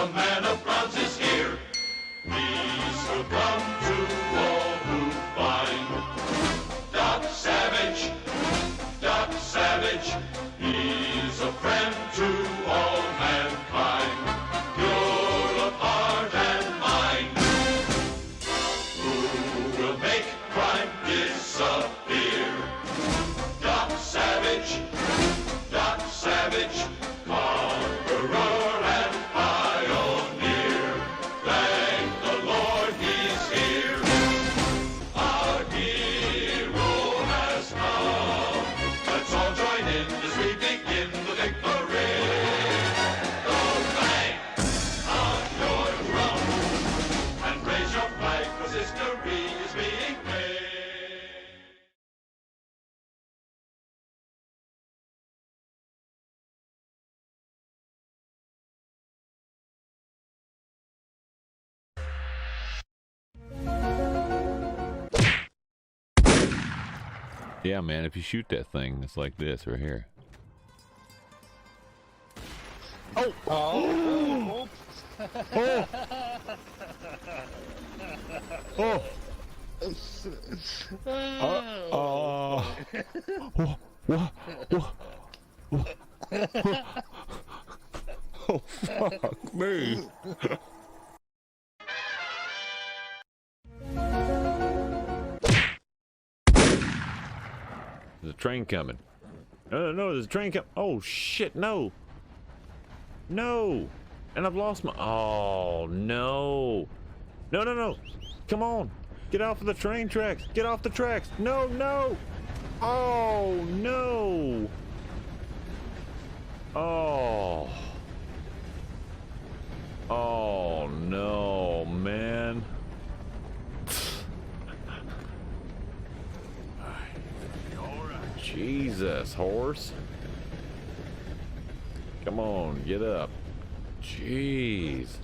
the man of bronze is here. Peace will come to all who find Doc Savage. Doc Savage, he's a friend to all mankind. Pure of heart and mind. Who will make crime disappear? Doc Savage. Doc Savage, conqueror and pioneer. Thank the Lord he's here. Our hero has come. Let's all join in as we begin the big parade. Go bang on your drum and raise your flag, 'cause history is being made. Yeah, man, if you shoot that thing, it's like this right here. Oh! Oh! Oh! Oh! Oh, fuck me. There's a train coming. No, there's a train coming. Oh, shit, no. No. And I've lost my... Oh, no. No. Come on. Get off of the train tracks. Get off the tracks. No. Oh, no. Oh. Oh, no, man. Jesus, horse. Come on, get up. Jeez.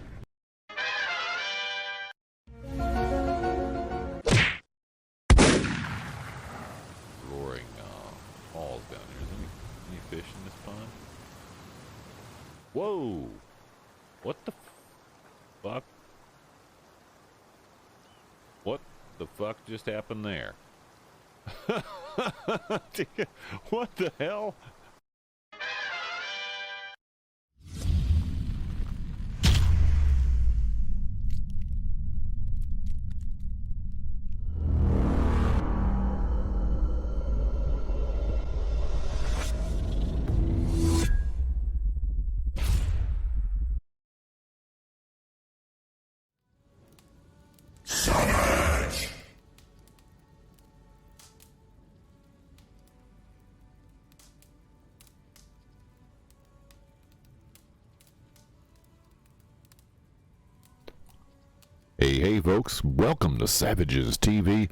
Roaring falls down here. Is any fish in this pond? Whoa! What the fuck? What the fuck just happened there? What the hell? Hey folks, welcome to Savages TV.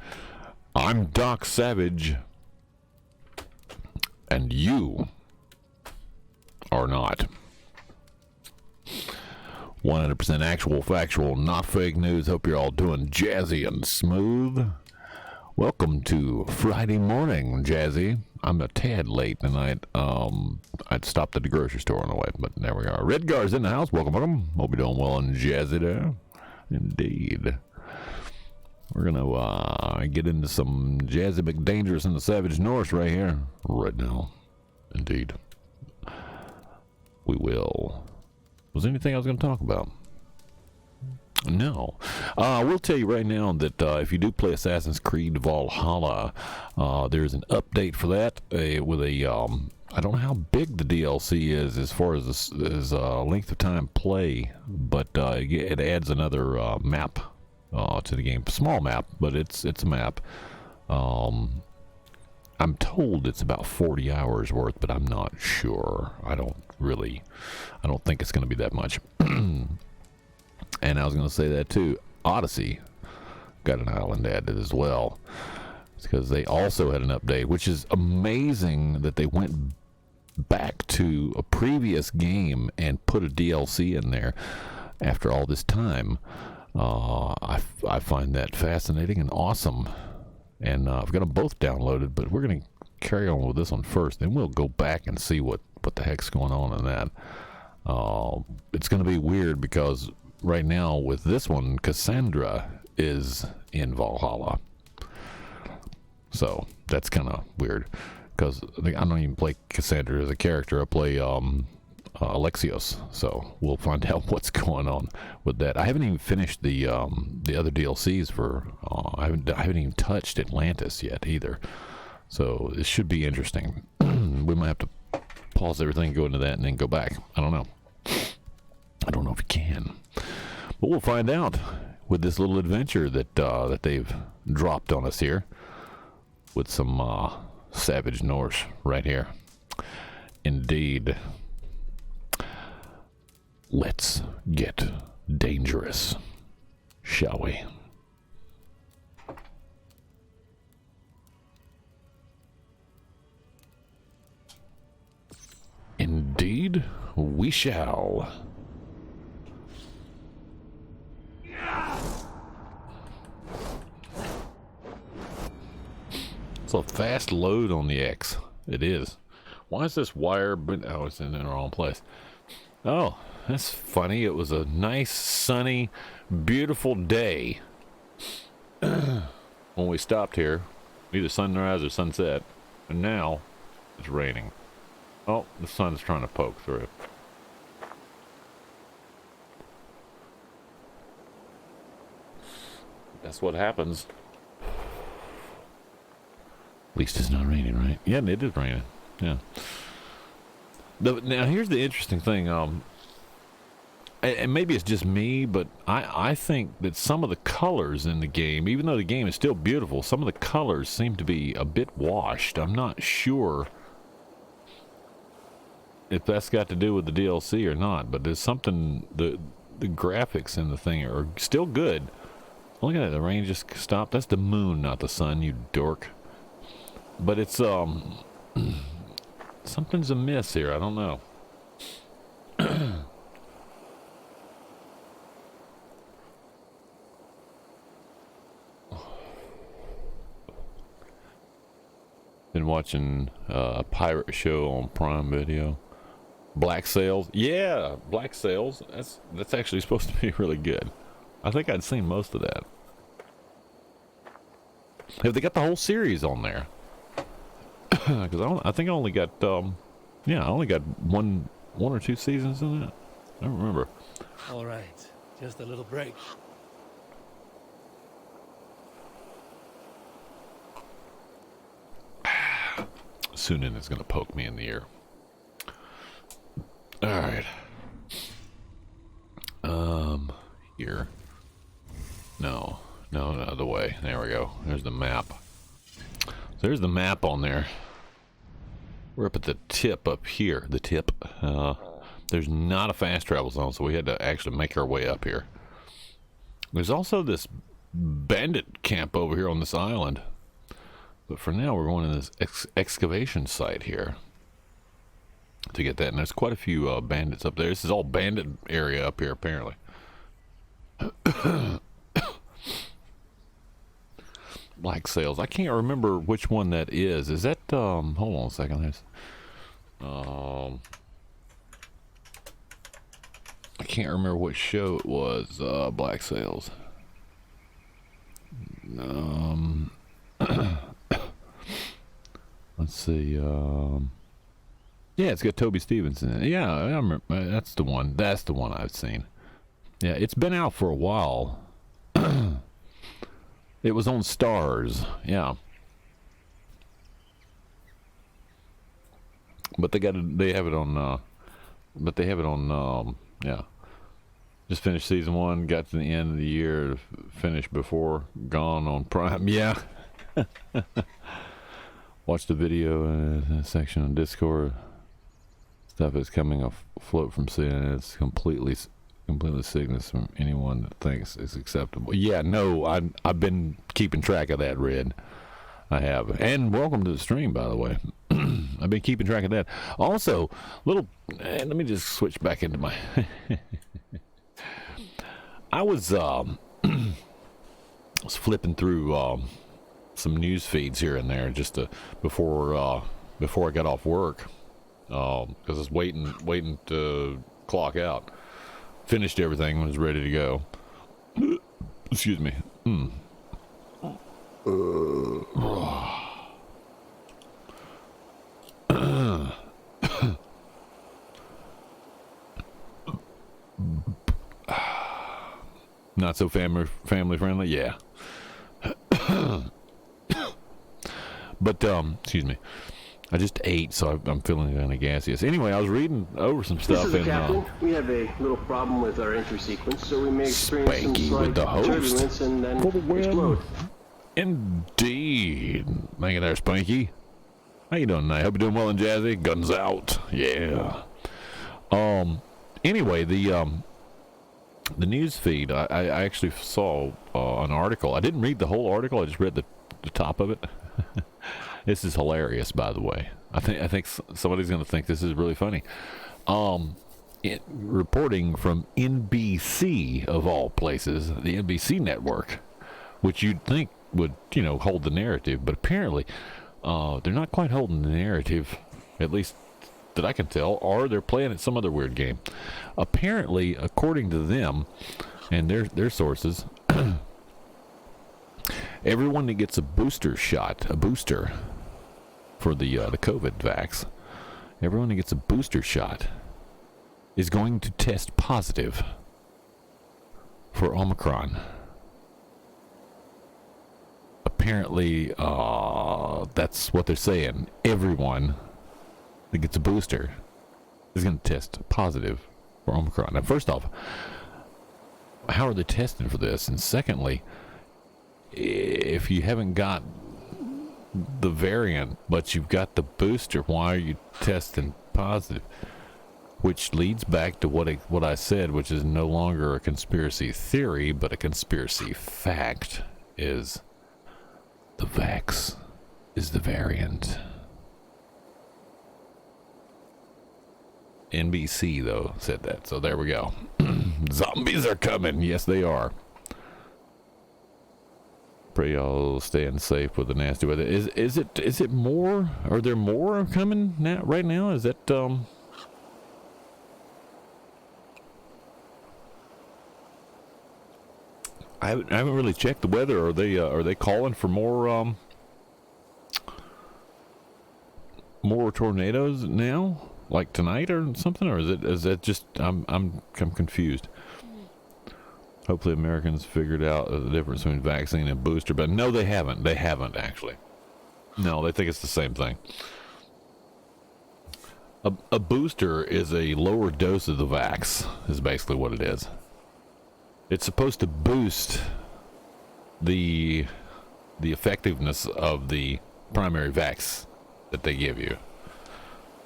I'm Doc Savage, and you are not. 100% actual, factual, not fake news. Hope you're all doing jazzy and smooth. Welcome to Friday morning, Jazzy. I'm a tad late tonight. I'd stopped at the grocery store on the way, but there we are. Redgar's in the house. Welcome. Hope you're doing well and jazzy there. Indeed. We're gonna get into some Jazzy McDangerous and the Savage Norse right here, right now. Indeed. We will. Was there anything I was gonna talk about? No. We'll tell you right now that if you do play Assassin's Creed Valhalla, there's an update for that with a I don't know how big the DLC is as far as length of time play, but it adds another map to the game. Small map, but it's a map. I'm told it's about 40 hours worth, but I'm not sure. I don't think it's going to be that much. And I was going to say that too. Odyssey got an island added as well. It's because they also had an update, which is amazing that they went back to a previous game and put a DLC in there after all this time. I find that fascinating and awesome. And I've got them both downloaded, but we're going to carry on with this one first. Then we'll go back and see what the heck's going on in that. It's going to be weird because right now with this one, Cassandra is in Valhalla. So that's kind of weird because I don't even play Cassandra as a character. I play Alexios. So we'll find out what's going on with that. I haven't even finished the other DLCs for. I haven't even touched Atlantis yet either. So it should be interesting. We might have to pause everything, go into that, and then go back. I don't know. I don't know if you can, but we'll find out with this little adventure that they've dropped on us here with some savage Norse right here. Indeed. Let's get dangerous, shall we? Indeed, we shall. It's a fast load on the X. It is. Why is this wire? Oh, it's in the wrong place. Oh, that's funny. It was a nice, sunny, beautiful day when we stopped here. Either sunrise or sunset. And now it's raining. Oh, the sun's trying to poke through. That's what happens. At least it's not raining, right? Yeah, it is raining. Yeah. Now, here's the interesting thing. And maybe it's just me, but I think that some of the colors in the game, even though the game is still beautiful, some of the colors seem to be a bit washed. I'm not sure if that's got to do with the DLC or not, but there's something, the graphics in the thing are still good. Look at that, the rain just stopped. That's the moon, not the sun, you dork. But it's, something's amiss here, I don't know. Been watching a pirate show on Prime Video. Black Sails. Yeah, Black Sails. That's actually supposed to be really good. I think I'd seen most of that. Have they got the whole series on there? Because I think I only got I only got one or two seasons in that. I don't remember. All right, just a little break. Sunan is going to poke me in the ear. All right. Here. No, the other way. There we go. There's the map. So there's the map on there. We're up at the tip up here. The tip. There's not a fast travel zone, so we had to actually make our way up here. There's also this bandit camp over here on this island. But for now, we're going to this excavation site here to get that. And there's quite a few bandits up there. This is all bandit area up here, apparently. Black Sails. I can't remember which one that is. Is that, hold on a second. There's, I can't remember what show it was, Black Sails. Let's see. Yeah, it's got Toby Stevenson in it. Yeah, I remember. That's the one. That's the one I've seen. Yeah, it's been out for a while. It was on Stars. Yeah. But they have it on. Yeah. Just finished season 1. Got to the end of the year. Finished before. Gone on Prime. Yeah. Watch the video section on Discord. Stuff is coming afloat from CNN. It's completely sickness from anyone that thinks it's acceptable. Yeah, no, I've been keeping track of that, Red. I have. And welcome to the stream, by the way. I've been keeping track of that. Also, let me just switch back into my... I was flipping through some news feeds here and there just before I got off work, because I was waiting to clock out. Finished everything, was ready to go. Excuse me. Not so family friendly, yeah. But excuse me, I just ate, so I'm feeling kind of gaseous. Anyway, I was reading over some stuff. This is the captain. We have a little problem with our entry sequence, so we may experience some Spanky slight with the host. turbulence and then For the win. explode. Indeed. Thank you there, Spanky. How you doing tonight? Hope you're doing well and Jazzy. Guns out. Yeah. Anyway, the news feed, I actually saw an article. I didn't read the whole article. I just read the top of it. This is hilarious, by the way. I think somebody's going to think this is really funny. Reporting from NBC, of all places, the NBC network, which you'd think would, hold the narrative, but apparently they're not quite holding the narrative, at least that I can tell, or they're playing at some other weird game. Apparently, according to them and their sources, everyone that gets a booster for the COVID vax, everyone that gets a booster shot is going to test positive for Omicron. Apparently, that's what they're saying. Everyone that gets a booster is going to test positive for Omicron. Now, first off, how are they testing for this? And secondly, if you haven't got the variant, but you've got the booster, why are you testing positive? Which leads back to what I said, which is no longer a conspiracy theory, but a conspiracy fact, is the vax is the variant. NBC, though, said that, so there we go. Zombies are coming. Yes, they are. Pray y'all staying safe with the nasty weather. Is it more? Are there more coming now? Right now, is that I haven't really checked the weather. Are they calling for more tornadoes now, like tonight or something, or is that just I'm confused. Hopefully Americans figured out the difference between vaccine and booster, but no, they haven't. They haven't, actually. No, they think it's the same thing. A booster is a lower dose of the vax, is basically what it is. It's supposed to boost the effectiveness of the primary vax that they give you,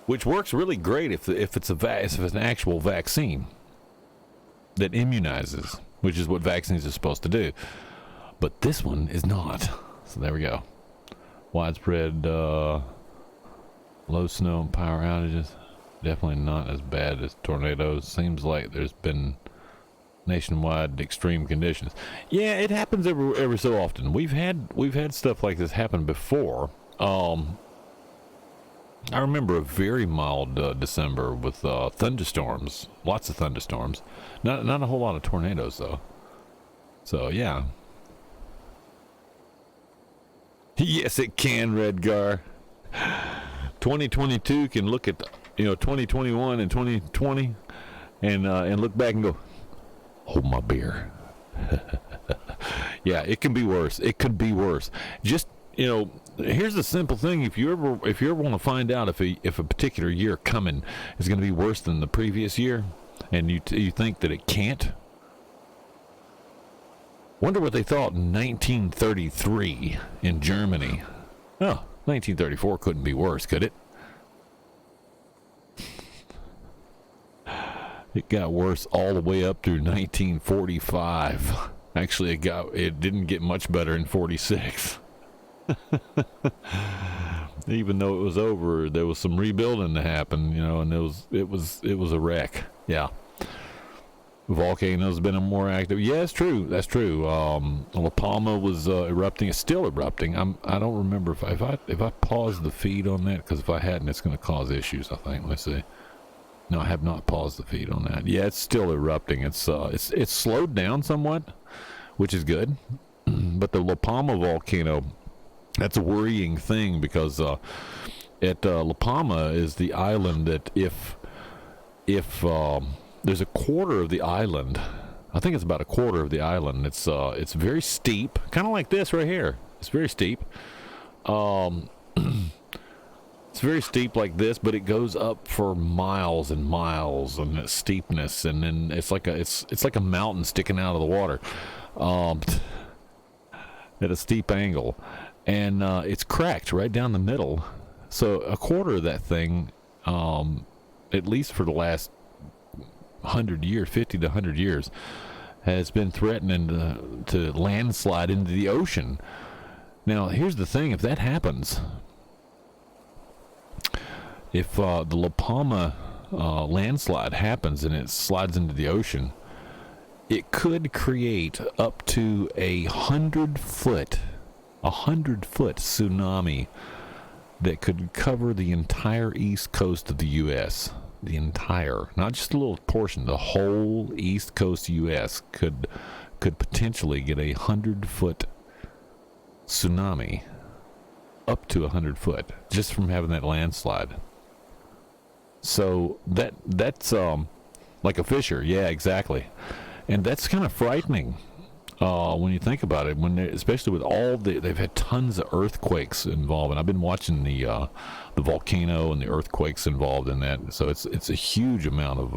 which works really great if it's an actual vaccine that immunizes, which is what vaccines are supposed to do. But this one is not. So there we go. Widespread low snow and power outages. Definitely not as bad as tornadoes. Seems like there's been nationwide extreme conditions. Yeah, it happens every so often. We've had stuff like this happen before. I remember a very mild December with thunderstorms, lots of thunderstorms. Not a whole lot of tornadoes though. So yeah. Yes, it can, Redgar. 2022 can look at 2021 and 2020 and look back and go, hold my beer. Yeah, it can be worse. It could be worse. Just here's the simple thing: if you ever want to find out if a particular year coming is going to be worse than the previous year, and you think that it can't, wonder what they thought in 1933 in Germany. Oh, 1934 couldn't be worse, could it? It got worse all the way up through 1945. Actually, it didn't get much better in 46. Even though it was over, there was some rebuilding to happen, and it was a wreck. Yeah. Volcanoes been more active. Yeah, that's true. La Palma was erupting. It's still erupting. I don't remember if I paused the feed on that, because if I hadn't, it's going to cause issues, I think. Let's see. No, I have not paused the feed on that. Yeah, it's still erupting. It's slowed down somewhat, which is good. But the La Palma volcano, that's a worrying thing because La Palma is the island that if there's a quarter of the island, I think it's about a quarter of the island. It's very steep, kind of like this right here. It's very steep. It's very steep like this, but it goes up for miles and miles, and it's steepness, and then it's like a mountain sticking out of the water, at a steep angle, and it's cracked right down the middle. So a quarter of that thing, at least for the last 100 years, 50 to 100 years, has been threatening to landslide into the ocean. Now, here's the thing: if that happens, if the La Palma landslide happens and it slides into the ocean, it could create up to 100-foot tsunami that could cover the entire east coast of the U.S. The entire, not just a little portion, the whole east coast U.S. could potentially get 100-foot tsunami, up to 100 foot, just from having that landslide. So that's like a fissure. Yeah, exactly. And that's kind of frightening when you think about it. Especially with they've had tons of earthquakes involved, and I've been watching the volcano and the earthquakes involved in that. So it's a huge amount of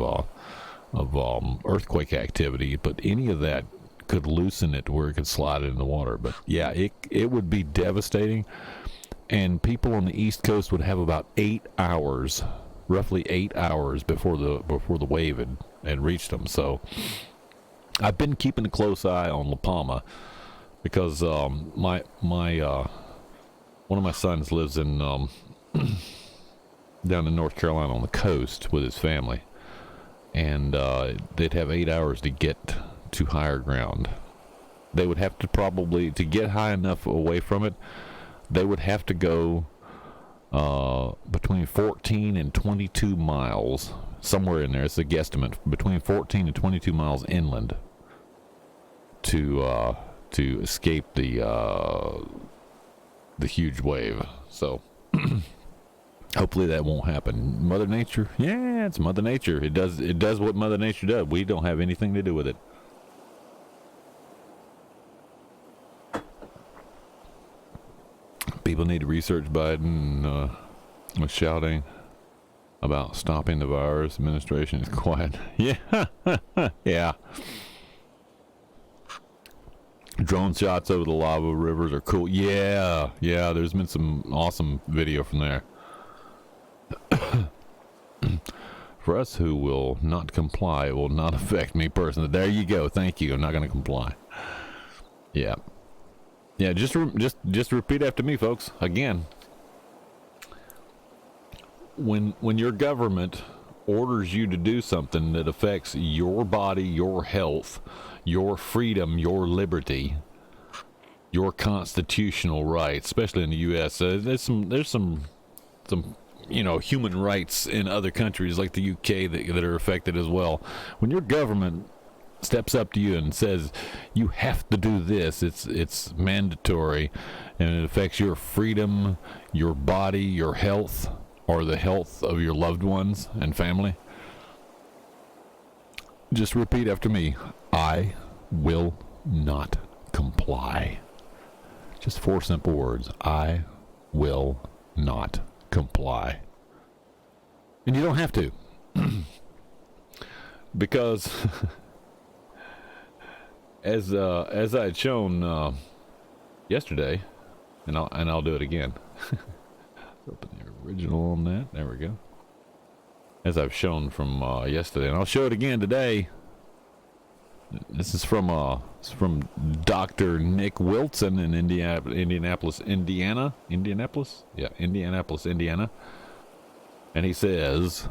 earthquake activity. But any of that could loosen it to where it could slide it in the water. But yeah, it would be devastating, and people on the East Coast would have about 8 hours, roughly 8 hours before the wave had reached them. So I've been keeping a close eye on La Palma because my one of my sons lives in down in North Carolina on the coast with his family, and they'd have 8 hours to get to higher ground. They would have to probably, to get high enough away from it, they would have to go between 14 and 22 miles, somewhere in there. It's a guesstimate, between 14 and 22 miles inland to escape the huge wave. So hopefully that won't happen. Mother Nature, yeah, it's Mother Nature. It does what Mother Nature does. We don't have anything to do with it. People need to research Biden was shouting about stopping the virus. Administration is quiet. Yeah, yeah. Drone shots over the lava rivers are cool. Yeah, yeah. There's been some awesome video from there. For us who will not comply, it will not affect me personally. There you go. Thank you. I'm not going to comply. Yeah. Yeah, just repeat after me, folks. Again, when your government orders you to do something that affects your body, your health, your freedom, your liberty, your constitutional rights, especially in the U.S., there's some human rights in other countries like the U.K. that are affected as well. When your government steps up to you and says you have to do this, it's mandatory, and it affects your freedom, your body, your health, or the health of your loved ones and family, just repeat after me: I will not comply. Just 4 simple words: I will not comply. And you don't have to, because as I had shown yesterday, and I'll do it again. Open the original on that. There we go. As I've shown from yesterday, and I'll show it again today. This is from Dr. Nick Wilson in Indianapolis, Indiana. Yeah, Indianapolis, Indiana. And he says,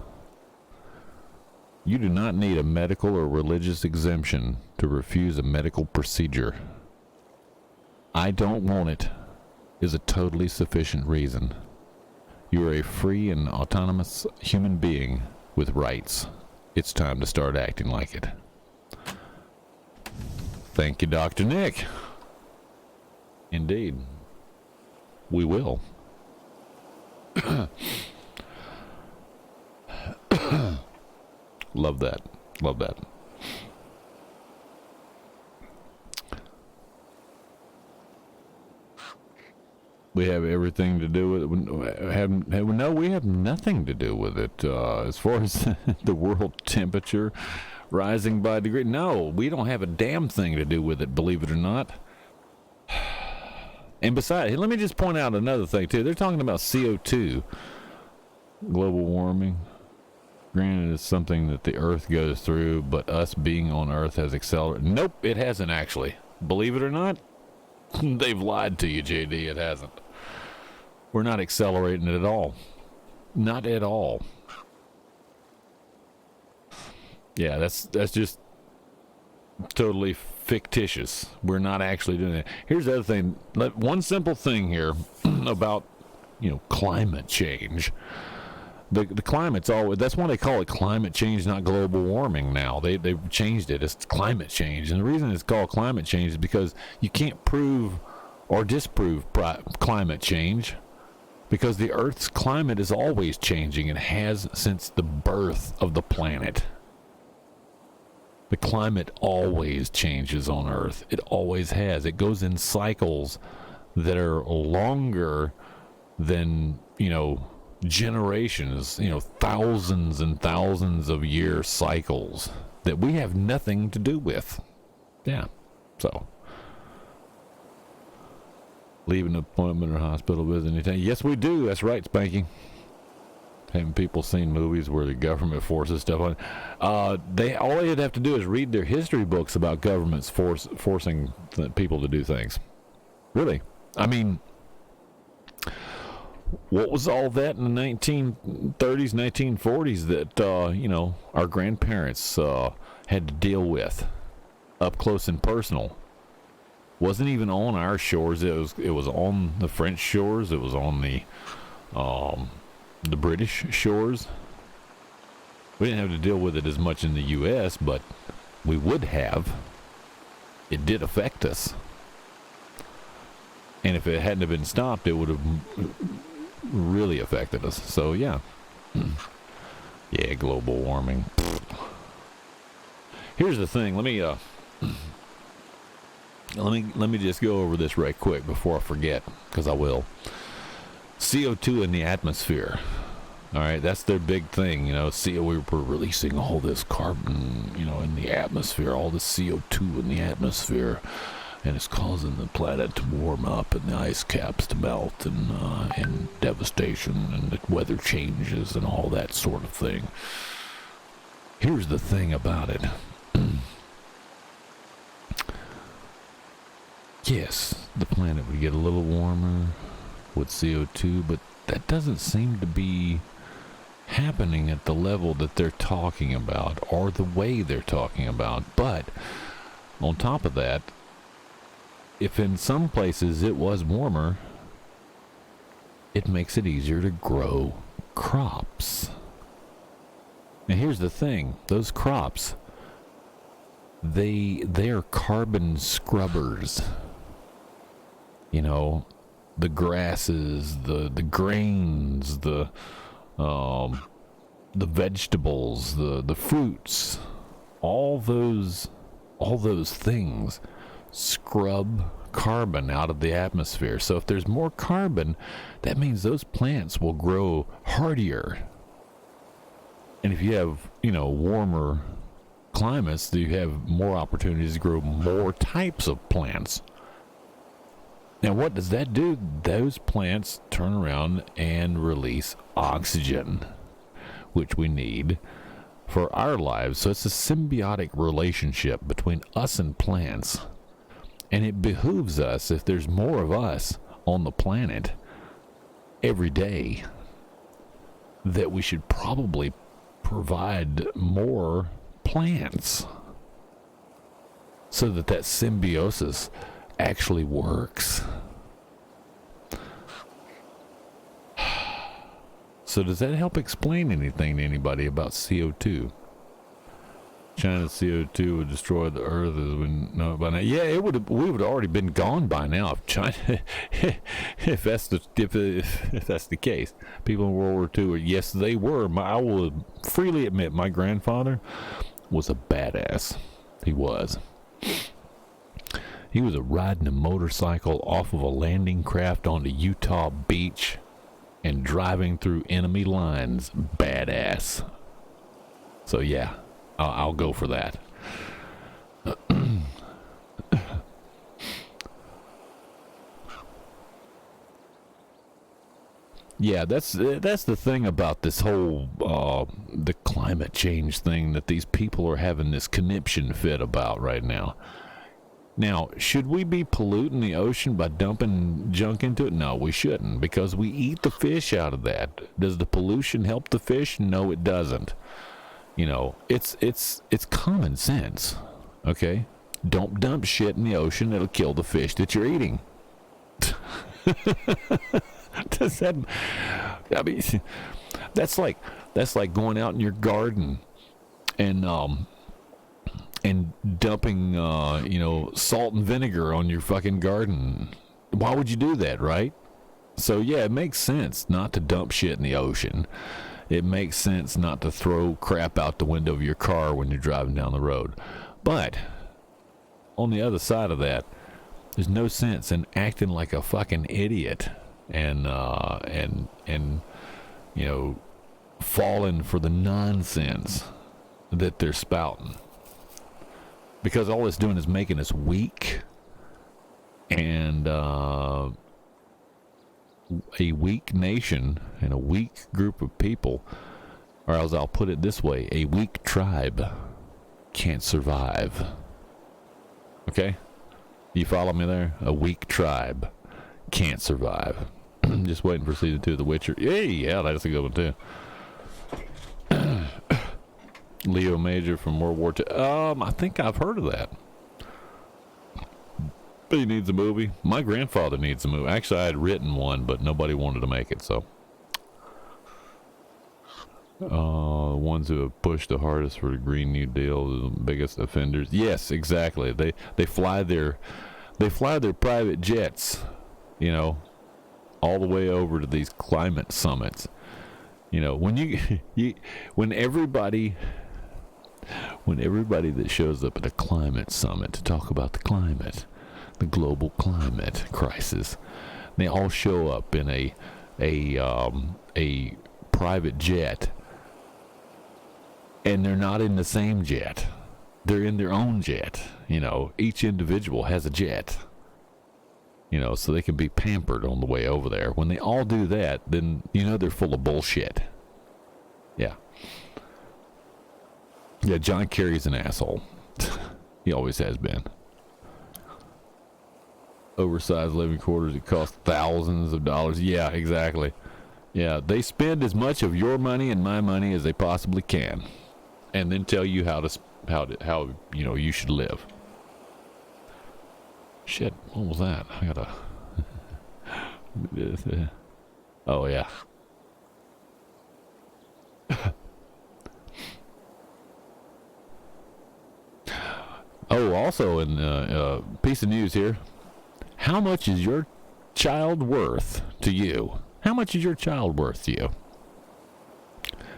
you do not need a medical or religious exemption to refuse a medical procedure. I don't want it is a totally sufficient reason. You are a free and autonomous human being with rights. It's time to start acting like it. Thank you, Dr. Nick. Indeed. We will. Love that. Love that. We have everything to do with it. No, we have nothing to do with it. As far as the world temperature rising by a degree, no, we don't have a damn thing to do with it, believe it or not. And besides, let me just point out another thing, too. They're talking about CO2, global warming. Granted, it's something that the Earth goes through, but us being on Earth has accelerated. Nope, it hasn't actually. Believe it or not, they've lied to you, JD. It hasn't. We're not accelerating it at all. Not at all. Yeah, that's just totally fictitious. We're not actually doing that. Here's the other thing. One simple thing here about, climate change. The climate's always, that's why they call it climate change, not global warming now. They've changed it. It's climate change. And the reason it's called climate change is because you can't prove or disprove climate change, because the Earth's climate is always changing and has since the birth of the planet. The climate always changes on Earth. It always has. It goes in cycles that are longer than, generations, thousands and thousands of year cycles that we have nothing to do with. Yeah. So, leave an appointment or hospital visit anytime. Yes, we do. That's right, Spanky. Haven't people seen movies where the government forces stuff on? All they'd have to do is read their history books about governments forcing people to do things. Really. I mean, what was all that in the 1930s, 1940s that, our grandparents had to deal with up close and personal? Wasn't even on our shores. It was on the French shores. It was on the British shores. We didn't have to deal with it as much in the U.S., but we would have. It did affect us. And if it hadn't have been stopped, it would have really affected us. So, yeah. Yeah, global warming. Here's the thing. Let me just go over this right quick before I forget, because I will. CO2 in the atmosphere. All right, that's their big thing. We're releasing all this carbon, in the atmosphere, all this CO2 in the atmosphere, and it's causing the planet to warm up and the ice caps to melt and devastation and the weather changes and all that sort of thing. Here's the thing about it. Yes, the planet would get a little warmer with CO2, but that doesn't seem to be happening at the level that they're talking about or the way they're talking about. But on top of that, if in some places it was warmer, it makes it easier to grow crops. And here's the thing, those crops, they're carbon scrubbers. The grasses, the grains, the vegetables, the fruits, all those things scrub carbon out of the atmosphere. So if there's more carbon, that means those plants will grow hardier. And if you have, warmer climates, you have more opportunities to grow more types of plants. Now, what does that do? Those plants turn around and release oxygen, which we need for our lives. So it's a symbiotic relationship between us and plants. And it behooves us, if there's more of us on the planet every day, that we should probably provide more plants so that symbiosis actually works. So does that help explain anything to anybody about CO2? China's CO2 would destroy the Earth as we know it by now. Yeah, it would. We would have already been gone by now if China, if that's the case. People in World War II, yes, they were. I will freely admit, my grandfather was a badass. He was. He was riding a motorcycle off of a landing craft onto Utah Beach and driving through enemy lines. Badass. So yeah. I'll go for that. Yeah, that's the thing about this whole the climate change thing that these people are having this conniption fit about right now. Now, should we be polluting the ocean by dumping junk into it? No, we shouldn't, because we eat the fish out of that. Does the pollution help the fish? No, it doesn't. You know, it's common sense, okay? Don't dump shit in the ocean. It'll kill the fish that you're eating. Does that... I mean, that's like going out in your garden and dumping, salt and vinegar on your fucking garden. Why would you do that, right? So, yeah, it makes sense not to dump shit in the ocean. It makes sense not to throw crap out the window of your car when you're driving down the road. But on the other side of that, there's no sense in acting like a fucking idiot and falling for the nonsense that they're spouting. Because all it's doing is making us weak, and a weak nation and a weak group of people, or as I'll put it this way, a weak tribe can't survive. Okay? You follow me there? A weak tribe can't survive. Just waiting for season 2 of The Witcher. Yeah, that's a good one too. Leo Major from World War II. I think I've heard of that. But he needs a movie. My grandfather needs a movie. Actually, I had written one, but nobody wanted to make it, so. Ones who have pushed the hardest for the Green New Deal, the biggest offenders. Yes, exactly. They fly their private jets, all the way over to these climate summits. When everybody that shows up at a climate summit to talk about the climate, the global climate crisis, they all show up in a private jet, and they're not in the same jet. They're in their own jet. Each individual has a jet. So they can be pampered on the way over there. When they all do that, then they're full of bullshit. Yeah. Yeah, John Kerry's an asshole. He always has been. Oversized living quarters that cost thousands of dollars. Yeah, exactly. Yeah, they spend as much of your money and my money as they possibly can, and then tell you how you should live. Shit, what was that? I gotta. Oh yeah. Oh, also in piece of news here. How much is your child worth to you? How much is your child worth to you?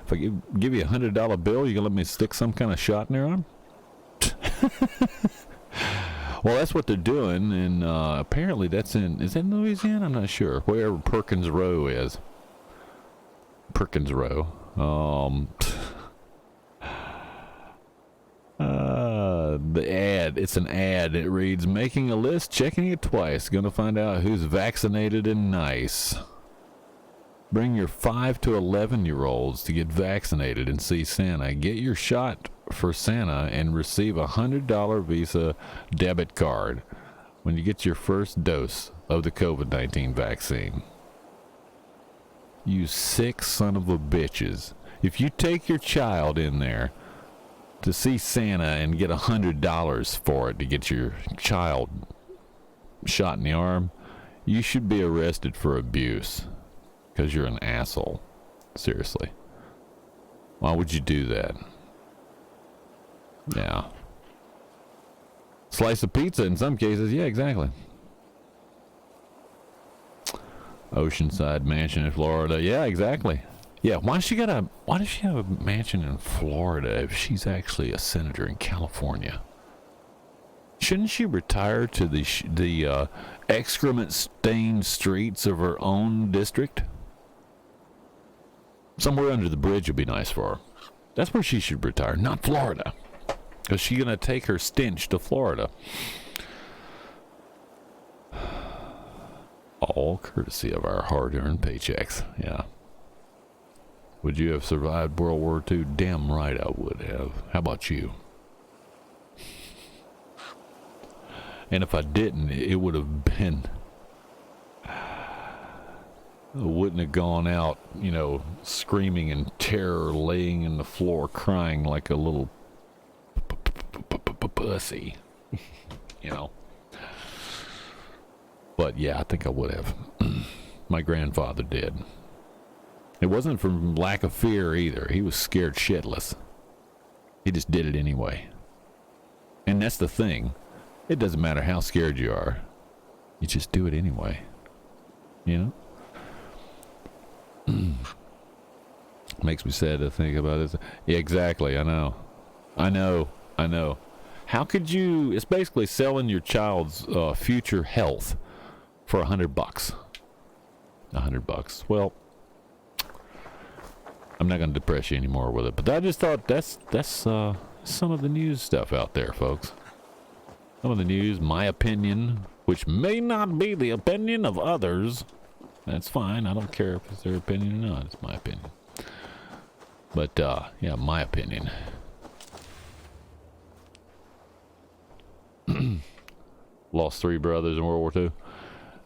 If I give you $100 bill, you gonna let me stick some kind of shot in their arm? Well, that's what they're doing, and apparently is that Louisiana? I'm not sure. Wherever Perkins Row is. Perkins Row. The ad, it's an ad. It reads, making a list, checking it twice. Gonna find out who's vaccinated and nice. Bring your 5 to 11-year-olds to get vaccinated and see Santa. Get your shot for Santa and receive a $100 Visa debit card when you get your first dose of the COVID-19 vaccine. You sick son of a bitches. If you take your child in there to see Santa and get $100 for it to get your child shot in the arm, you should be arrested for abuse because you're an asshole. Seriously. Why would you do that? Yeah. Slice of pizza in some cases. Yeah, exactly. Oceanside mansion in Florida. Yeah, exactly. Yeah, why does she have a mansion in Florida if she's actually a senator in California? Shouldn't she retire to the excrement-stained streets of her own district? Somewhere under the bridge would be nice for her. That's where she should retire, not Florida. Because she's going to take her stench to Florida. All courtesy of our hard-earned paychecks. Yeah. Would you have survived World War II? Damn right I would have. How about you? And if I didn't, it would have been... I wouldn't have gone out, you know, screaming in terror, laying in the floor, crying like a little pussy, you know. But yeah, I think I would have. My grandfather did. It wasn't from lack of fear either. He was scared shitless. He just did it anyway. And that's the thing. It doesn't matter how scared you are. You just do it anyway. You know? Makes me sad to think about it. Yeah, exactly. I know. How could you... It's basically selling your child's future health for $100. $100. Well, I'm not going to depress you anymore with it, but I just thought that's some of the news stuff out there, folks. Some of the news, my opinion, which may not be the opinion of others. That's fine. I don't care if it's their opinion or not. It's my opinion. But, yeah, my opinion. Lost 3 brothers in World War II.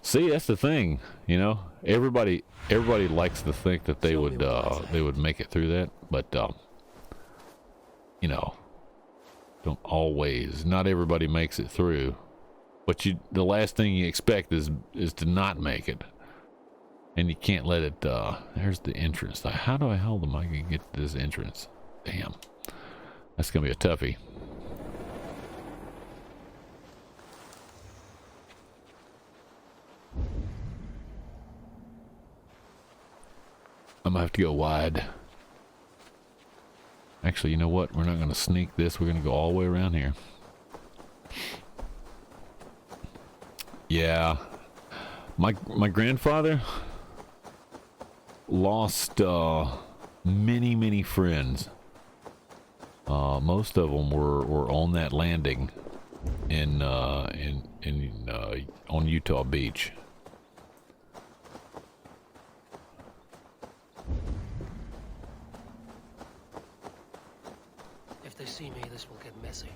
See, that's the thing, you know. Everybody likes to think that they would make it through that, but you know, don't always. Not everybody makes it through. But the last thing you expect is to not make it, and you can't let it. There's the entrance. How the hell am I gonna get to this entrance? Damn, that's gonna be a toughie. I'm gonna have to go wide. Actually, you know what? We're not gonna sneak this. We're gonna go all the way around here. Yeah. My grandfather lost many friends. Most of them were on that landing in on Utah Beach. If they see me, this will get messy.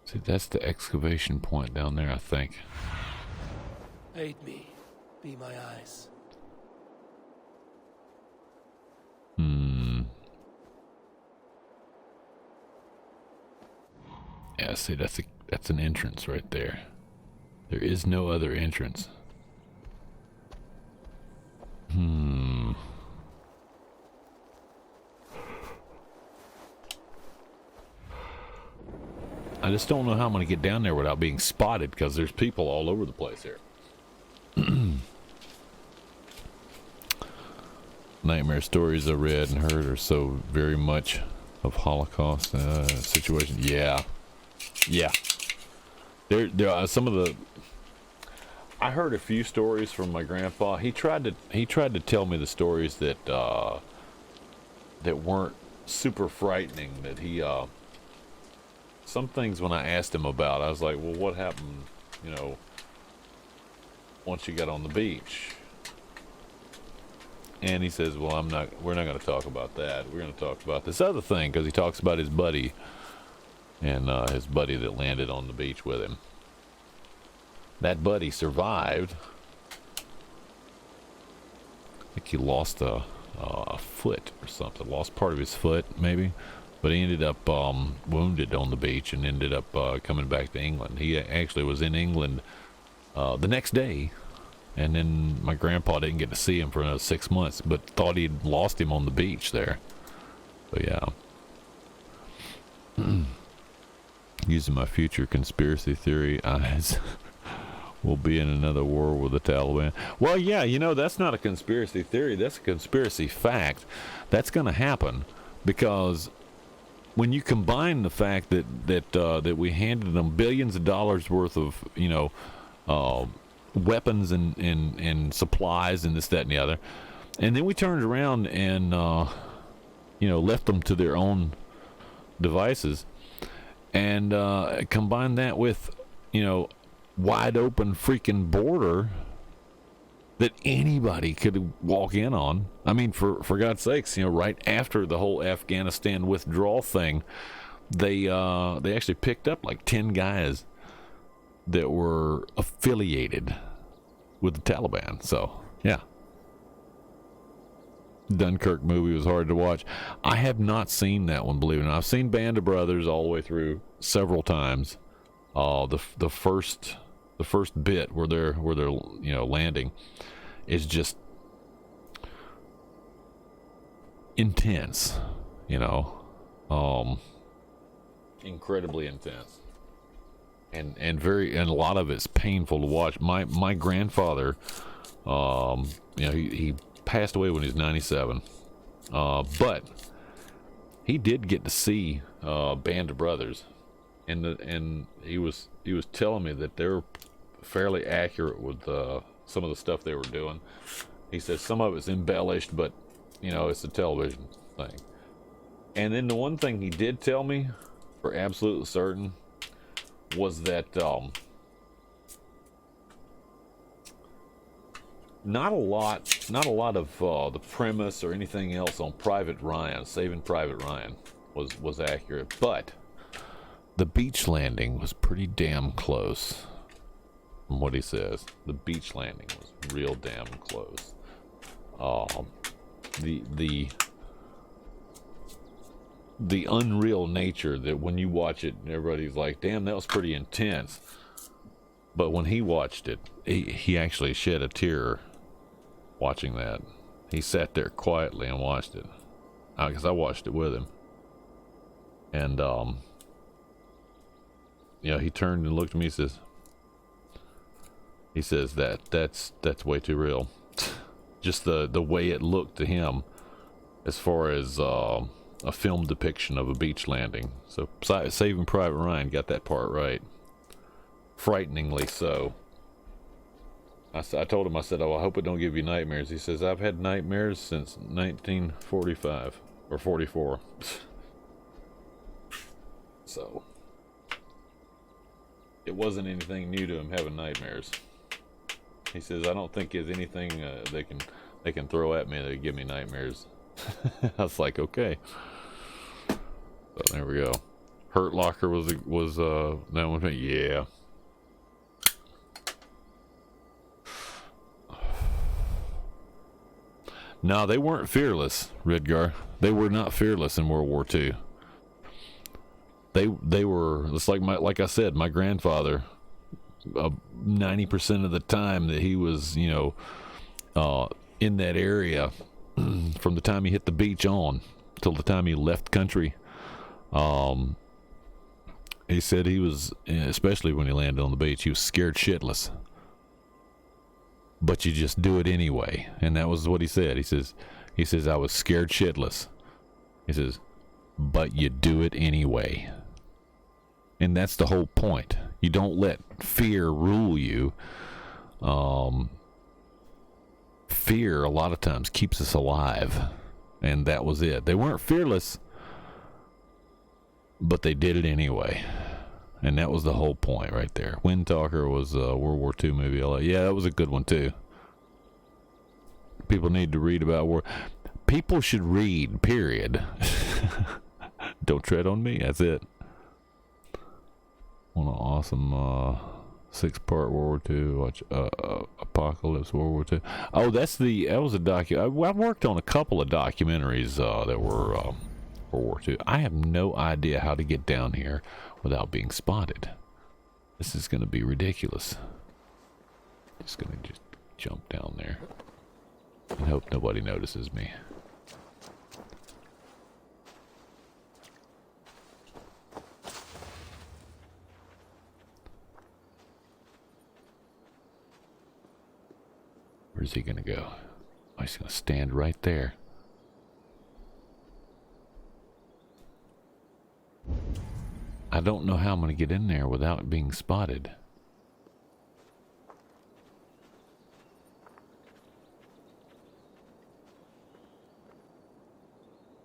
See, that's the excavation point down there, I think. Aid me. Be my eyes. Yeah, see, that's an entrance right there. There is no other entrance. I just don't know how I'm going to get down there without being spotted, because there's people all over the place here. Nightmare stories I read and heard are so very much of Holocaust situation. Yeah. There are some of the... I heard a few stories from my grandpa. He tried to tell me the stories that weren't super frightening. That he some things when I asked him about, I was like, well, what happened? You know, once you got on the beach. And he says, well, we're not going to talk about that. We're going to talk about this other thing, because he talks about his buddy and his buddy that landed on the beach with him. That buddy survived. I think he lost a foot or something, lost part of his foot maybe, but he ended up wounded on the beach and ended up coming back to England. He actually was in England the next day, and then my grandpa didn't get to see him for another 6 months, but thought he'd lost him on the beach there. But yeah. Using my future conspiracy theory eyes, we'll be in another war with the Taliban. Well, yeah, you know, that's not a conspiracy theory. That's a conspiracy fact. That's going to happen, because when you combine the fact that we handed them billions of dollars worth of, you know, weapons and supplies and this, that, and the other, and then we turned around and you know, left them to their own devices, and combine that with, you know, wide open freaking border that anybody could walk in on. I mean, for God's sakes, you know, right after the whole Afghanistan withdrawal thing, they actually picked up like 10 guys that were affiliated with the Taliban. So yeah, Dunkirk movie was hard to watch. I have not seen that one, believe it or not. I've seen Band of Brothers all the way through several times. The first bit where they're you know, landing is just intense, you know, incredibly intense, and a lot of it's painful to watch. My grandfather, you know, he passed away when he was 97, but he did get to see Band of Brothers, and he was telling me that they're fairly accurate with some of the stuff they were doing. He says some of it's embellished, but you know, it's a television thing. And then the one thing he did tell me for absolute certain was that not a lot of the premise or anything else on Private Ryan, Saving Private Ryan, was accurate, but the beach landing was pretty damn close. From what he says, the beach landing was real damn close. The unreal nature that when you watch it, everybody's like, damn, that was pretty intense. But when he watched it, he actually shed a tear watching that. He sat there quietly and watched it, because I watched it with him. And you know, he turned and looked at me. He says that's way too real. Just the way it looked to him, as far as a film depiction of a beach landing. So Saving Private Ryan got that part right, frighteningly so. I told him, I said, oh, I hope it don't give you nightmares. He says, I've had nightmares since 1945 or 44. So it wasn't anything new to him having nightmares. He says, I don't think there's anything they can throw at me that give me nightmares. I was like, okay. So there we go. Hurt Locker was that one? Yeah. No, they weren't fearless, Redgar. They were not fearless in World War II. They were, it's like I said, my grandfather, 90% of the time that he was, you know, in that area, from the time he hit the beach on till the time he left country, he said he was, especially when he landed on the beach, he was scared shitless. But you just do it anyway, and that was what he said. He says I was scared shitless. He says, but you do it anyway. And that's the whole point. You don't let fear rule you. Fear a lot of times keeps us alive, and that was it. They weren't fearless, but they did it anyway. And that was the whole point right there. Wind Talker was a World War II movie. Yeah, that was a good one too. People need to read about war. People should read, period. Don't tread on me. That's it. What an awesome 6-part World War II. Watch Apocalypse World War II. Oh, that was a I've worked on a couple of documentaries that were World War II. I have no idea how to get down here without being spotted. This is going to be ridiculous. Just going to jump down there and hope nobody notices me. Where's he gonna go? Oh, he's gonna stand right there. I don't know how I'm gonna get in there without being spotted.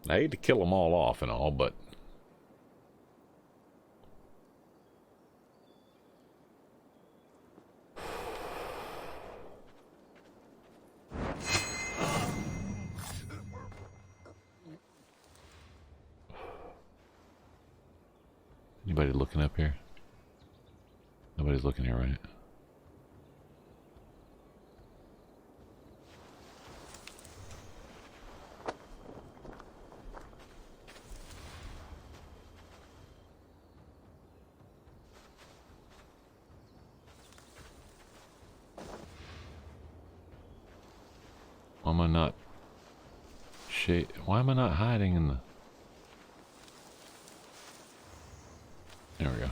I hate to kill them all off and all, but anybody looking up here? Nobody's looking here, right? Why am I not Why am I not hiding in the... There we go.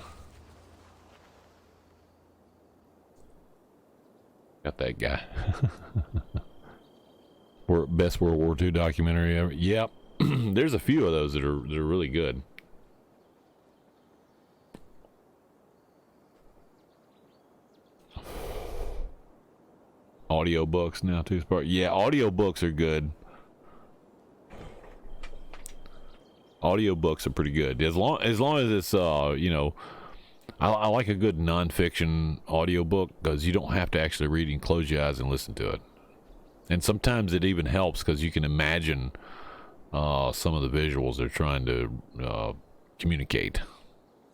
Got that guy. Best World War II documentary ever. Yep. There's a few of those that are really good. Audiobooks now too. Yeah, audiobooks are good. Audiobooks are pretty good. As long as it's you know, I like a good nonfiction audiobook because you don't have to actually read and close your eyes and listen to it. And sometimes it even helps because you can imagine some of the visuals they're trying to communicate.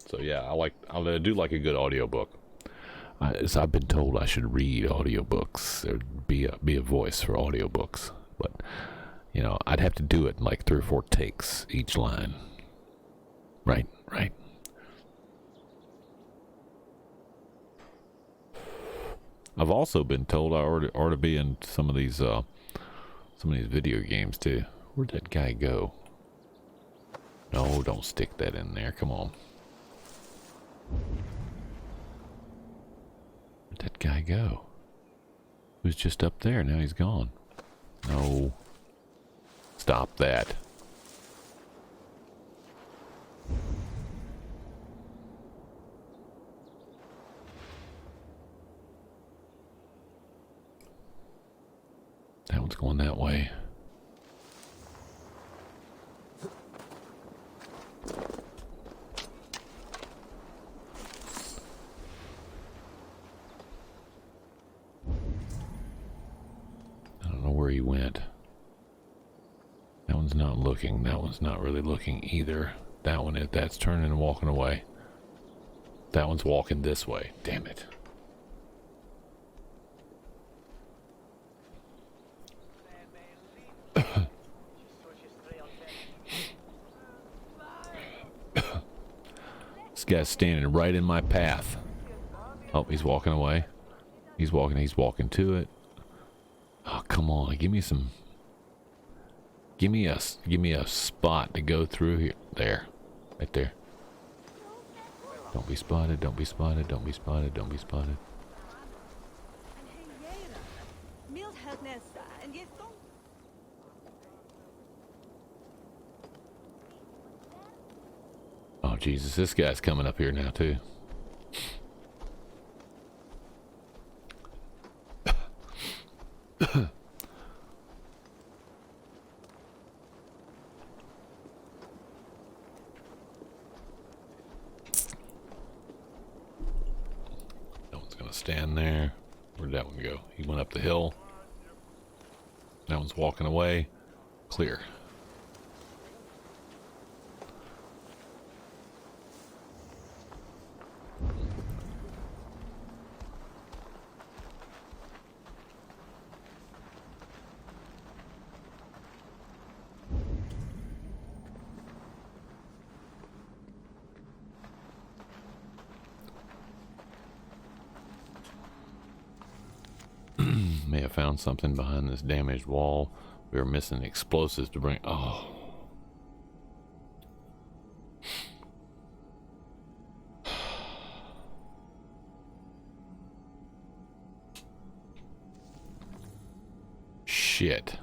So yeah, I do like a good audiobook. So I've been told I should read audiobooks. There'd be a voice for audiobooks, but you know, I'd have to do it in like 3 or 4 takes each line. Right. I've also been told I ought to be in some of these video games too. Where'd that guy go? No, don't stick that in there. Come on. Where'd that guy go? He was just up there. Now he's gone. No. Stop that. That one's going that way. I don't know where he went. That one's not looking. That one's not really looking either. That one is. That's turning and walking away. That one's walking this way. Damn it. This guy's standing right in my path. Oh, he's walking away. He's walking to it. Oh, come on. Give me a spot to go through here. There. Right there. Don't be spotted, don't be spotted, don't be spotted, don't be spotted. Oh, Jesus, this guy's coming up here now, too. stand there. Where'd that one go? He went up the hill. That one's walking away. Clear. May have found something behind this damaged wall. We were missing explosives to bring. Oh. Shit.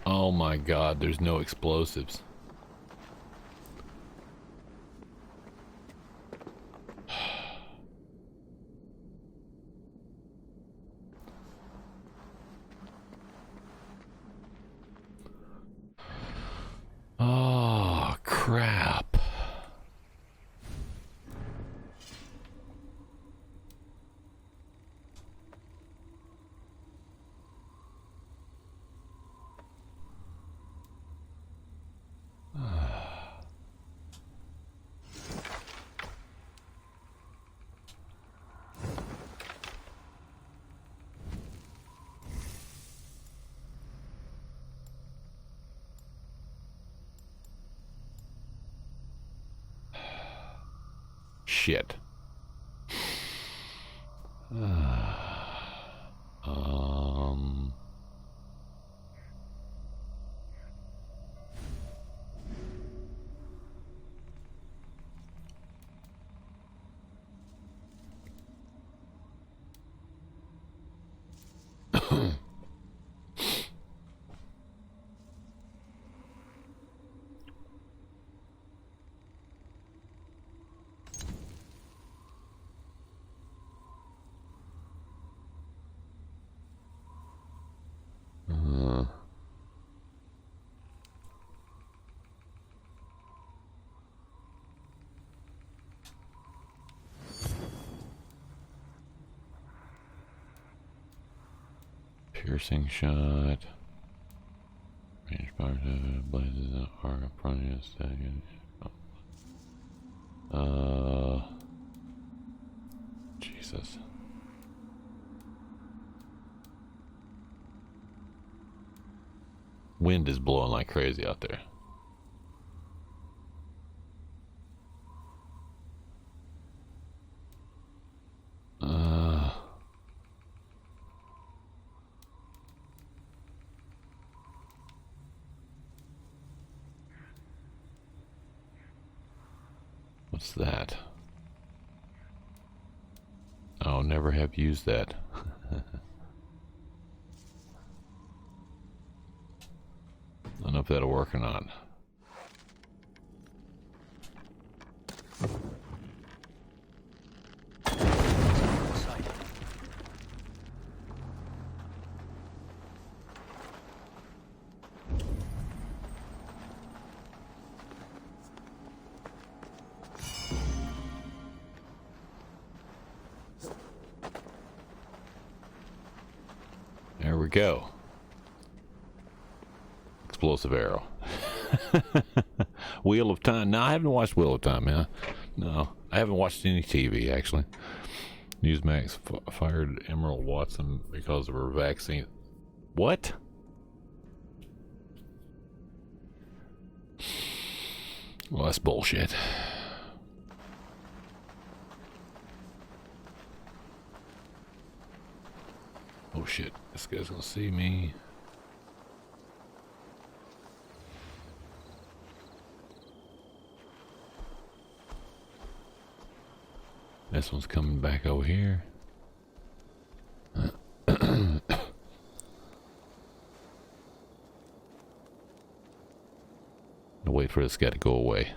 Oh my God, there's no explosives. Oh, crap. Shit. Piercing shot. Range power to blazes are in front of you. Jesus. Wind is blowing like crazy out there. What's that? Oh, never have used that. I don't know if that'll work or not. There we go. Explosive arrow. Wheel of Time. No, I haven't watched Wheel of Time, man. No, I haven't watched any TV, actually. Newsmax fired Emerald Watson because of her vaccine. What? Well, that's bullshit. Oh shit, this guy's gonna see me. This one's coming back over here. I'll wait for this guy to go away.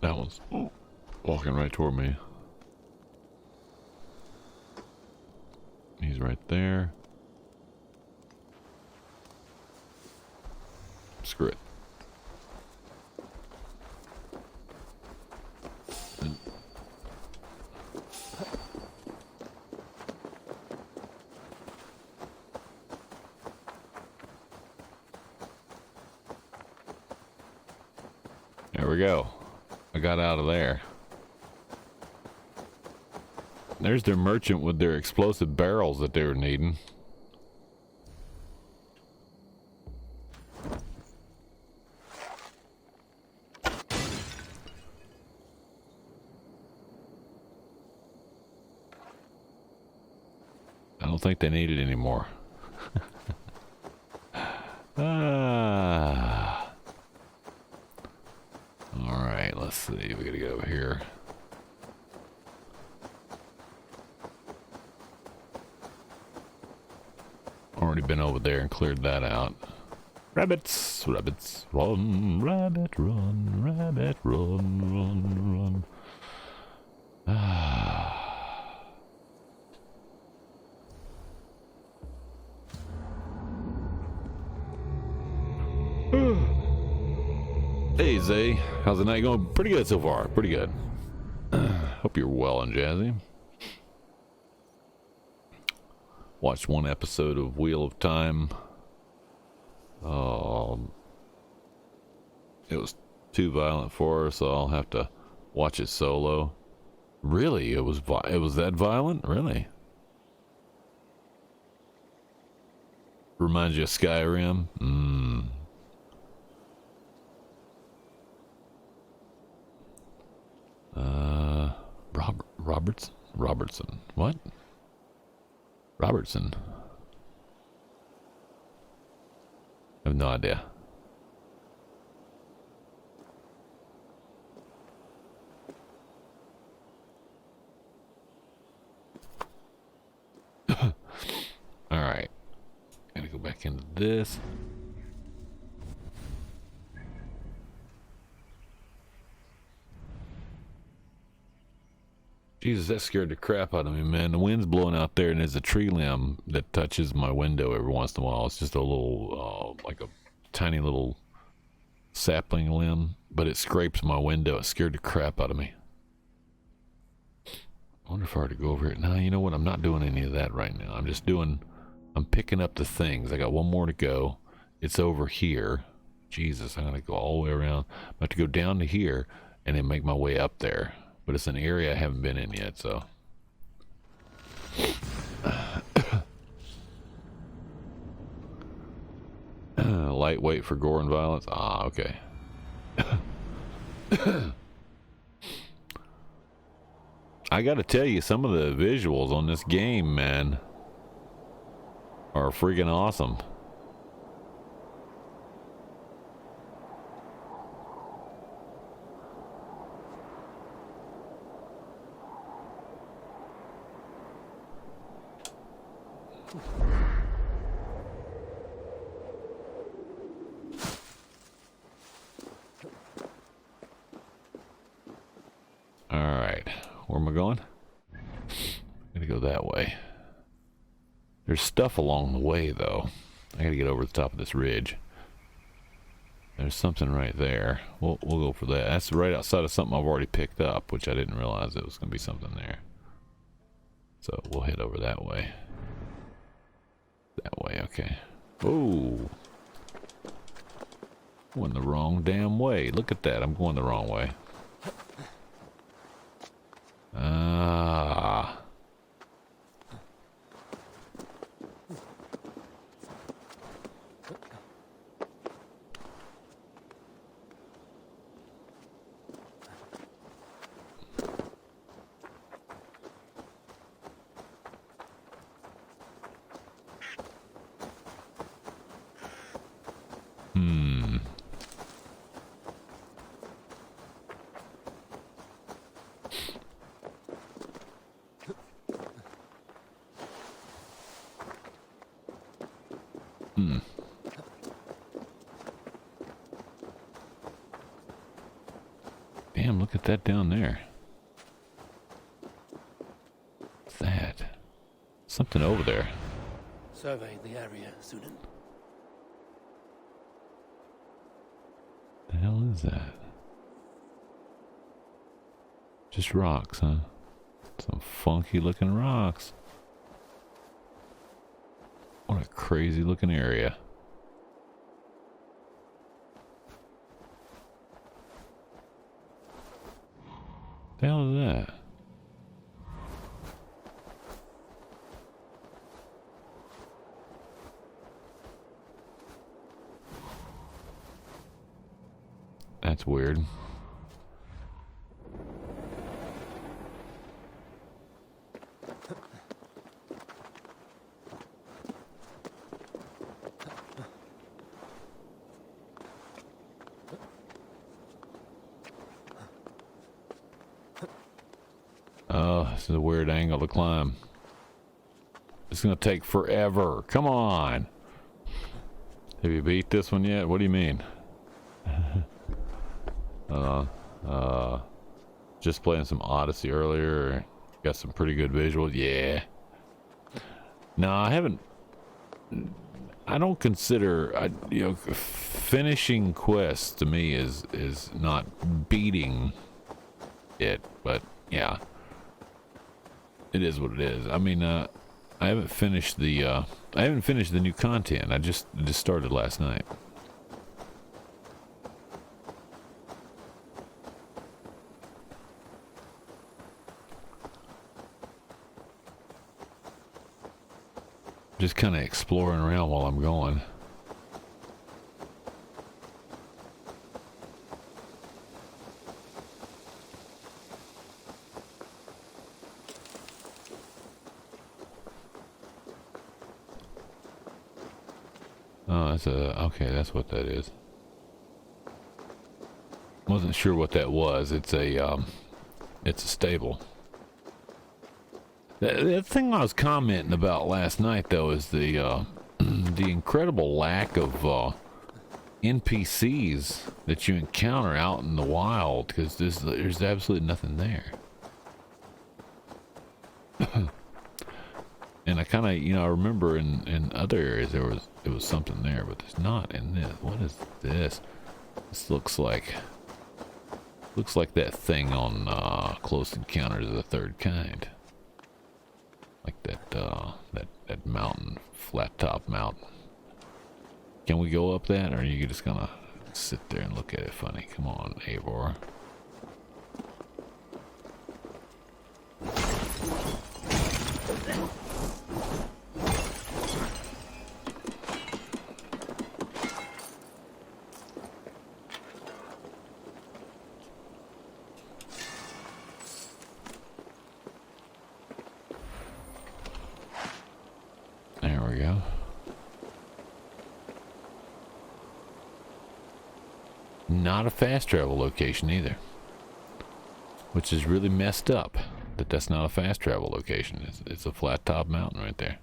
That one's walking right toward me. He's right there. Screw it. There we go. I got out of there. There's their merchant with their explosive barrels that they were needing. I don't think they need it anymore. Alright, let's see. We gotta go over here. Already been over there and cleared that out. Rabbits, rabbits, run, rabbit, run, rabbit, run, run, run. Hey Zay, how's the night going? Pretty good so far, pretty good. Hope you're well and jazzy. Watched one episode of Wheel of Time. It was too violent for her, so I'll have to watch it solo. Really? It was that violent? Really? Reminds you of Skyrim? Robertson. What? Robertson. I have no idea. All right. Gotta go back into this. Jesus, that scared the crap out of me, man. The wind's blowing out there, and there's a tree limb that touches my window every once in a while. It's just a little, like a tiny little sapling limb, but it scrapes my window. It scared the crap out of me. I wonder if I were to go over here. No, you know what? I'm not doing any of that right now. I'm picking up the things. I got one more to go. It's over here. Jesus, I'm going to go all the way around. I'm about to go down to here and then make my way up there. But it's an area I haven't been in yet, so. Lightweight for gore and violence. Ah, okay. I gotta tell you, some of the visuals on this game, man, are freaking awesome. Alright, where am I going? I'm gonna go that way. There's stuff along the way, though. I gotta get over the top of this ridge. There's something right there. We'll go for that. That's right outside of something I've already picked up, which I didn't realize it was gonna be something there. So we'll head over that way. That way, okay. Oh, going the wrong damn way. Look at that. I'm going the wrong way. Ah. Damn, look at that down there. What's that? Something over there. Survey the area, student. What is that? Just rocks, huh? Some funky looking rocks. What a crazy looking area. The hell is that? That's weird. Oh, this is a weird angle to climb. It's gonna take forever. Come on. Have you beat this one yet? What do you mean? Just playing some Odyssey earlier. Got some pretty good visuals. Yeah. No, I haven't. I don't consider, you know, finishing quests to me is not beating it, but yeah, it is what it is. I mean, I haven't finished the new content. I just started last night. Just kind of exploring around while I'm going. Oh, that's okay, that's what that is. Wasn't sure what that was. It's a stable. The thing I was commenting about last night, though, is the incredible lack of NPCs that you encounter out in the wild, because there's absolutely nothing there. And I kind of, you know, I remember in other areas there was something there, but there's not in this. What is this? This looks like that thing on Close Encounters of the Third Kind. Like that mountain, flat top mountain. Can we go up that, or are you just gonna sit there and look at it funny? Come on, Eivor. Not a fast travel location either, which is really messed up that that's not a fast travel location. It's a flat top mountain right there.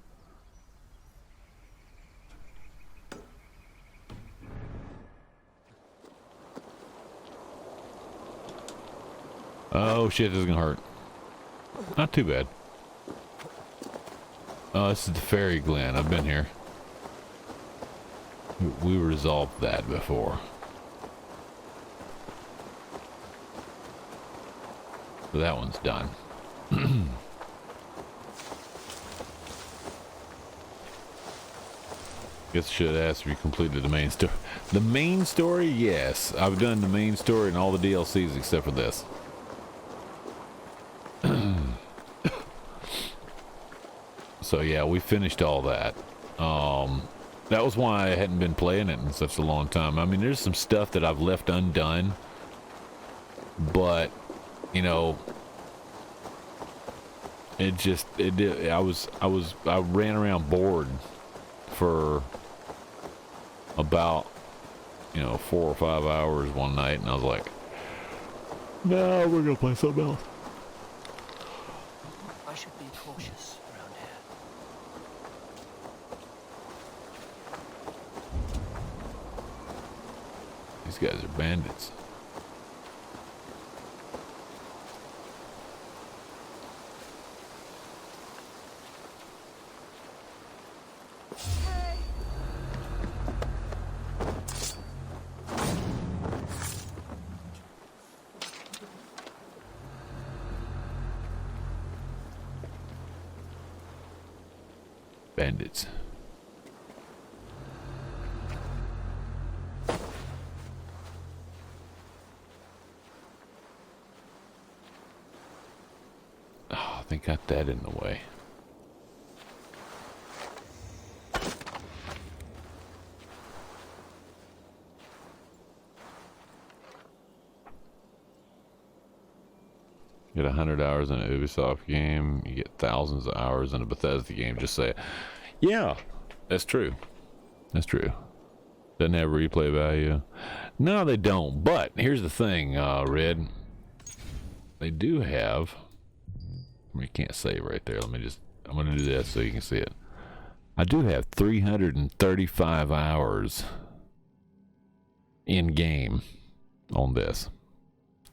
Oh shit, this is gonna hurt. Not too bad. Oh, this is the Fairy Glen. I've been here. We resolved that before. So that one's done. Guess I should ask if you completed the main story. The main story, yes. I've done the main story and all the DLCs except for this. So yeah, we finished all that. That was why I hadn't been playing it in such a long time. I mean, there's some stuff that I've left undone, but you know, I ran around bored for about, you know, 4 or 5 hours one night, and I was like, no, we're gonna play something else. I should be cautious around here. These guys are bandits. Bandits. Oh, I think got that in the way. Get 100 hours in an Ubisoft game, you get thousands of hours in a Bethesda game. Just say it. Yeah, that's true. That's true. Doesn't have replay value. No, they don't. But here's the thing, Red. They do have. I mean, you can't save right there. Let me just. I'm going to do that so you can see it. I do have 335 hours in game on this.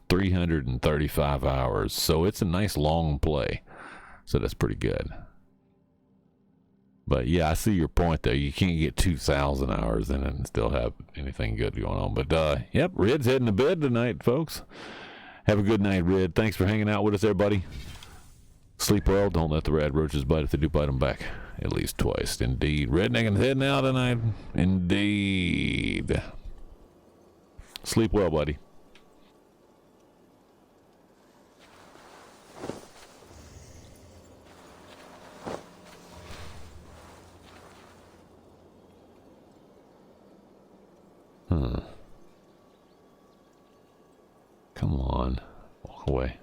335 hours, so it's a nice long play, so that's pretty good. But yeah, I see your point there. You can't get 2,000 hours in it and still have anything good going on. But yep, Red's heading to bed tonight, folks. Have a good night, Red. Thanks for hanging out with us, everybody. Sleep well. Don't let the rad roaches bite. If they do, bite them back at least twice. Indeed. Redneck heading out tonight. Indeed. Sleep well, buddy. Come on. Walk away.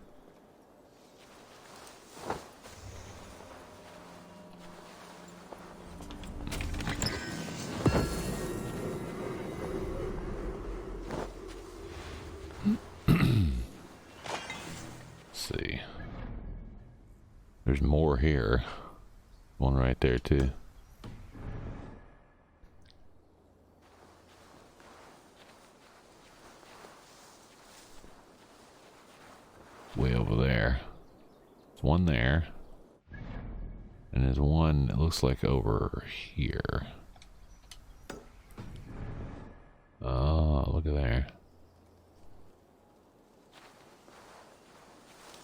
See. There's more here. One right there too. Way over there. There's one there. And there's one that looks like over here. Oh, look at there.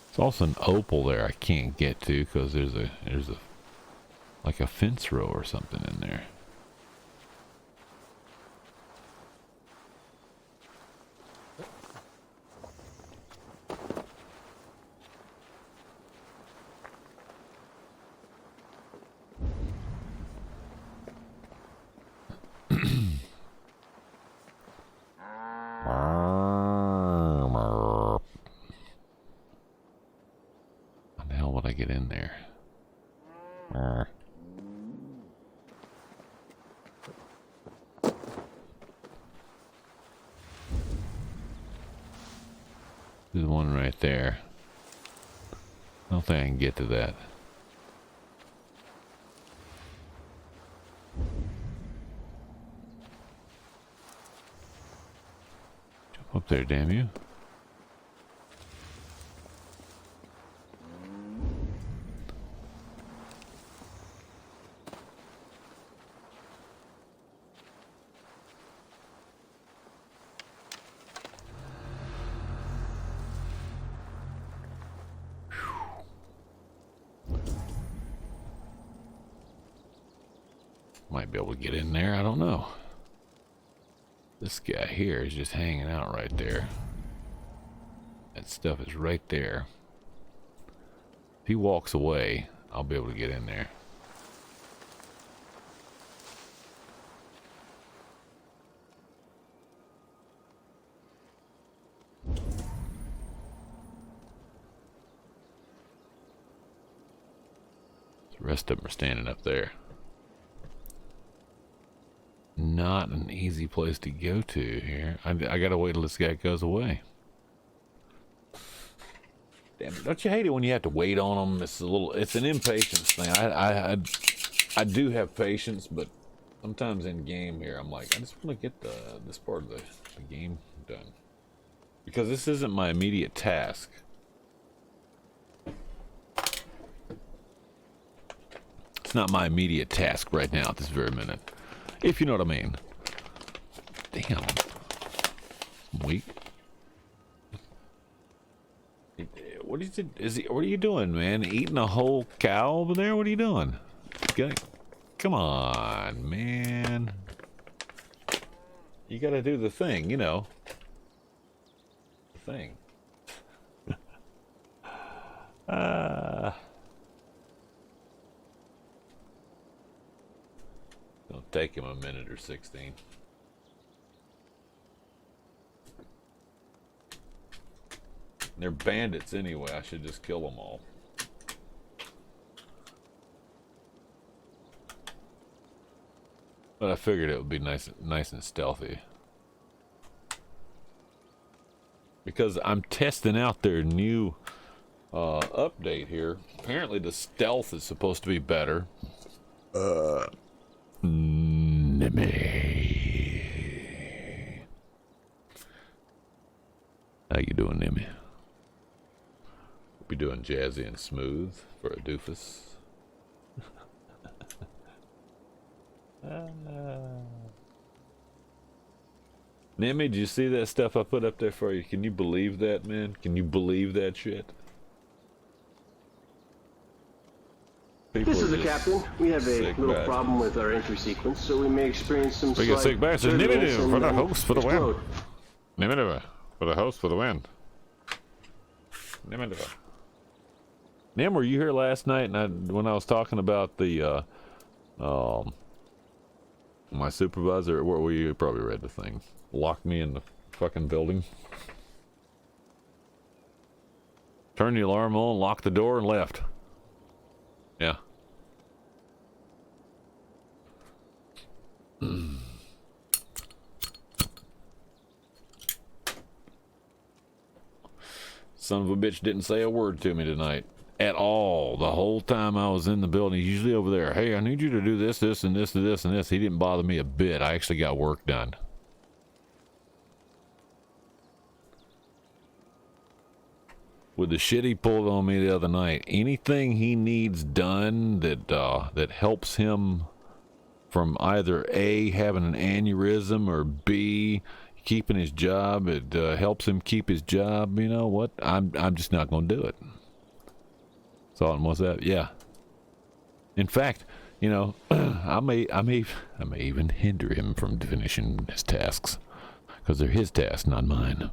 There's also an opal there I can't get to because there's a like a fence row or something in there. Get in there. There's one right there. I don't think I can get to that. Jump up there, damn you. Might be able to get in there, I don't know. This guy here is just hanging out right there. That stuff is right there. If he walks away, I'll be able to get in there. The rest of them are standing up there. Not an easy place to go to here. I gotta wait till this guy goes away. Damn it! Don't you hate it when you have to wait on them? It's an impatience thing. I do have patience, but sometimes in game here, I'm like, I just want to get this part of the game done because this isn't my immediate task. It's not my immediate task right now at this very minute. If you know what I mean. Damn. Weak. What are you doing, man? Eating a whole cow over there? What are you doing? Come on, man. You gotta do the thing, you know. The thing. It'll take him a minute or 16. They're bandits anyway. I should just kill them all. But I figured it would be nice and stealthy. Because I'm testing out their new update here. Apparently the stealth is supposed to be better. Nimmy. How you doing, Nimmy? Be doing jazzy and smooth for a doofus. Nimmy, did you see that stuff I put up there for you? Can you believe that, man? Can you believe that shit? This is the captain. We have a little problem with our entry sequence, so we may experience some We got sick bastards. Nimmy for the host for the win. Nimmy for the host for the win. Nimmy. Nim, were you here last night? And when I was talking about the my supervisor, where were you? Probably read the thing. Locked me in the fucking building. Turned the alarm on, locked the door, and left. Yeah. Son of a bitch didn't say a word to me tonight. At all. The whole time I was in the building. He's usually over there. Hey, I need you to do this, this, and this, and this, and this. He didn't bother me a bit. I actually got work done. With the shit he pulled on me the other night, anything he needs done that helps him from either A, having an aneurysm, or B, keeping his job, it helps him keep his job, you know what? I'm just not going to do it. So what's that? Yeah. In fact, you know, I may even hinder him from finishing his tasks, because they're his tasks, not mine.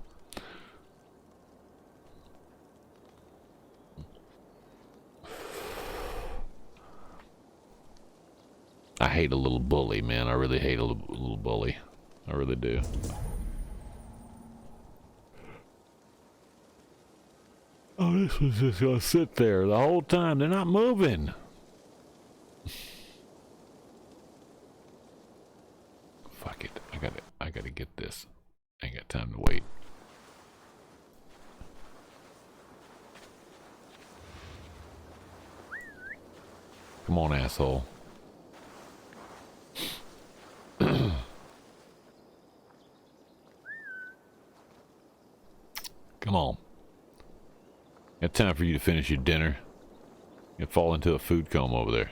I hate a little bully, man. I really hate a little bully. I really do. Oh, this was just gonna sit there the whole time. They're not moving. Fuck it. I gotta get this. I ain't got time to wait. Come on, asshole. Come on. Got time for you to finish your dinner. You fall into a food coma over there.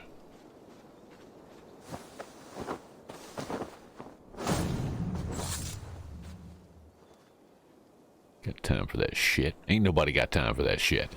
Got time for that shit? Ain't nobody got time for that shit.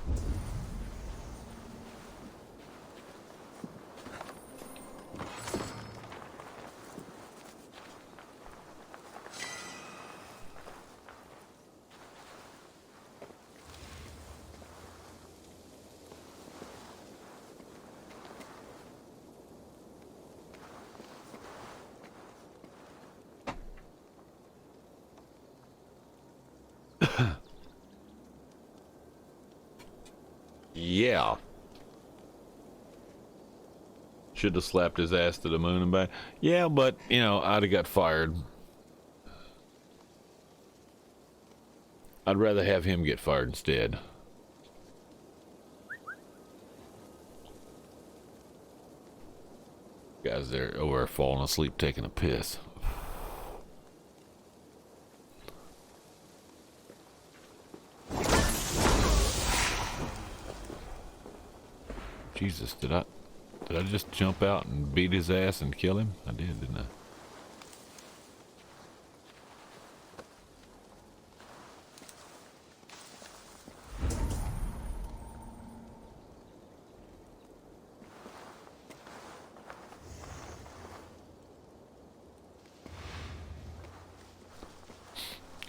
Yeah. Should have slapped his ass to the moon and back. Yeah, but, you know, I'd have got fired. I'd rather have him get fired instead. Guys, they're over there falling asleep taking a piss. Jesus, did I just jump out and beat his ass and kill him? I did, didn't I?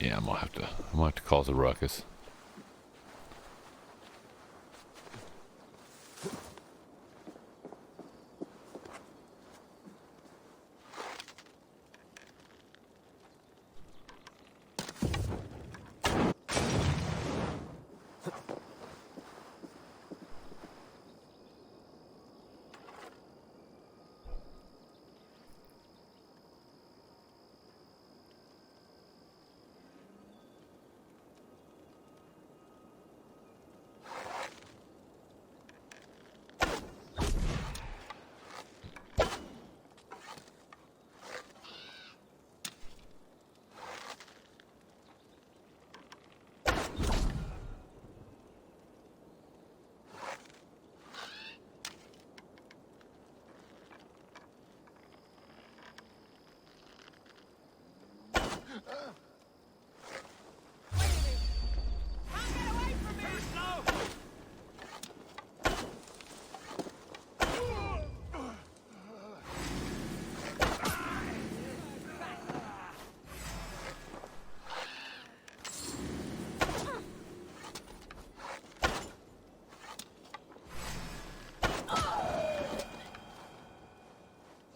Yeah, I'm gonna have to cause a ruckus.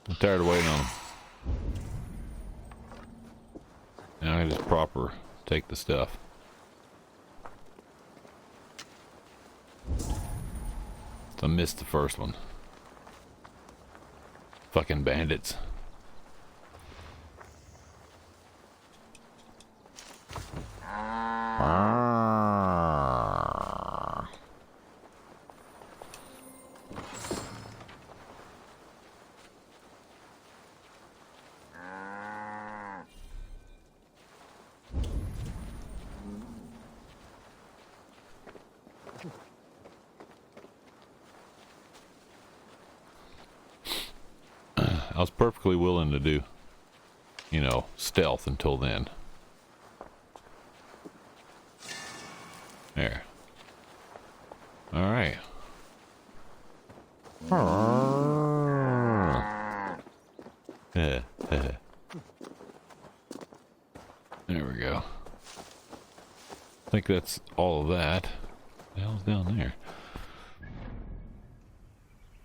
I'm tired of waiting on him. Now I just proper take the stuff. I missed the first one. Fucking bandits. I was perfectly willing to do, you know, stealth until then. There. All right. There we go. I think that's all of that. What the hell's down there?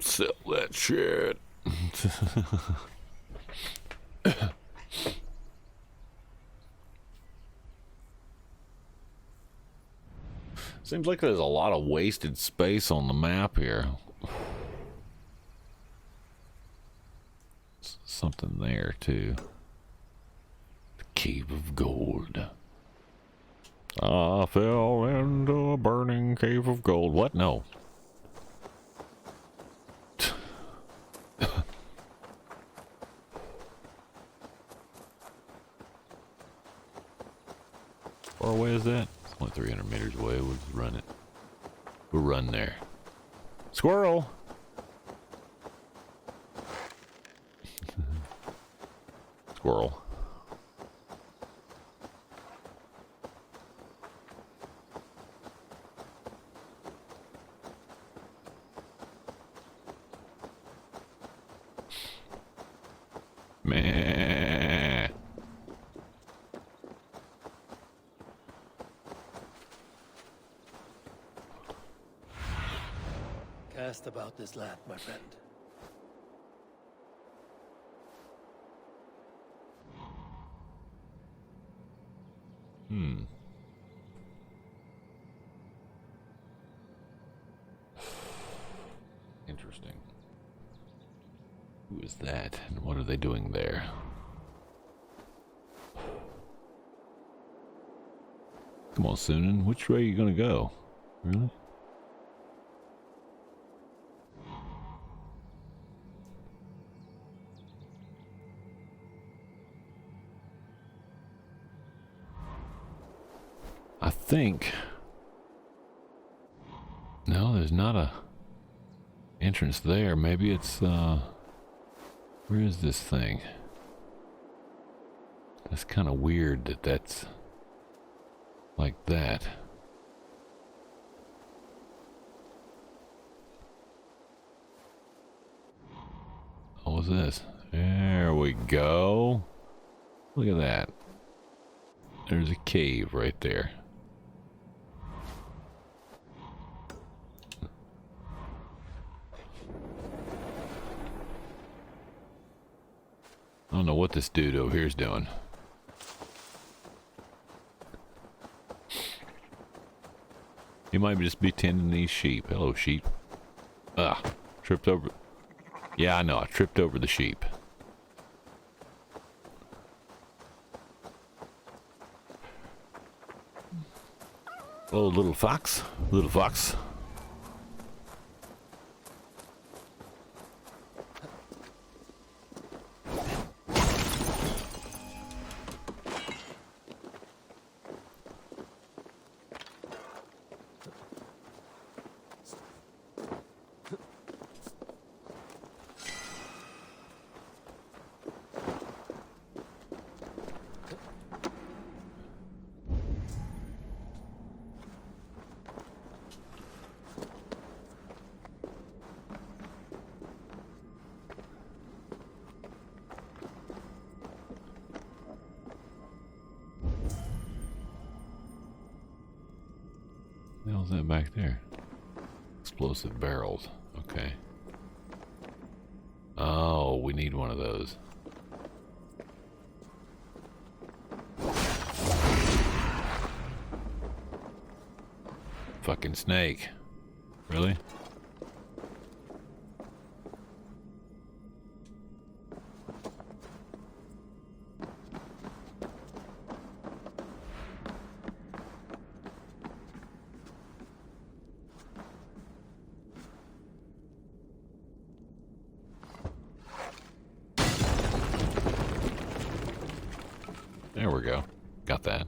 Sell that shit. Seems like there's a lot of wasted space on the map here. Something there too. The Cave of Gold. I fell into a burning cave of gold. What? No. Far away is that? It's only 300 meters away. We'll just run it. We'll run there. Squirrel! Squirrel. Meh. Cast about this land, my friend. Interesting. Who is that, and what are they doing there? Come on, Sunan. Which way are you gonna go? Really? I think... No, there's not a entrance there. Maybe it's, where is this thing? That's kind of weird that that's like that. What was this? There we go. Look at that. There's a cave right there. I don't know what this dude over here is doing. He might just be tending these sheep. Hello, sheep. Ah, tripped over. Yeah, I know. I tripped over the sheep. Oh, little fox. Little fox. What the hell's that back there? Explosive barrels. Okay. Oh, we need one of those. Fucking snake. Really? There we go. Got that.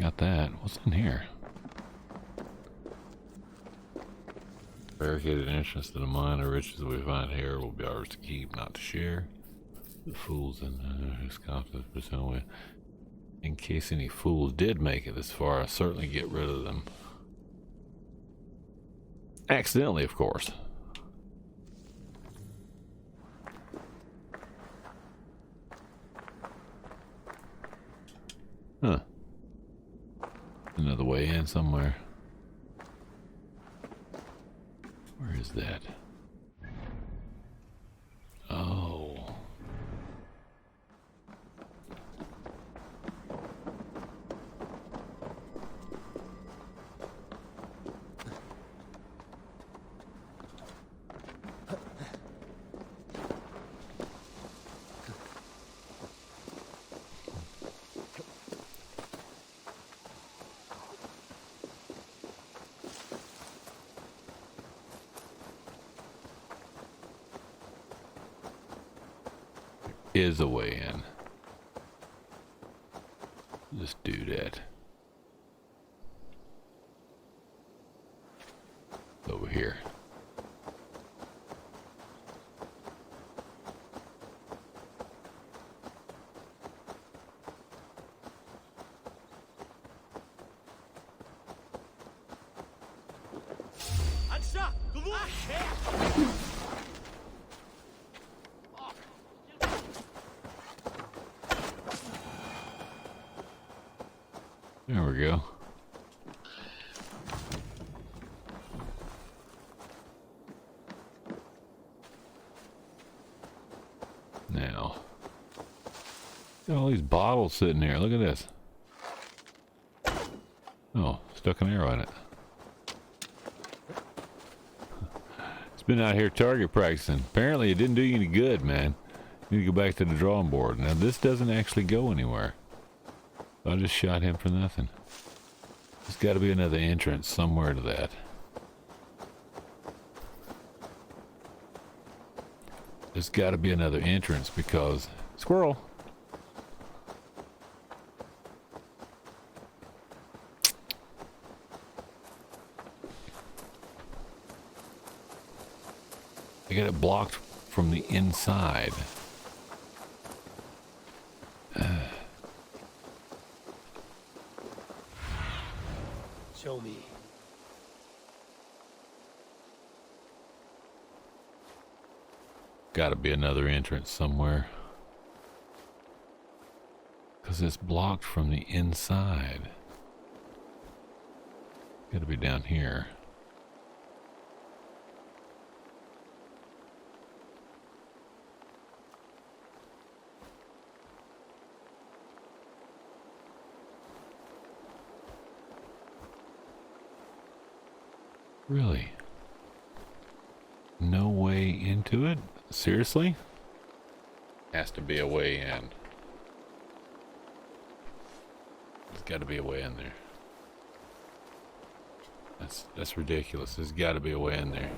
Got that. What's in here? Barricaded entrance to the mine. The riches we find here will be ours to keep, not to share. The fools in whose confidence presumably. In case any fools did make it this far, I'll certainly get rid of them. Accidentally, of course. Huh. Another way in somewhere. Where is that? Oh. Is a way in. Just do that. Over here. There we go. Now, got all these bottles sitting here. Look at this. Oh, stuck an arrow in it. It's been out here target practicing. Apparently it didn't do you any good, man. You need to go back to the drawing board. Now this doesn't actually go anywhere. I just shot him for nothing. There's got to be another entrance somewhere to that. There's got to be another entrance because... Squirrel! I got it blocked from the inside. got to be another entrance somewhere. Because it's blocked from the inside. Got to be down here. Really? No way into it? Seriously? Has to be a way in. There's got to be a way in there. That's ridiculous. There's got to be a way in there.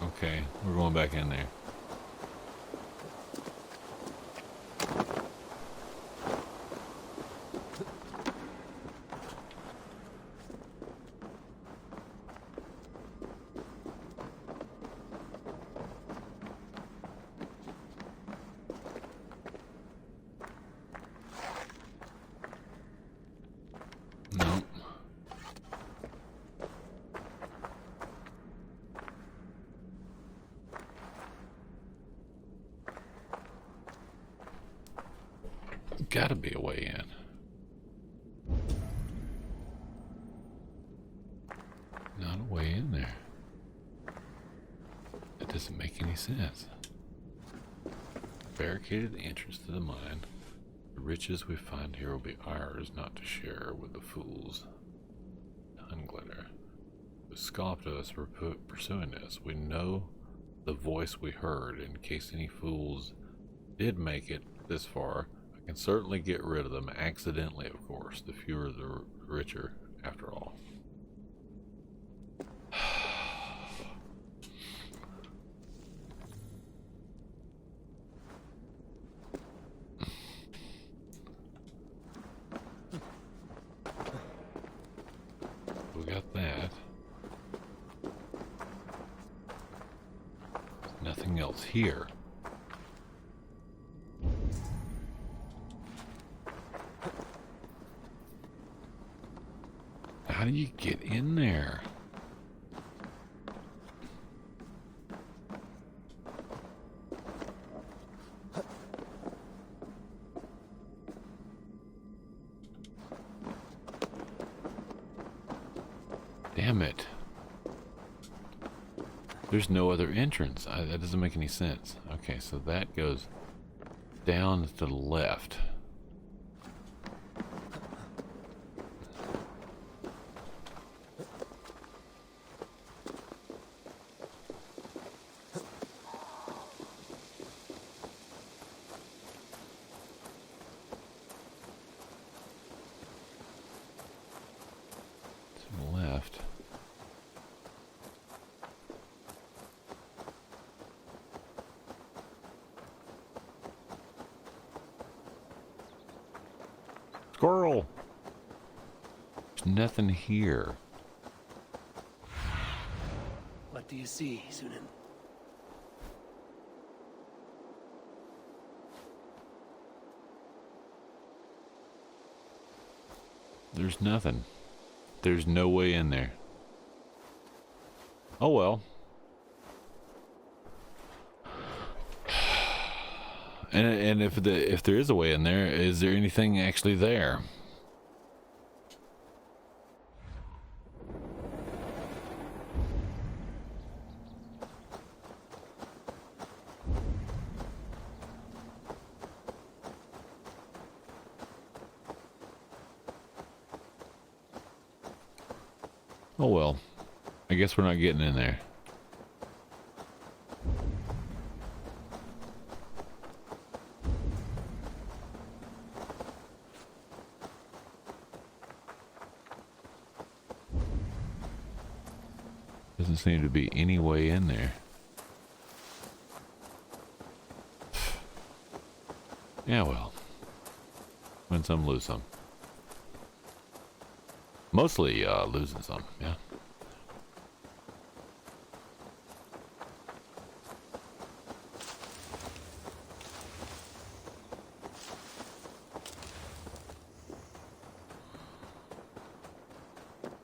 Okay, we're going back in there. No. Gotta be a way in. Not a way in there. That doesn't make any sense. Barricaded entrance to the mine. The riches we find here will be ours, not to share with the fools. Unglitter. Who scoffed at us for pursuing us. We know the voice we heard. In case any fools did make it this far, I can certainly get rid of them. Accidentally, of course. The fewer the richer, after all. We got that. Nothing else here. How do you get in there? Damn it. There's no other entrance. That doesn't make any sense. Okay, so that goes down to the left. To the left. Squirrel! There's nothing here. What do you see, Sunan? There's nothing. There's no way in there. Oh well. And if there is a way in there, is there anything actually there? Oh well. I guess we're not getting in there. Doesn't seem to be any way in there. Yeah, well. Win some, lose some. Mostly losing some, yeah.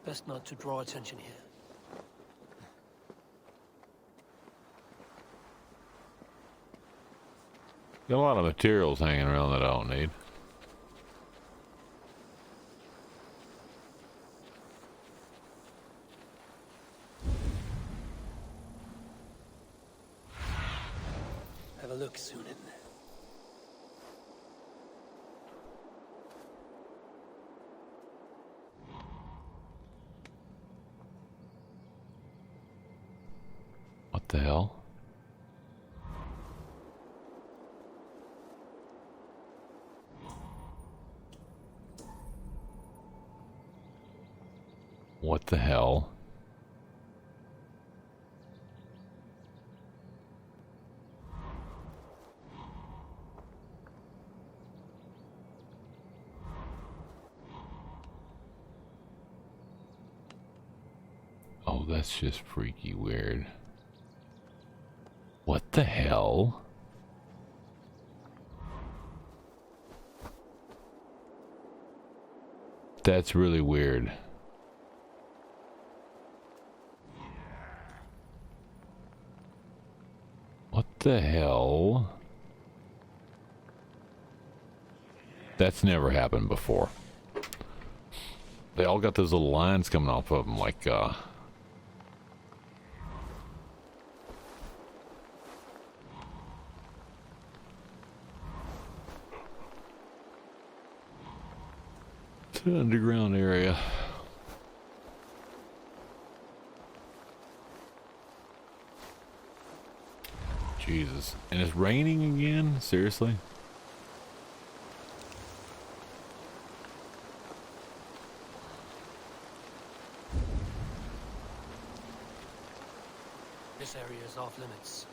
Best not to draw attention here. Got a lot of materials hanging around that I don't need. Have a look, Sunan. What the hell? What the hell? Oh, that's just freaky weird. What the hell? That's really weird. What the hell? That's never happened before. They all got those little lines coming off of them like, it's an underground area. Jesus. And it's raining again? Seriously? This area is off limits.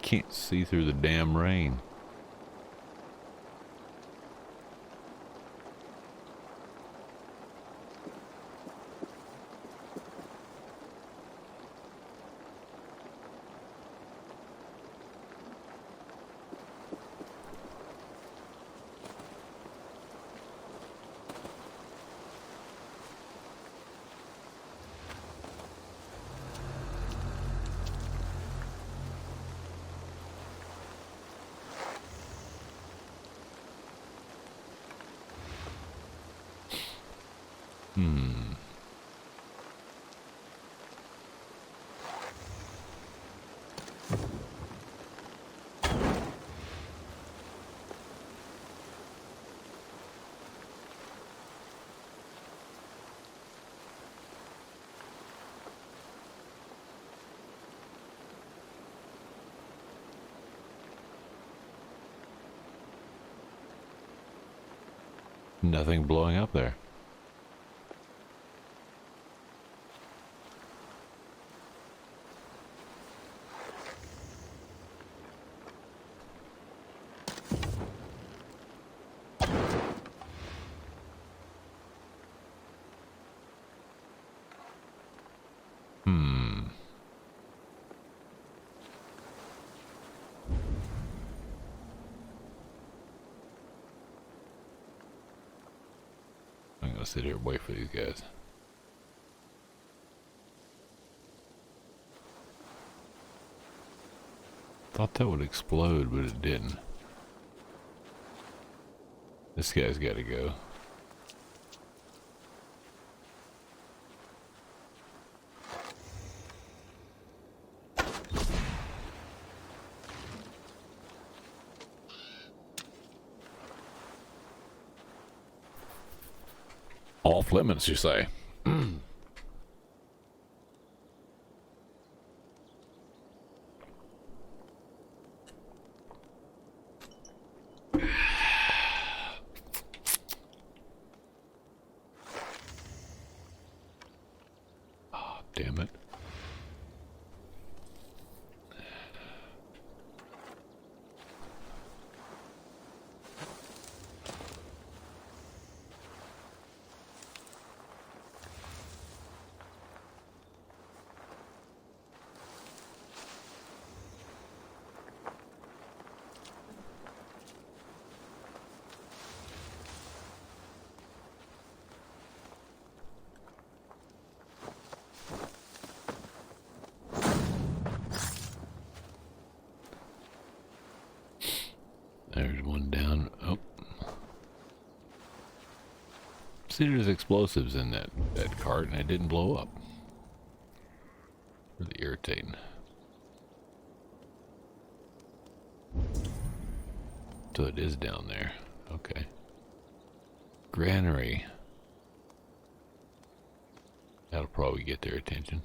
Can't see through the damn rain. Nothing blowing up there. I'm gonna sit here and wait for these guys. Thought that would explode, but it didn't. This guy's gotta go. Off limits, you say? Oh, damn it. See, there's explosives in that cart, and it didn't blow up. Really irritating. So it is down there. Okay. Granary. That'll probably get their attention.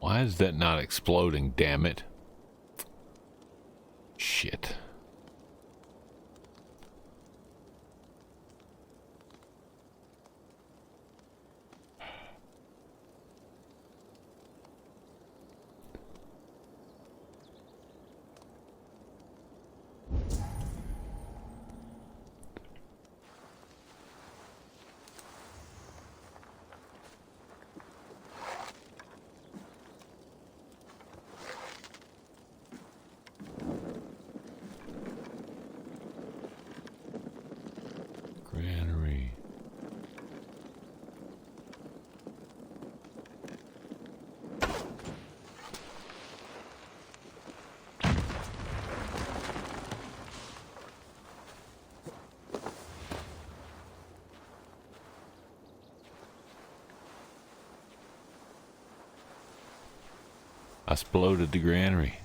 Why is that not exploding, damn it? Shit. Granary. I exploded the granary.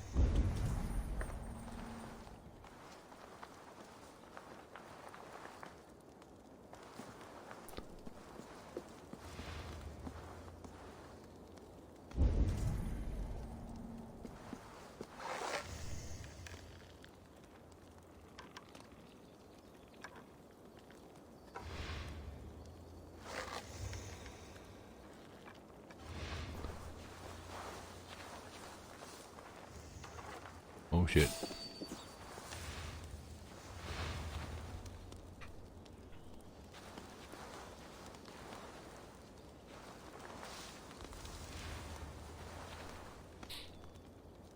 Oh shit.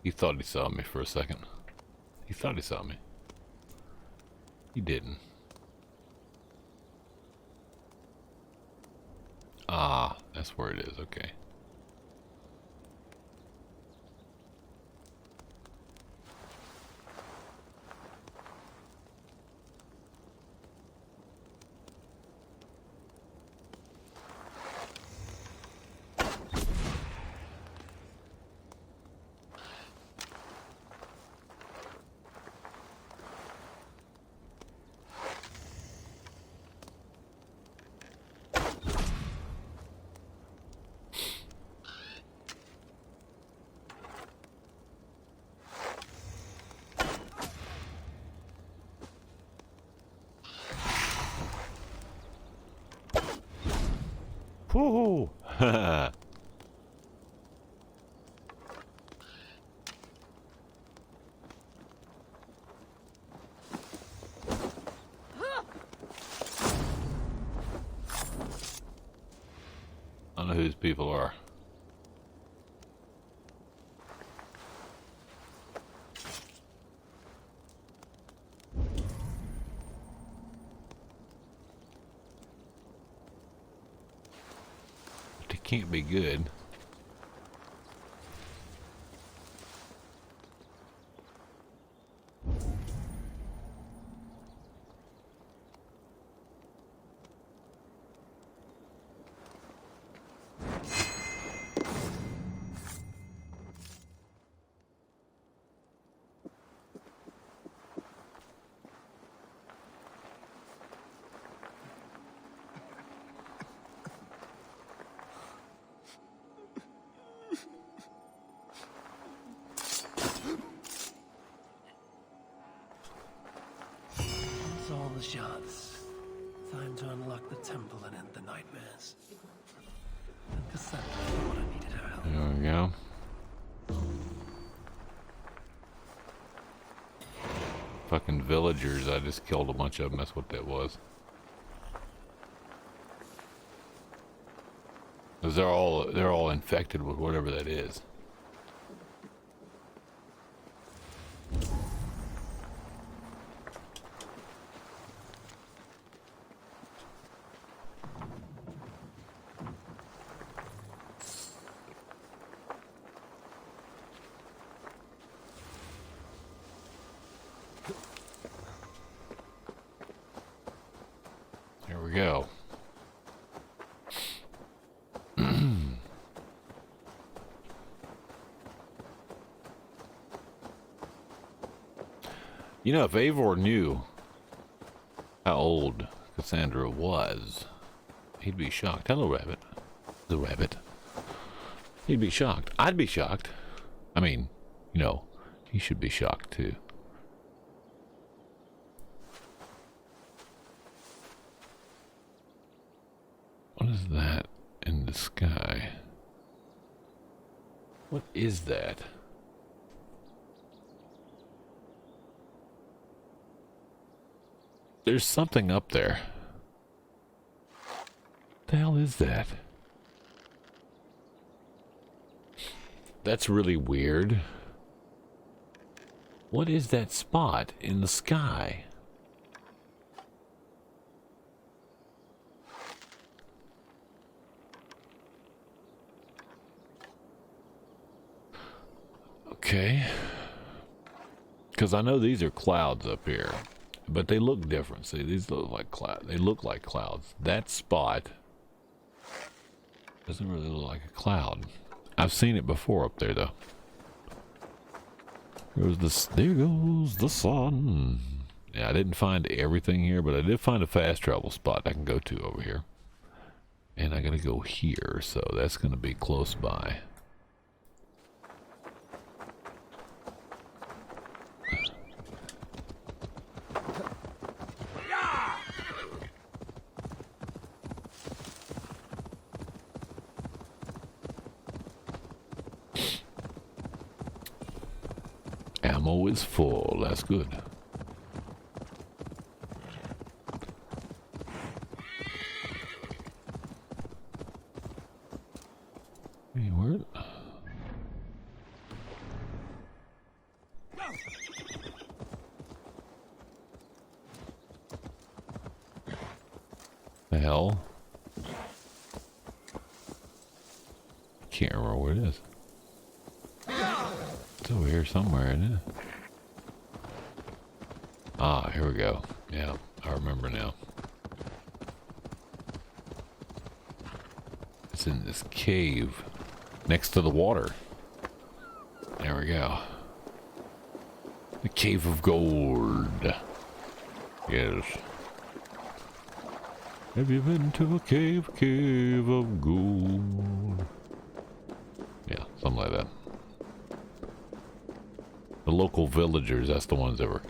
He thought he saw me for a second. He thought he saw me. He didn't. Ah, that's where it is, okay. Woohoo! I don't know who these people are. But they can't be good. It's all the shards. Time to unlock the temple and end the nightmares. And Cassandra thought I needed her help. There we go. Fucking villagers, I just killed a bunch of them, that's what that was. 'Cause they're all infected with whatever that is. we go. You know, if Eivor knew how old Cassandra was, he'd be shocked. Hello, rabbit. The rabbit. He'd be shocked. I'd be shocked. I mean, you know, he should be shocked too. What is that in the sky? What is that? There's something up there. What the hell is that? That's really weird. What is that spot in the sky? Okay. Because I know these are clouds up here. But they look different. See, these look like clouds. They look like clouds. That spot doesn't really look like a cloud. I've seen it before up there, though. There goes the sun. Yeah, I didn't find everything here, but I did find a fast travel spot I can go to over here. And I gotta go here, so that's gonna be close by. Ammo is full. That's good. Hey, where? The hell? Can't remember where it is. It's over here somewhere, isn't it? Ah, here we go. Yeah, I remember now. It's in this cave next to the water. There we go. The Cave of Gold. Yes. Have you been to a cave of gold? Yeah, something like that. The local villagers, that's the ones that were.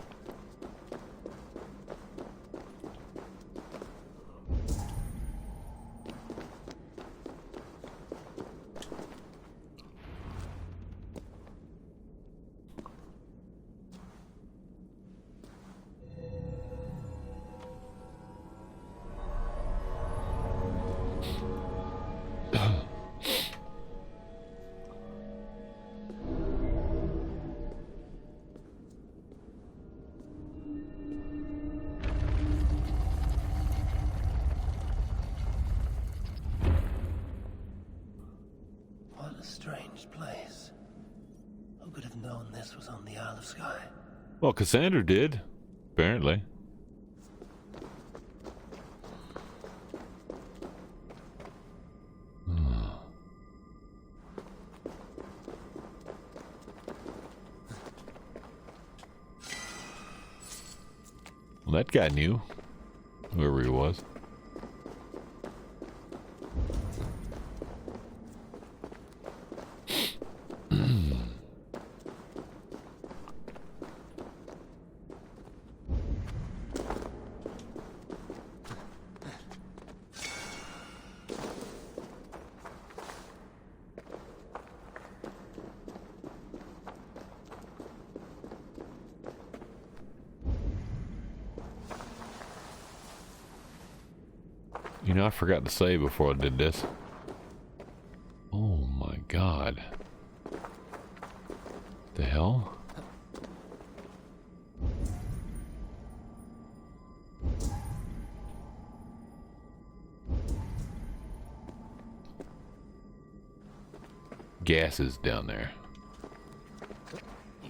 Well, Cassandra did, apparently. Well, that guy knew, whoever he was. You know, I forgot to say before I did this. Oh my God. The hell? Gas is down there.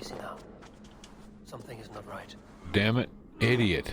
Easy now. Something is not right. Damn it, idiot.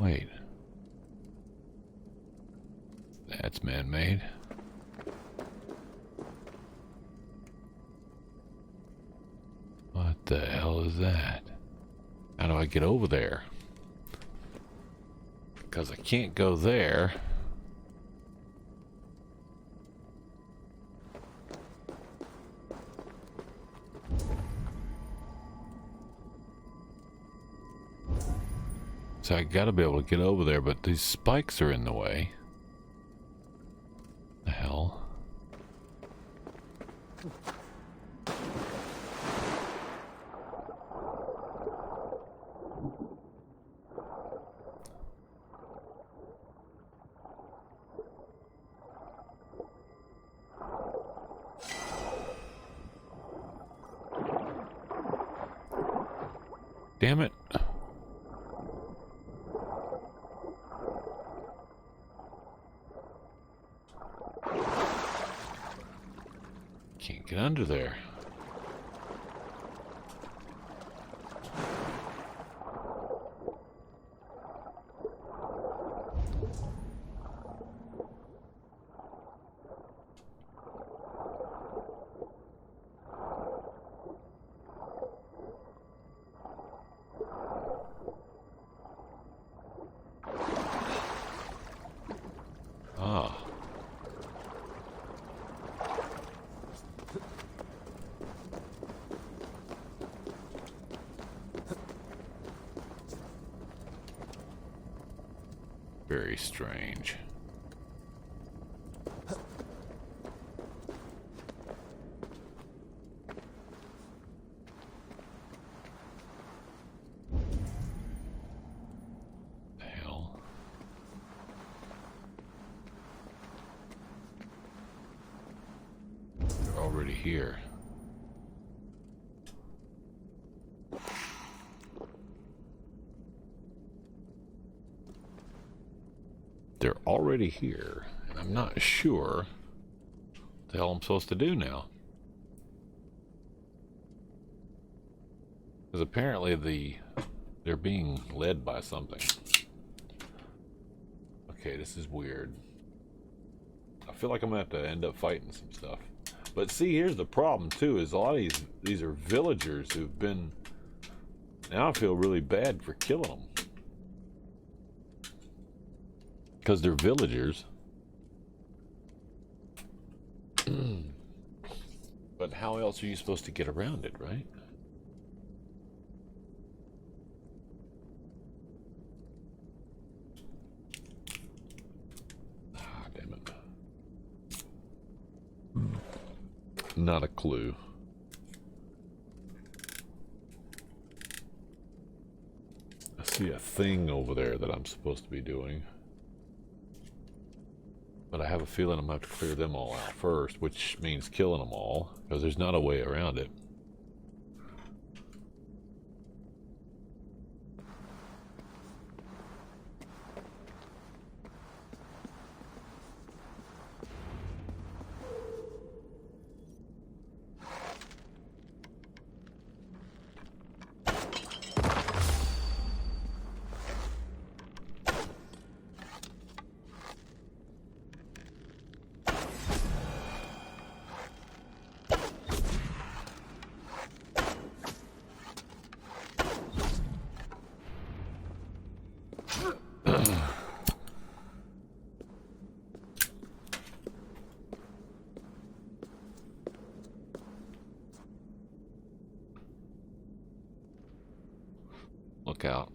Wait. That's man-made. What the hell is that? How do I get over there? Because I can't go there. So I gotta be able to get over there, but these spikes are in the way. The hell? Damn it. Can't get under there. Ah. Very strange. The hell? They're already here. They're already here, and I'm not sure what the hell I'm supposed to do now. Because apparently they're being led by something. Okay, this is weird. I feel like I'm gonna have to end up fighting some stuff. But see, here's the problem too, is a lot of these are villagers who've been... Now I feel really bad for killing them. Because they're villagers. But how else are you supposed to get around it, right? Ah, damn it. Not a clue. I see a thing over there that I'm supposed to be doing. But I have a feeling I'm going to have to clear them all out first, which means killing them all, because there's not a way around it. Look out.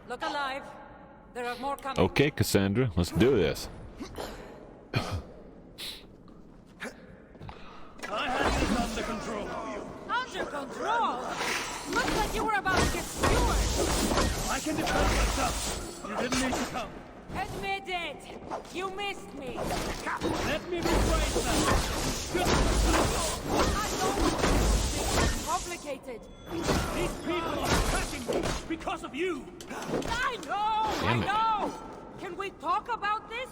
Look alive. There are more coming. Okay, Cassandra, let's do this. I had this under control. Under control? Looks like you were about to get skewered. I can defend myself. You didn't need to come. Admit it. You missed me. Let me rephrase that. I know it's complicated. These people are attacking me because of you. I know. Damn it. I know. Can we talk about this?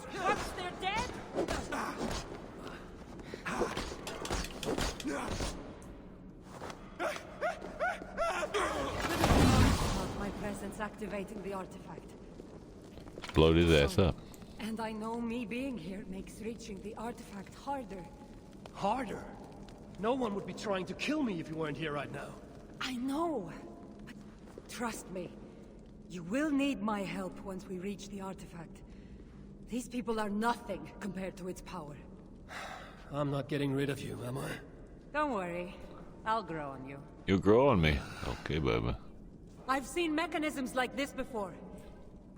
activating the artifact. Blowed his ass up. And I know me being here makes reaching the artifact harder. Harder? No one would be trying to kill me if you weren't here right now. I know, but trust me. You will need my help once we reach the artifact. These people are nothing compared to its power. I'm not getting rid of you, am I? Don't worry. I'll grow on you. You'll grow on me. Okay, baby. I've seen mechanisms like this before.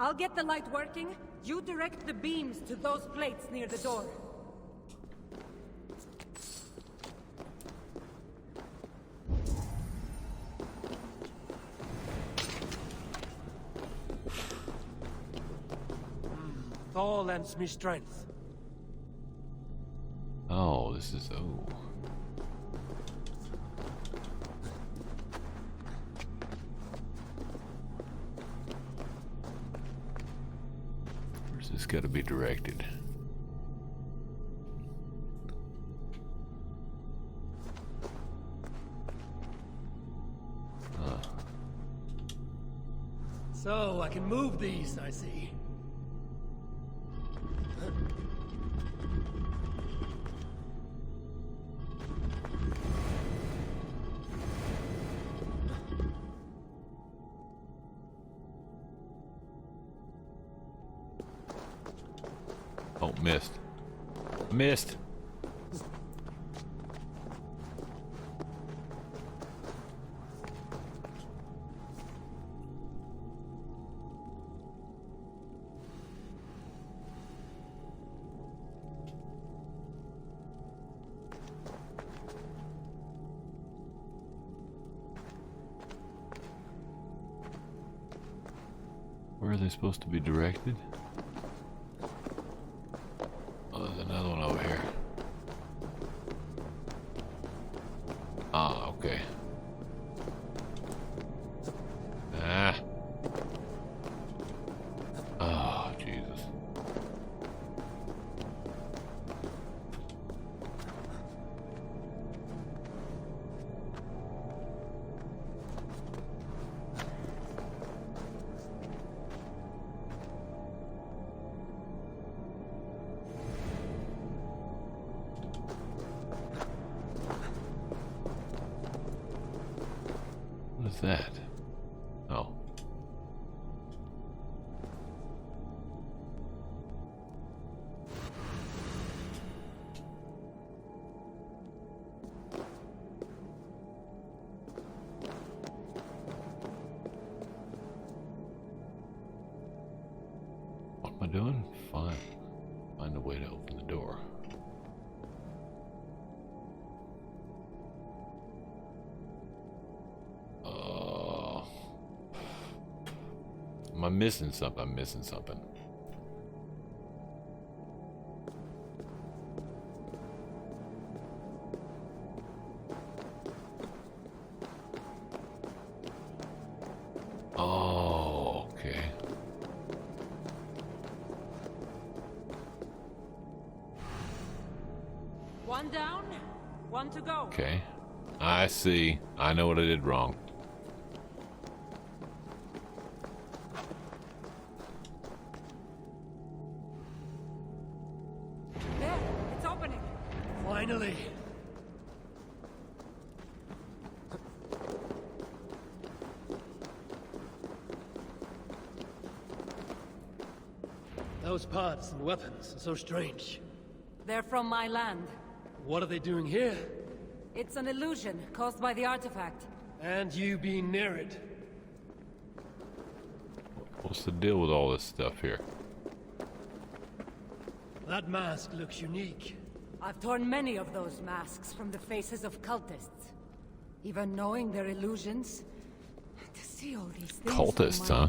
I'll get the light working. You direct the beams to those plates near the door. Thor lends me strength. Oh, this is... Oh. Where's this got to be directed? So, I can move these, I see. Oh, missed. Missed. Where are they supposed to be directed? Oh, there's another one over here. Ah, okay. Ah. Oh, Jesus. What is that? Oh. What am I doing? Find a way to open the door. Am I missing something? I'm missing something. Oh, okay. One down, one to go. Okay. I see. I know what I did wrong. There, it's opening. Finally! Those parts and weapons are so strange. They're from my land. What are they doing here? It's an illusion caused by the artifact. And you being near it. What's the deal with all this stuff here? That mask looks unique. I've torn many of those masks from the faces of cultists. Even knowing they're illusions, to see all these things. Cultists, from huh?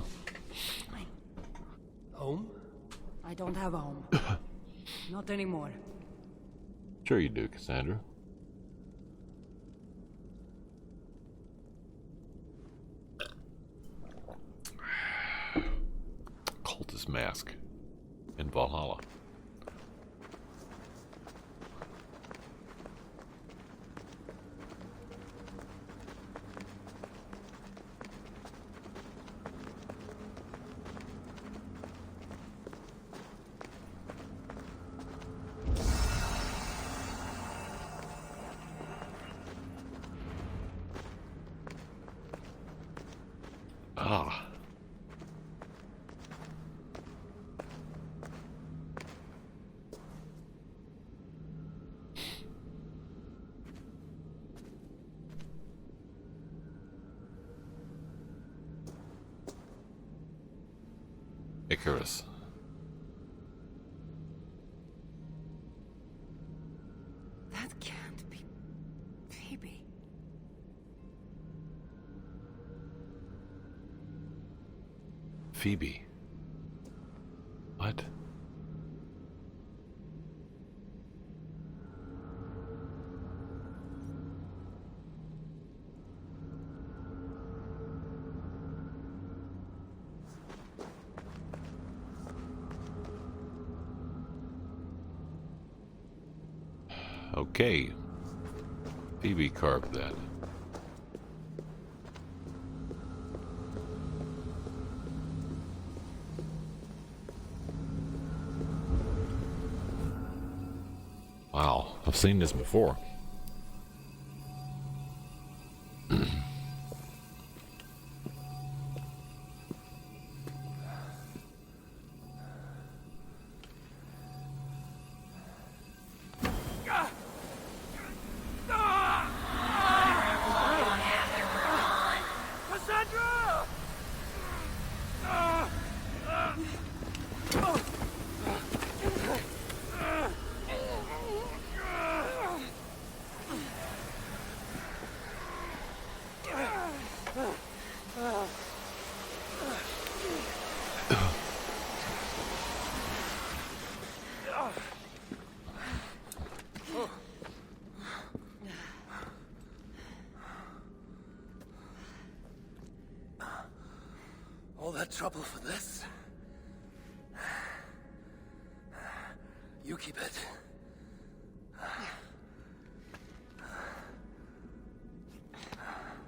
Home? I don't have a home. Not anymore. Sure you do, Cassandra. Cultist mask in Valhalla. Icarus. That can't be Phoebe. Phoebe. What? Okay. Phoebe carved that. Wow, I've seen this before. All that trouble for this? You keep it.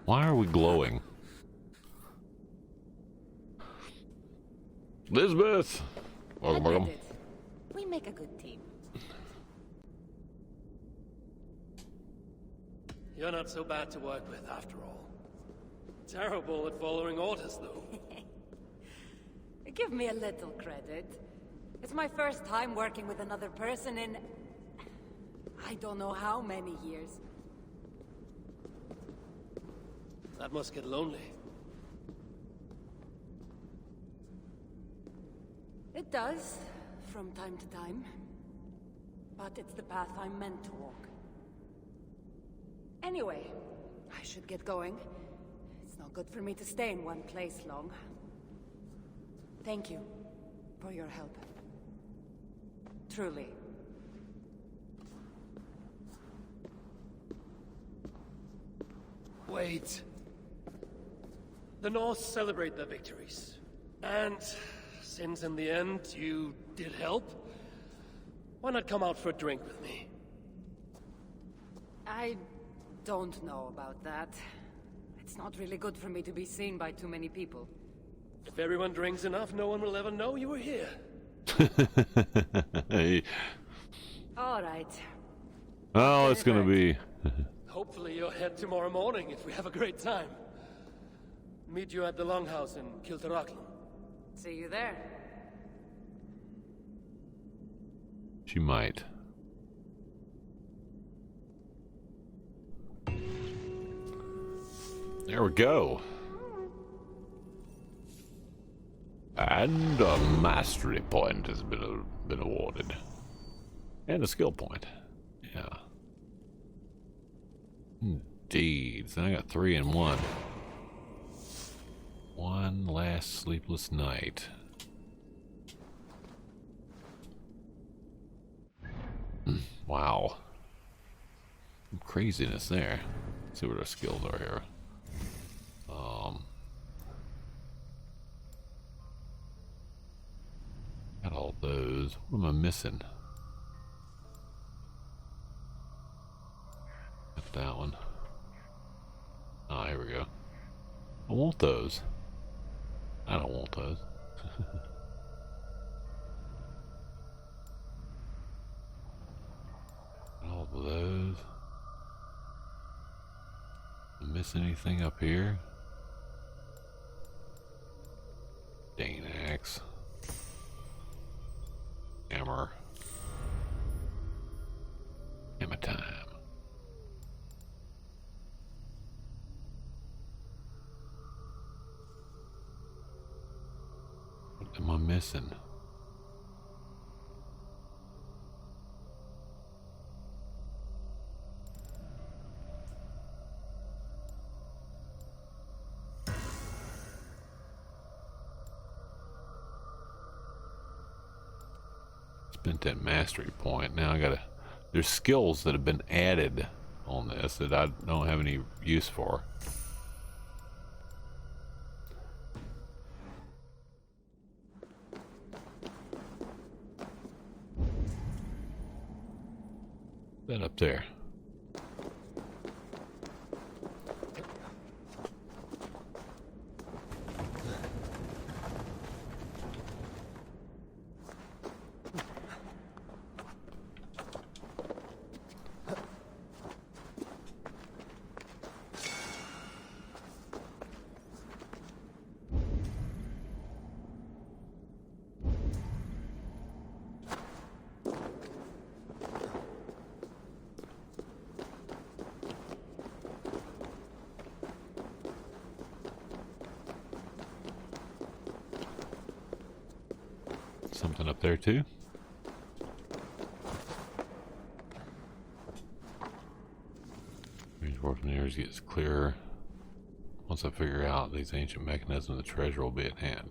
Why are we glowing? Elizabeth! Welcome, welcome. We make a good team. You're not so bad to work with, after all. Terrible at following orders, though. Give me a little credit. It's my first time working with another person in... I don't know how many years. That must get lonely. It does, from time to time. But it's the path I'm meant to walk. Anyway, I should get going. It's not good for me to stay in one place long. Thank you for your help. Truly. Wait. The Norse celebrate their victories. And since in the end you did help, why not come out for a drink with me? I don't know about that. It's not really good for me to be seen by too many people. If everyone drinks enough, no one will ever know you were here. Hey. All right. Oh, it's gonna be... Hopefully you'll head tomorrow morning if we have a great time. Meet you at the Longhouse in Kiltarachlan. See you there. She might. There we go. And a mastery point has been awarded. And a skill point. Yeah. Indeed. So I got 3 in 1. One last sleepless night. Wow. Some craziness there. Let's see what our skills are here. Got all those. What am I missing? Got that one. Ah, here we go. I want those. I don't want those. All of those. Miss anything up here? Dane axe. Hammer. Hammer time. What am I missing? Spent that mastery point. Now I gotta, there's skills that have been added on this that I don't have any use for. That up there. Something up there too. Range work from the areas gets clearer. Once I figure out these ancient mechanisms, the treasure will be at hand.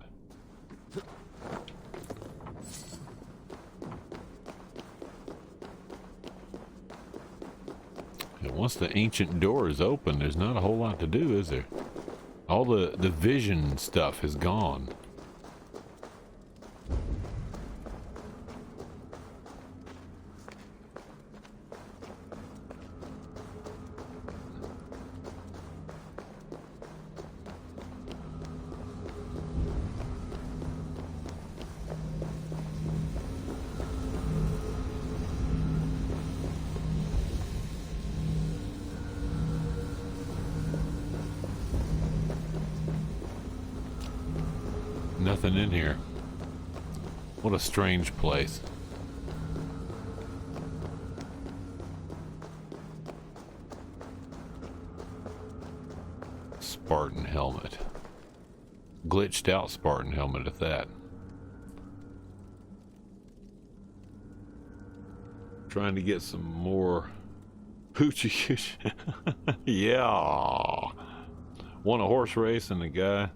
And once the ancient door is open, there's not a whole lot to do, is there? All the vision stuff is gone. Nothing in here. What a strange place. Spartan helmet. Glitched out Spartan helmet at that. Trying to get some more hoochie. Yeah. Won a horse race and the guy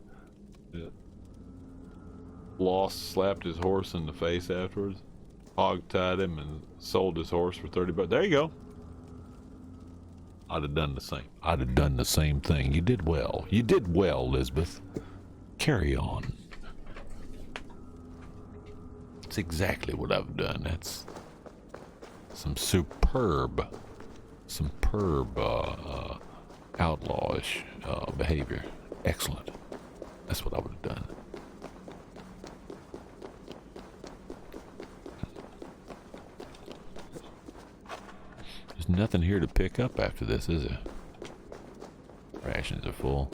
lost, slapped his horse in the face afterwards, hog-tied him and sold his horse for 30 bucks. There you go. I'd have done the same. I'd have done the same thing. You did well. You did well, Elizabeth. Carry on. That's exactly what I've done. That's some superb outlawish behavior. Excellent. That's what I would have done. There's nothing here to pick up after this, is there? Rations are full.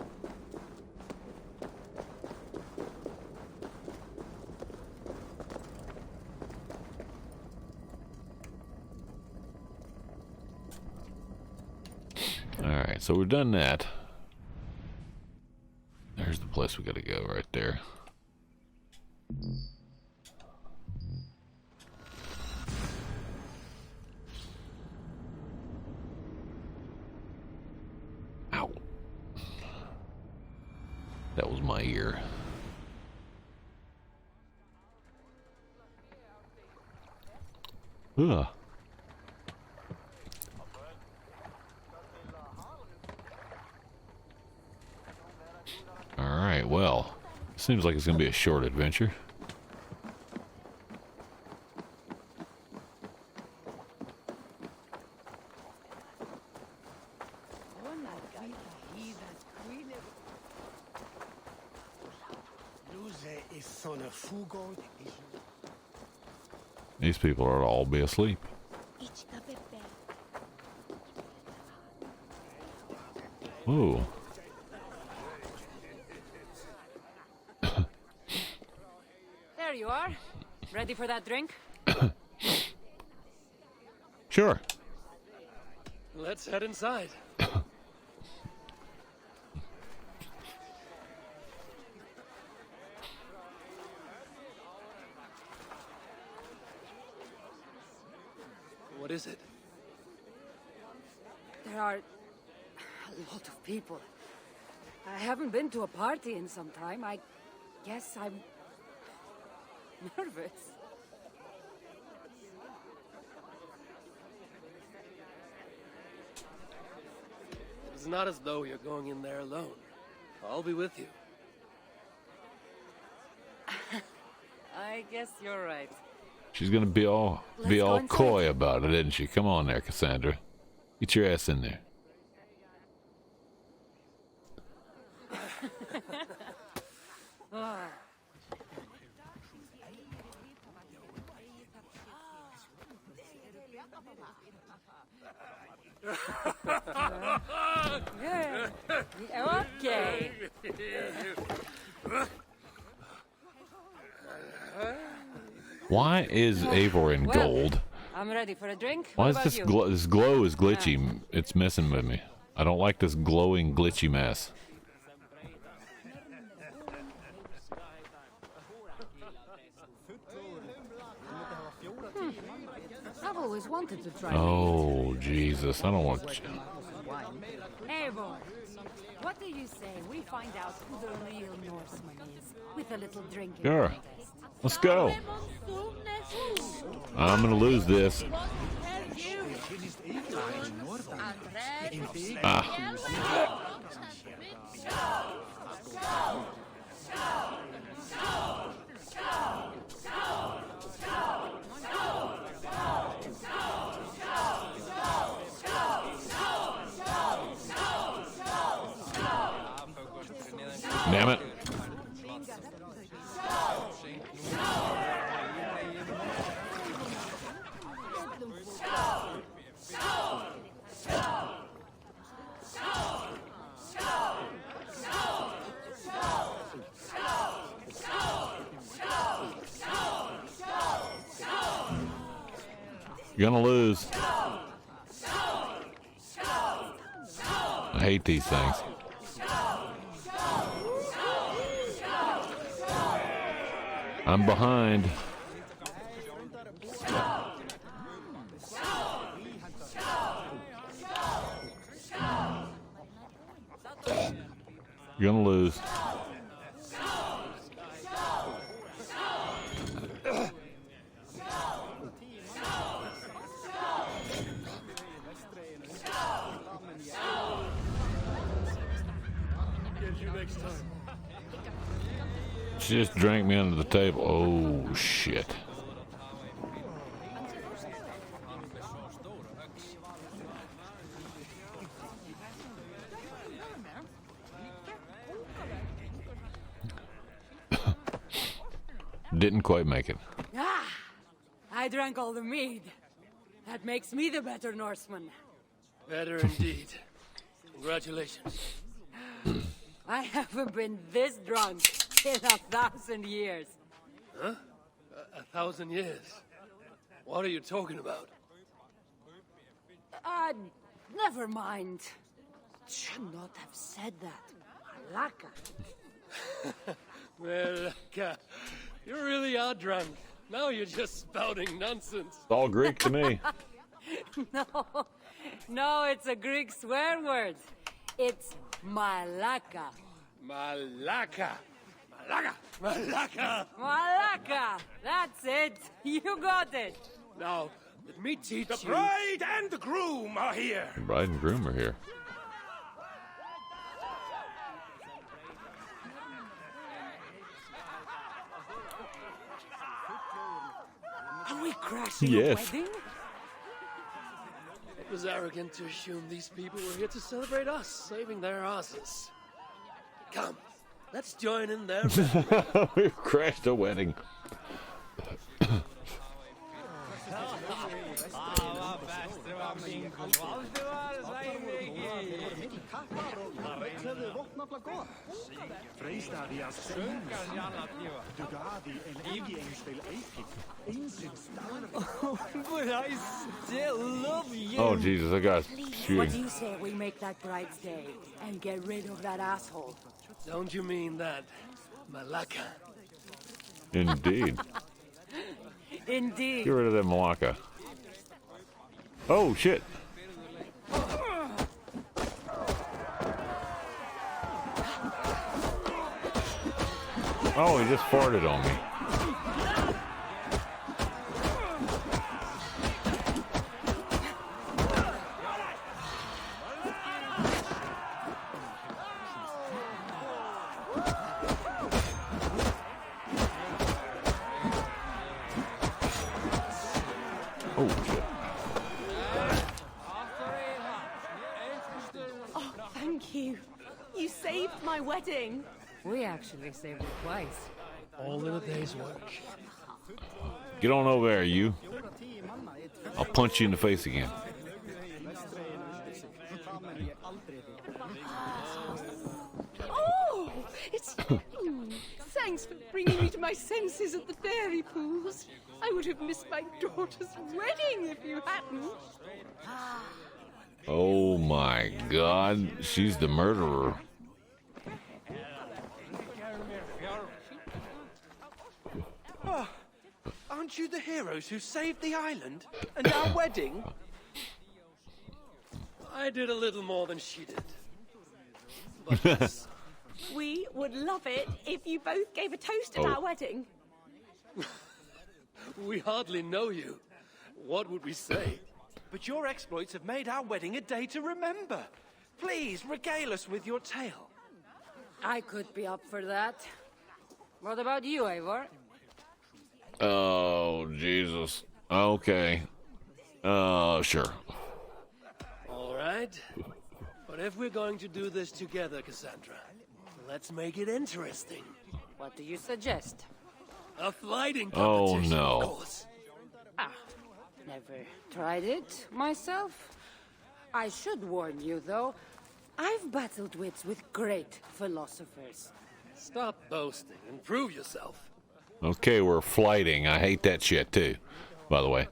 Alright, so we've done that. There's the place we gotta go right there. Ow. That was my ear. Ugh. Alright, well, seems like it's going to be a short adventure. These people are all be asleep. Whoa. There you are. Ready for that drink? Sure. Let's head inside. What is it? There are a lot of people. I haven't been to a party in some time. I guess I'm nervous. It's not as though you're going in there alone. I'll be with you. I guess you're right. She's gonna be all coy about it, isn't she? Come on there, Cassandra. Get your ass in there. Okay. Why is Eivor in gold? I'm ready for a drink. Why What is about this you? this glow is glitchy? It's messing with me. I don't like this glowing glitchy mess. I've always wanted to try. Oh Jesus! I don't want. Eivor, what do you say we find out who the real Norseman is with a little drinking Sure. contest? Let's go. I'm gonna lose this. Ah. Damn it. You're gonna lose. I hate these things. I'm behind. You're gonna lose. She just drank me under the table. Oh shit. Didn't quite make it. Ah! I drank all the mead. That makes me the better Norseman. Better indeed. Congratulations. I haven't been this drunk in 1,000 years. Huh? 1,000 years? What are you talking about? Never mind. Should not have said that. Malaka. Well, you really are drunk. Now you're just spouting nonsense. It's all Greek to me. No, it's a Greek swear word. It's malaka. Malaka. Malaka. Malaka. Malaka. That's it. You got it. Now, let me teach The you. bride and the groom are here. The bride and groom are here. Are we crashing Yes. a wedding? It was arrogant to assume these people were here to celebrate us, saving their asses. Come, let's join in there. We've crashed a wedding. But I still love you. Oh Jesus, I got What shoot. do you say we make that bride's day and get rid of that asshole? Don't you mean that? Malaka. Indeed. Indeed. Get rid of that Malacca. Oh, shit. Oh, he just farted on me. Oh, shit. Oh, thank you. You saved my wedding. We actually saved it twice. All in a day's work. Get on over there, you. I'll punch you in the face again. Oh, it's you. Thanks for bringing me to my senses at the fairy pools. I would have missed my daughter's wedding if you hadn't. Oh my God, she's the murderer. Oh, aren't you the heroes who saved the island and our wedding? I did a little more than she did. But yes, We would love it if you both gave a toast at Oh. our wedding. we hardly know you. What would we say? But your exploits have made our wedding a day to remember. Please, regale us with your tale. I could be up for that. What about you, Eivor? Oh, Jesus. Okay. Sure. All right. But if we're going to do this together, Cassandra, let's make it interesting. What do you suggest? A flighting Oh, competition, no. of course. Never tried it myself. I should warn you, though. I've battled wits with great philosophers. Stop boasting and prove yourself. Okay, we're flighting. I hate that shit, too, by the way.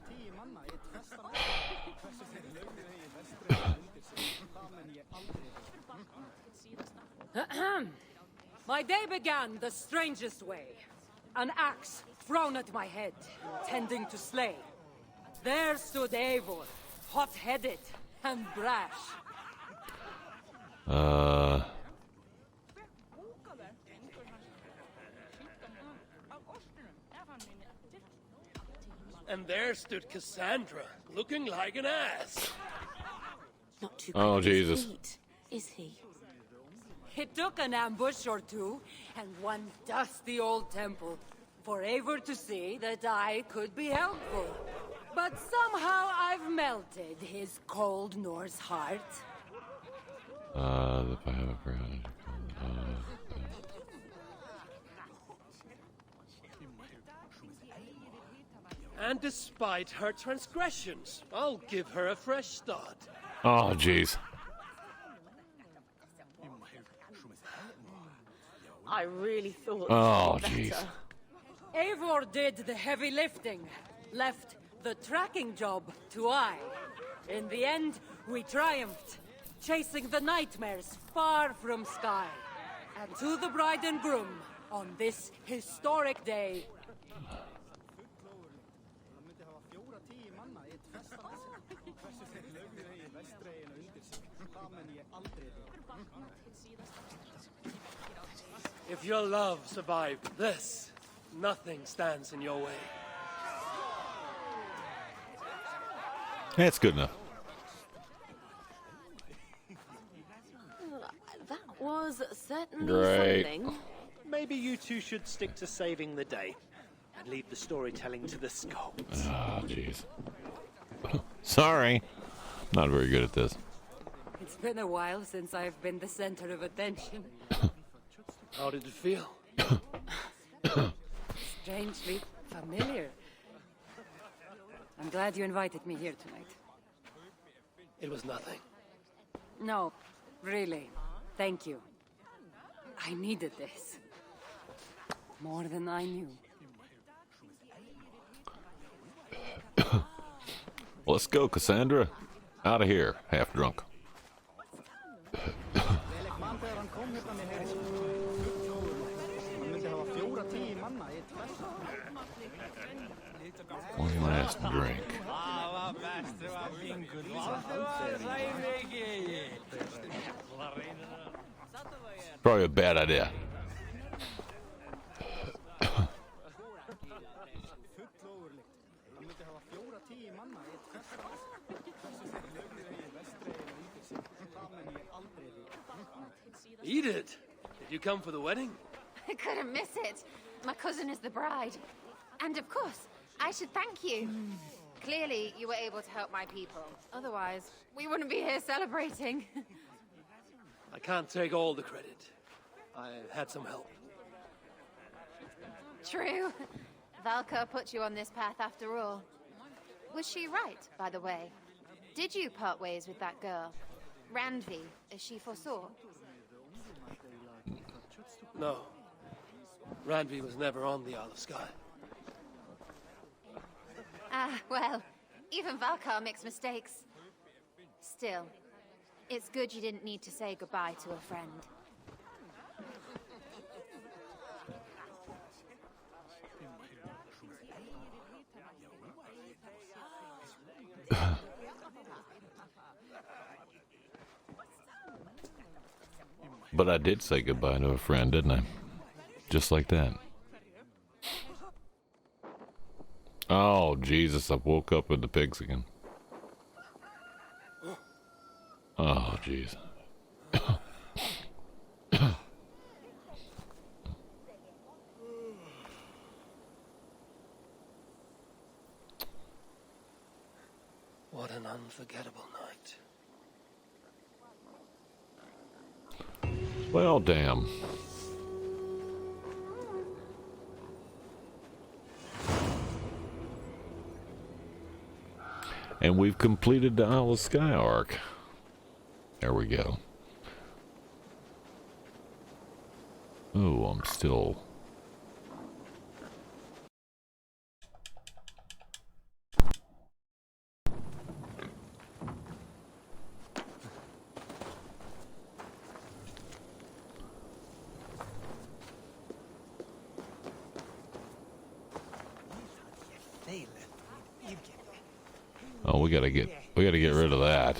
My day began the strangest way. An axe thrown at my head, intending to slay. There stood Eivor, hot-headed and brash. And there stood Cassandra, looking like an ass. Not too Oh, quick with his Jesus. feet, is he? It took an ambush or two, and one dusty old temple, for Eivor to see that I could be helpful. But somehow I've melted his cold Norse heart. If I have a friend. And despite her transgressions, I'll give her a fresh start. Oh, jeez. I really thought. Oh, better. jeez. Eivor did the heavy lifting, left the tracking job to I. In the end, we triumphed, chasing the nightmares far from Sky. And to the bride and groom, on this historic day, If your love survived this, nothing stands in your way. That's good enough. That was certainly Great. something. Maybe you two should stick to saving the day and leave the storytelling to the skulls. Oh, jeez. Sorry. Not very good at this. it's been a while since I've been the center of attention. How did it feel? Strangely familiar. I'm glad you invited me here tonight. It was nothing. No, really. Thank you. I needed this. More than I knew. Let's go, Cassandra. Out of here, half drunk. One last drink. Probably a bad idea. Edith, did you come for the wedding? I couldn't miss it. My cousin is the bride. And of course, I should thank you. Clearly, you were able to help my people. Otherwise, we wouldn't be here celebrating. I can't take all the credit. I had some help. True. Valka put you on this path after all. Was she right, by the way? Did you part ways with that girl? Randvi, as she foresaw? No. Randvi was never on the Isle of Skye. Ah, well, even Valkar makes mistakes. Still, it's good you didn't need to say goodbye to a friend. But I did say goodbye to a friend, didn't I? Just like that. Oh, Jesus, I woke up with the pigs again. Oh, jeez. What an unforgettable night. Well, damn. And we've completed the Isle of Skye arc. There we go. Oh, I'm still... Oh, we gotta get rid of that.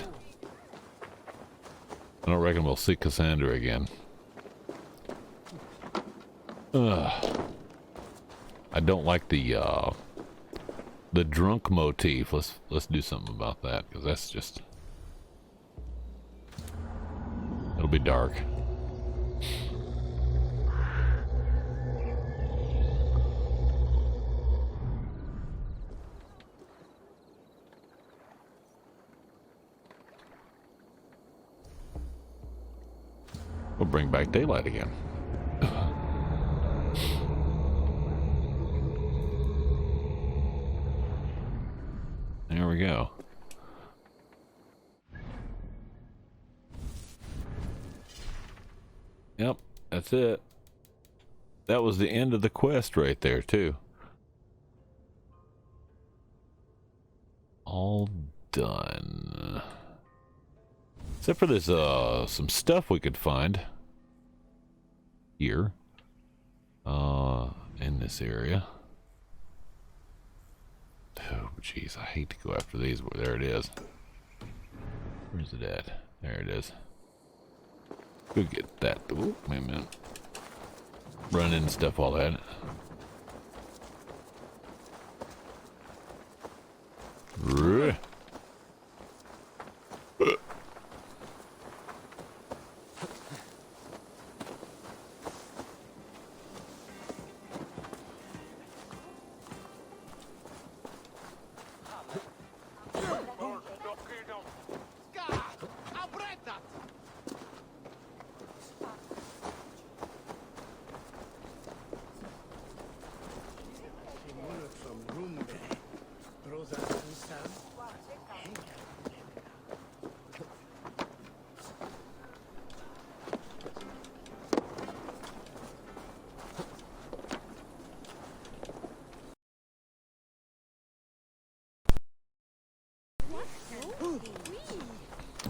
I don't reckon we'll see Cassandra again. Ugh. I don't like the drunk motif. Let's do something about that, because that's just... It'll be dark. We'll bring back daylight again. There we go. Yep, that's it. That was the end of the quest right there, too. All done. Except for there's some stuff we could find here in this area. Oh jeez, I hate to go after these, but there it is. Where's it at? There it is. Go get that. Ooh, wait a minute. Run in stuff all that.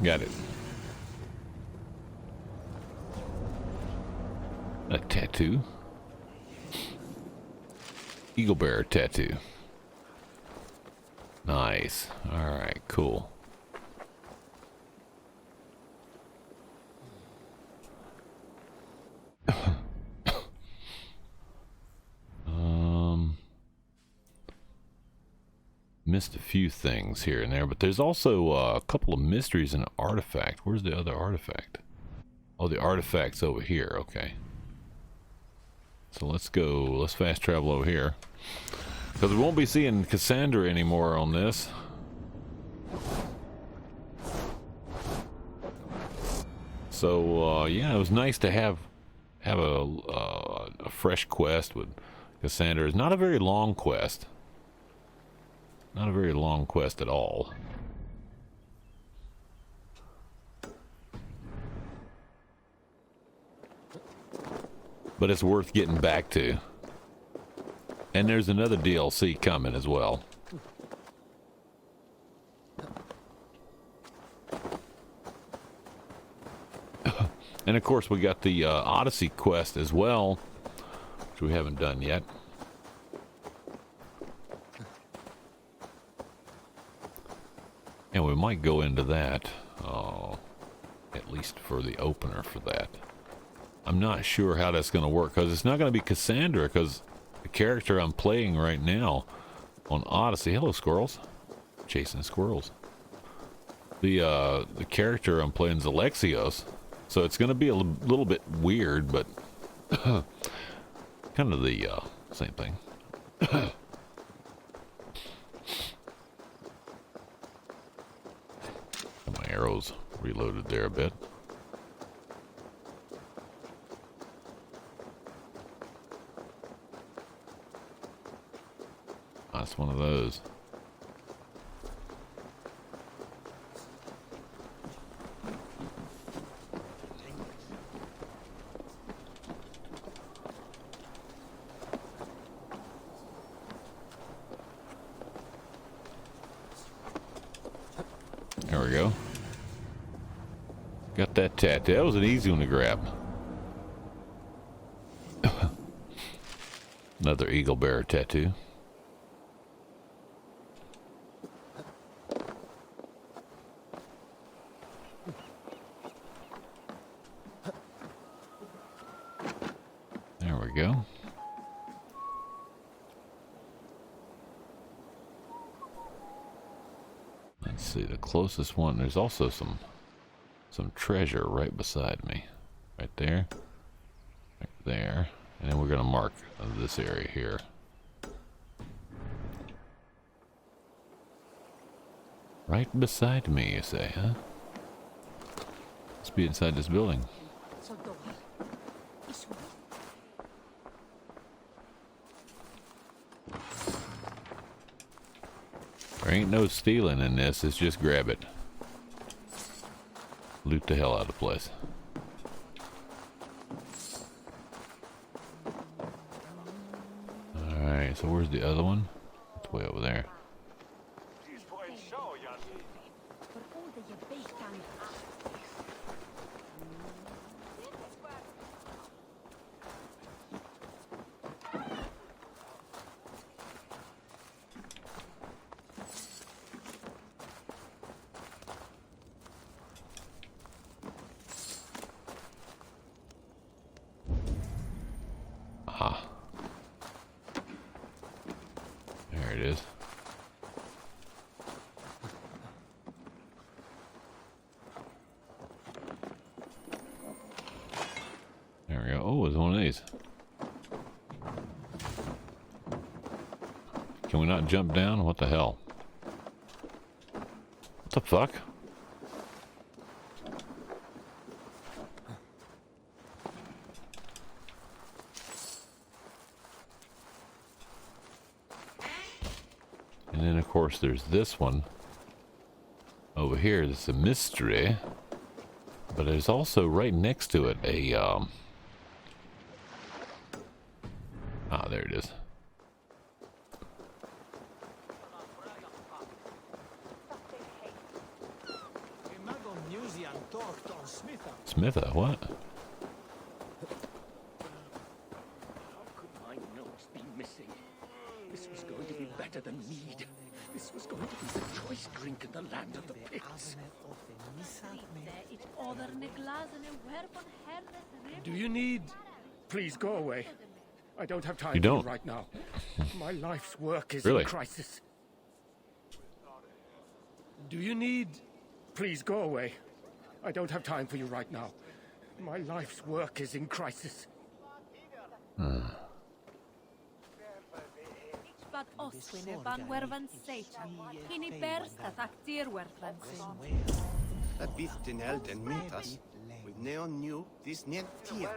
Got it. A tattoo. Eagle bearer tattoo. Nice. Alright, cool. Missed a few things here and there, but there's also a couple of mysteries in an artifact. Where's the other artifact? Oh, the artifact's over here. Okay. So let's go. Let's fast travel over here. Because we won't be seeing Cassandra anymore on this. So, yeah, it was nice to have a fresh quest with Cassandra. It's not a very long quest. Not a very long quest at all. But it's worth getting back to. And there's another DLC coming as well. And of course we got the Odyssey quest as well, which we haven't done yet. And we might go into that, at least for the opener for that. I'm not sure how that's going to work, because it's not going to be Cassandra, because the character I'm playing right now on Odyssey... Hello, squirrels. Chasing squirrels. The character I'm playing is Alexios, so it's going to be a little bit weird, but kind of the same thing. My arrows reloaded there a bit. That's one of those. There we go. Got that tattoo. That was an easy one to grab. Another eagle bearer tattoo. There we go. Let's see, the closest one, there's also some treasure right beside me. Right there. Right there. And then we're going to mark this area here. Right beside me, you say, huh? Must be inside this building. There ain't no stealing in this, it's just grab it. Loot the hell out of the place. Alright, so where's the other one? It's way over there. There it is. There we go. Oh, it's one of these. Can we not jump down? What the hell? What the fuck? And then, of course, there's this one over here. That's a mystery. But there's also right next to it a, there it is. Smitha, what? How could my notes be missing? This was going to be better than mead. This was going to be the choice drink in the land of the Picts. Do you need... Please go away. I don't have time You for don't? you right now. My life's work is Really? in crisis. Do you need... Please go away. I don't have time for you right now. My life's work is in crisis. But oswine van wervan seichan. Hini bersta tak dir werflansin. That beast in Elden met us. With neon new, this net tier.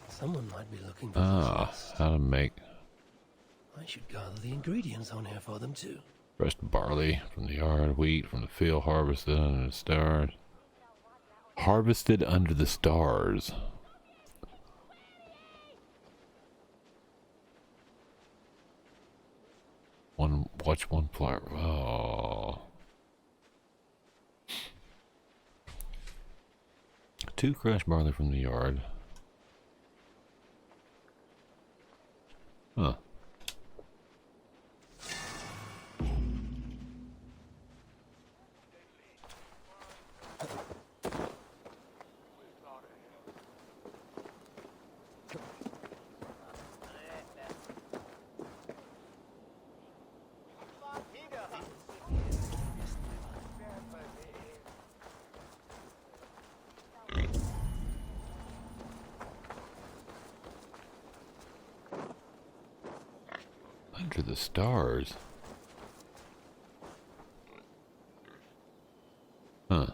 Someone might be looking for this. How to make I should gather the ingredients on here for them too. fresh barley from the yard, wheat from the field, harvested under the stars. Harvested under the stars. Watch one flower. Oh. 2 crushed barley from the yard. Huh. Under the stars. Huh.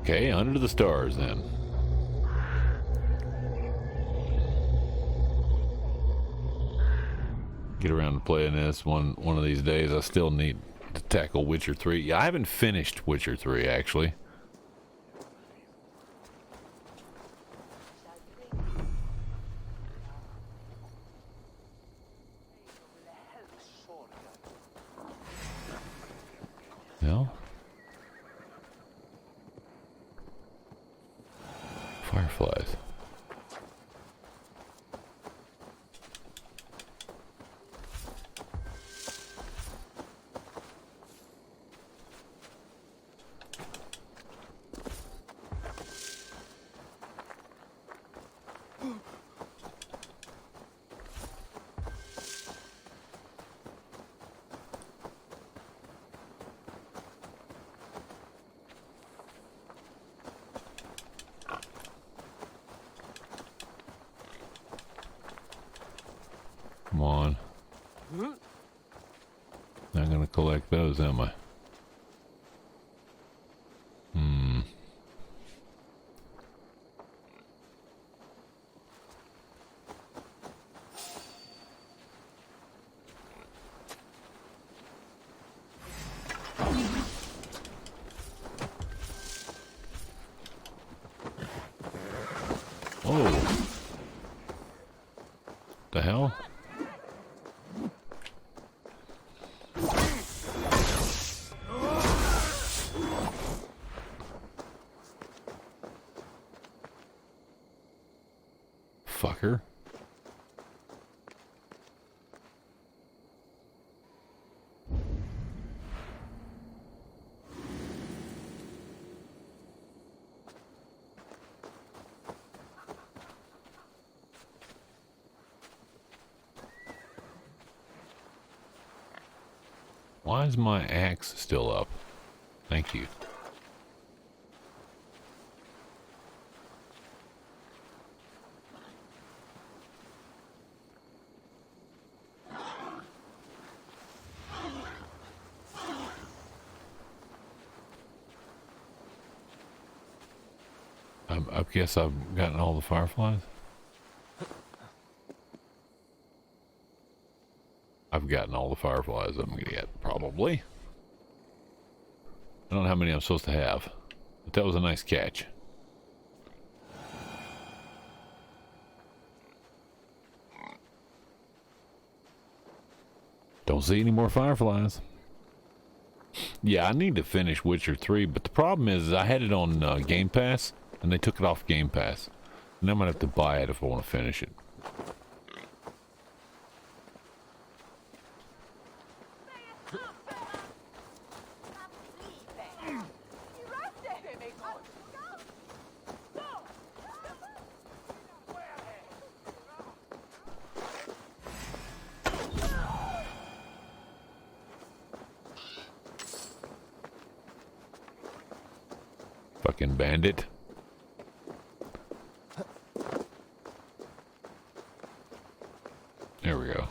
Okay, under the stars then. Get around to playing this one of these days. I still need to tackle Witcher 3. Yeah, I haven't finished Witcher 3 actually. No? Fireflies. Come on. Not gonna collect those, am I? Oh. The hell? Fucker. Why is my axe still up? Thank you. I guess I've gotten all the fireflies. I've gotten all the fireflies I'm gonna get, probably. I don't know how many I'm supposed to have, but that was a nice catch. Don't see any more fireflies. Yeah, I need to finish Witcher 3, but the problem is I had it on Game Pass, and they took it off Game Pass. And I'm going to have to buy it if I want to finish it. Fucking bandit. There we go.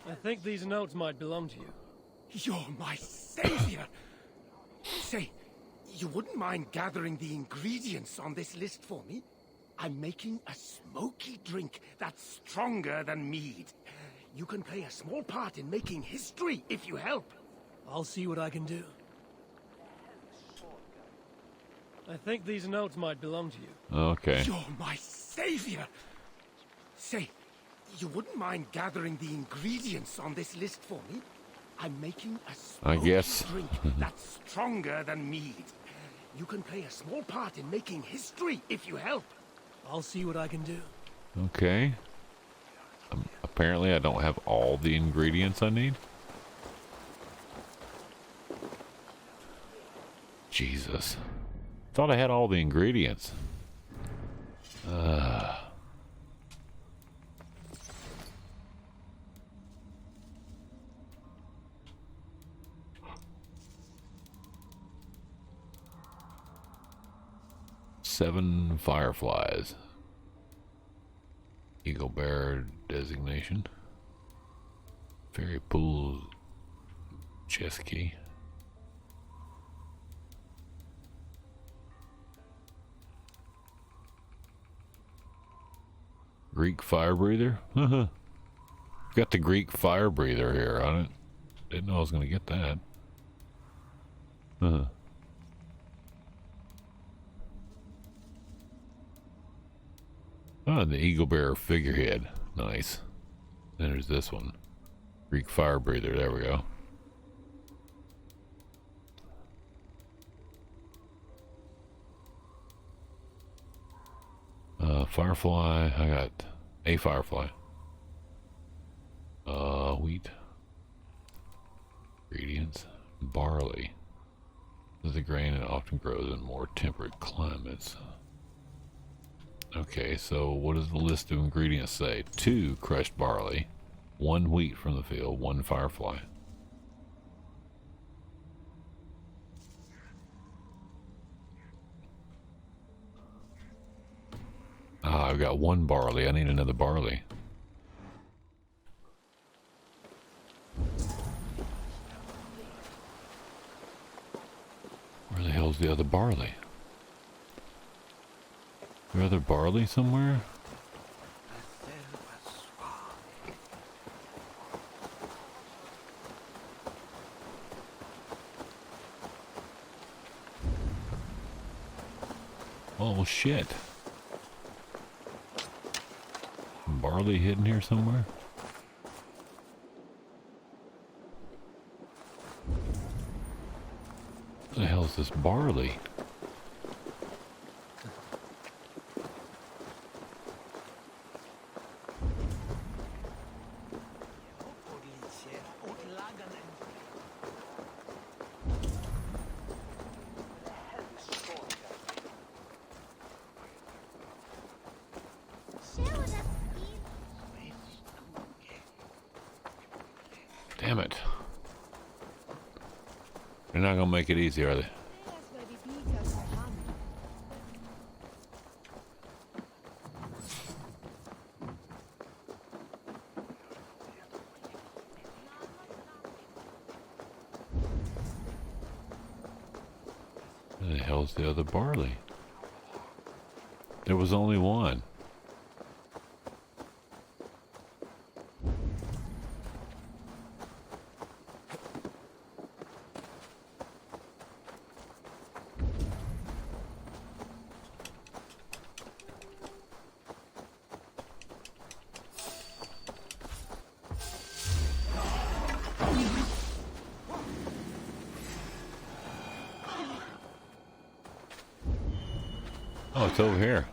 I think these notes might belong to you. You're my savior! Say, you wouldn't mind gathering the ingredients on this list for me? I'm making a smoky drink that's stronger than mead. You can play a small part in making history if you help. I'll see what I can do. I think these notes might belong to you. Okay. You're my savior! Say, you wouldn't mind gathering the ingredients on this list for me? I'm making a smoky drink that's stronger than mead. You can play a small part in making history if you help. I'll see what I can do. Okay. Apparently I don't have all the ingredients I need. Jesus. Thought I had all the ingredients. 7 fireflies. Eagle bear designation. Fairy pool chest key. Greek fire breather? Got the Greek fire breather here on it. Didn't know I was gonna get that. Oh, the eagle bearer figurehead. Nice. Then there's this one. Greek fire breather. There we go. Firefly. I got a firefly. Wheat. Ingredients. Barley. This is a grain that often grows in more temperate climates. Okay, so what does the list of ingredients say? 2 crushed barley, 1 wheat from the field, 1 firefly. Ah, I've got 1 barley. I need another barley. Where the hell's the other barley? Is there other barley somewhere? Oh shit. Barley hidden here somewhere? What the hell is this barley? Damn it. They're not gonna make it easy, are they? Where the hell hell's the other barley? There was only one. Oh, it's over here.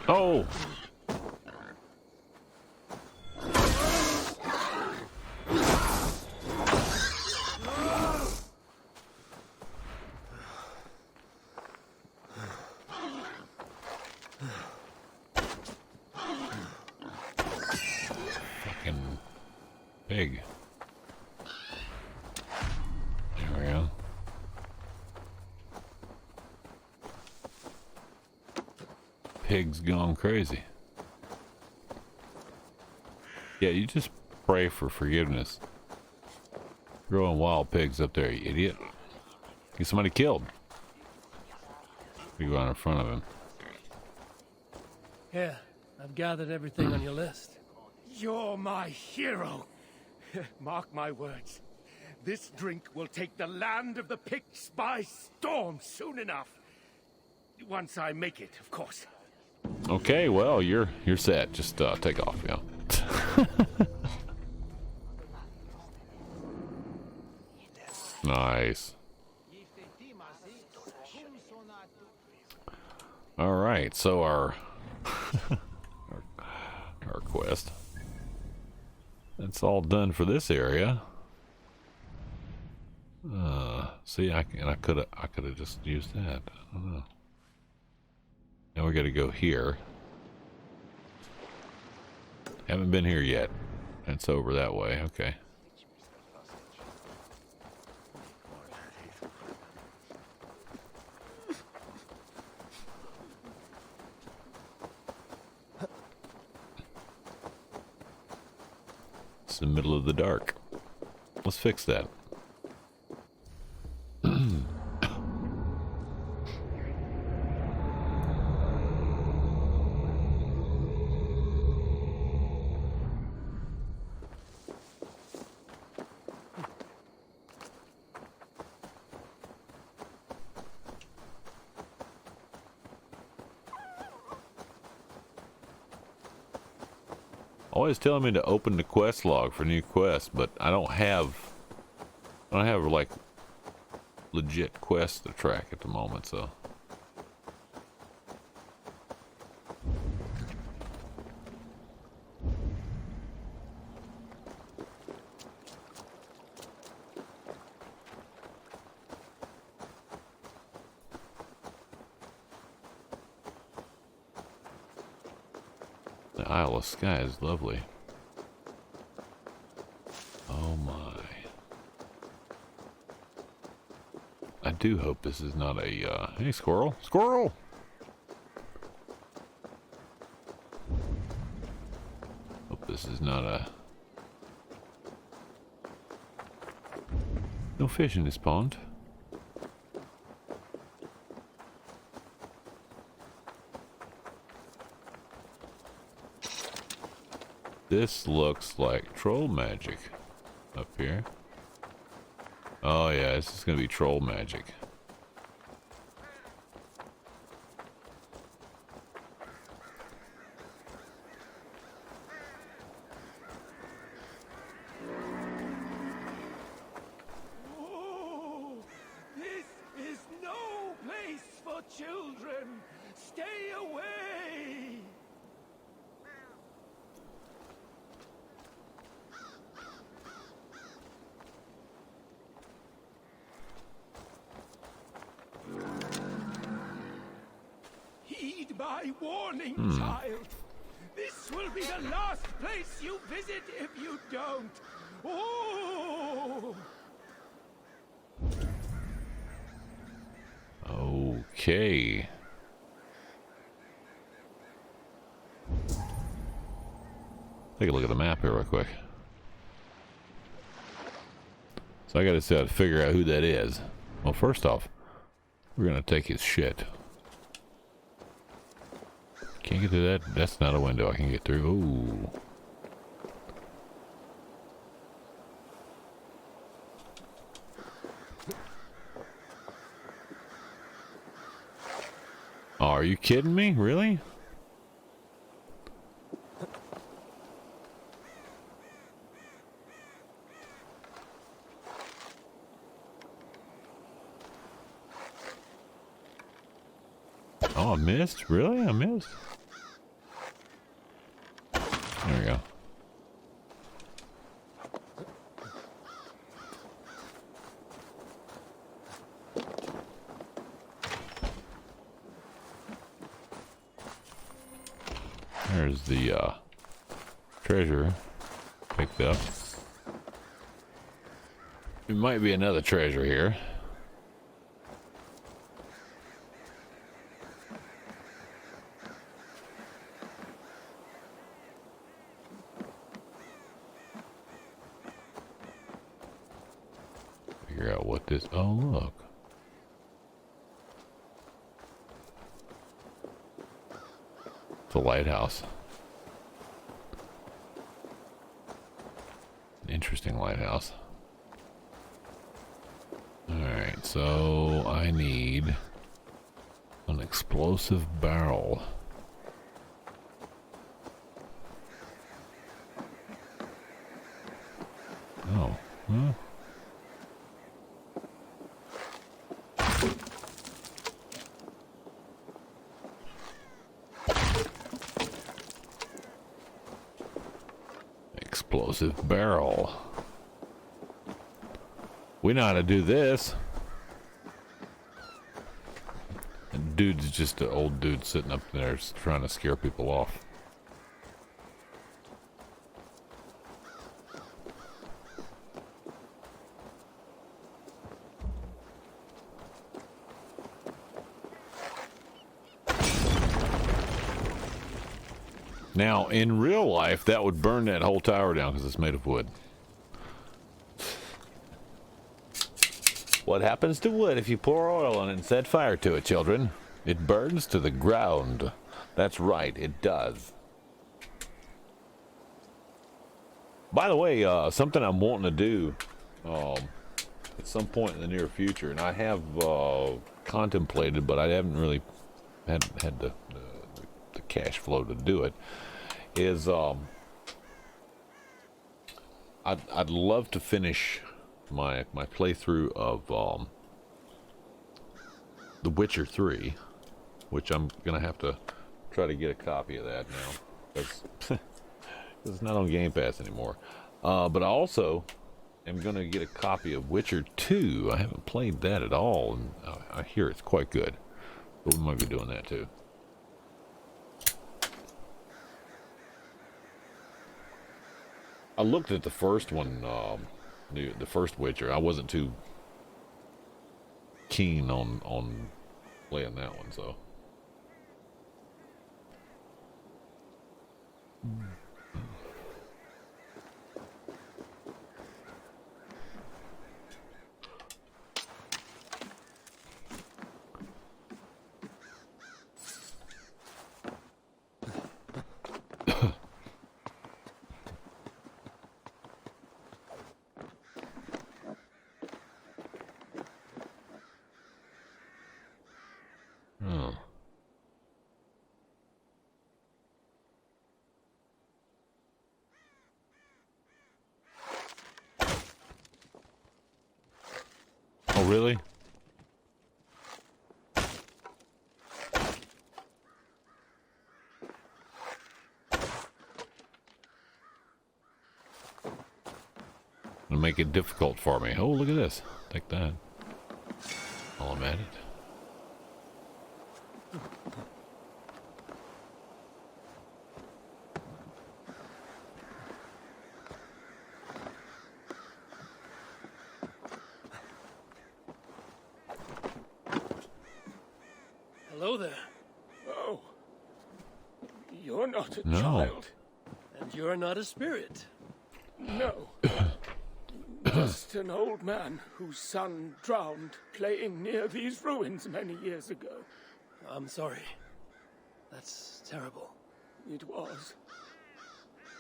Oh! Fucking pig. There we go. Pig's gone crazy. Yeah, you just pray for forgiveness. Growing wild pigs up there, you idiot. Get somebody killed. You go in front of him. Here, I've gathered everything on your list. You're my hero. Mark my words. This drink will take the land of the Picts by storm soon enough. Once I make it, of course. Okay, well, you're set. Just take off, yeah. Nice. All right, so our our quest. That's all done for this area. See, I could have just used that. I don't know. Now we got to go here. Haven't been here yet. It's over that way. Okay. It's the middle of the dark. Let's fix that. Always telling me to open the quest log for new quests, but I don't have like legit quests to track at the moment, so. The Isle of Skye is lovely. Oh my. I do hope this is not a, hey squirrel, squirrel! Hope this is not a, no fish in this pond. This looks like troll magic up here. Oh yeah, this is gonna be troll magic. Oh, this is no place for children. Stay away. Heed my warning, child. This will be the last place you visit if you don't. Oh! Okay. Take a look at the map here real quick. So I gotta figure out who that is. Well, first off, we're gonna take his shit. Can't get through that. That's not a window I can get through. Ooh. Oh, are you kidding me? Really? Oh, I missed? Really? I missed? There we go. There's the treasure picked up. There might be another treasure here. Figure out what this... Oh, look. It's a lighthouse. An interesting lighthouse. Alright, so I need an explosive barrel. Oh, huh? Explosive barrel. We know how to do this. And dude's just an old dude sitting up there trying to scare people off. Now, in real life, that would burn that whole tower down because it's made of wood. What happens to wood if you pour oil on it and set fire to it, children? It burns to the ground. That's right, it does. By the way, something I'm wanting to do at some point in the near future, and I have contemplated, but I haven't really had the cash flow to do it, is I'd love to finish my playthrough of The Witcher 3, which I'm gonna have to try to get a copy of that now because it's not on Game Pass anymore. But I also am gonna get a copy of Witcher 2. I haven't played that at all, and I hear it's quite good. But we might be doing that too. I looked at the first one, the first Witcher. I wasn't too keen on playing that one, so. Oh, really? It'll make it difficult for me. Oh, look at this. Take that. While I'm at it. Hello there. Oh. You're not a No. child. And you're not a spirit. No. just an old man whose son drowned playing near these ruins many years ago. I'm sorry. That's terrible. It was.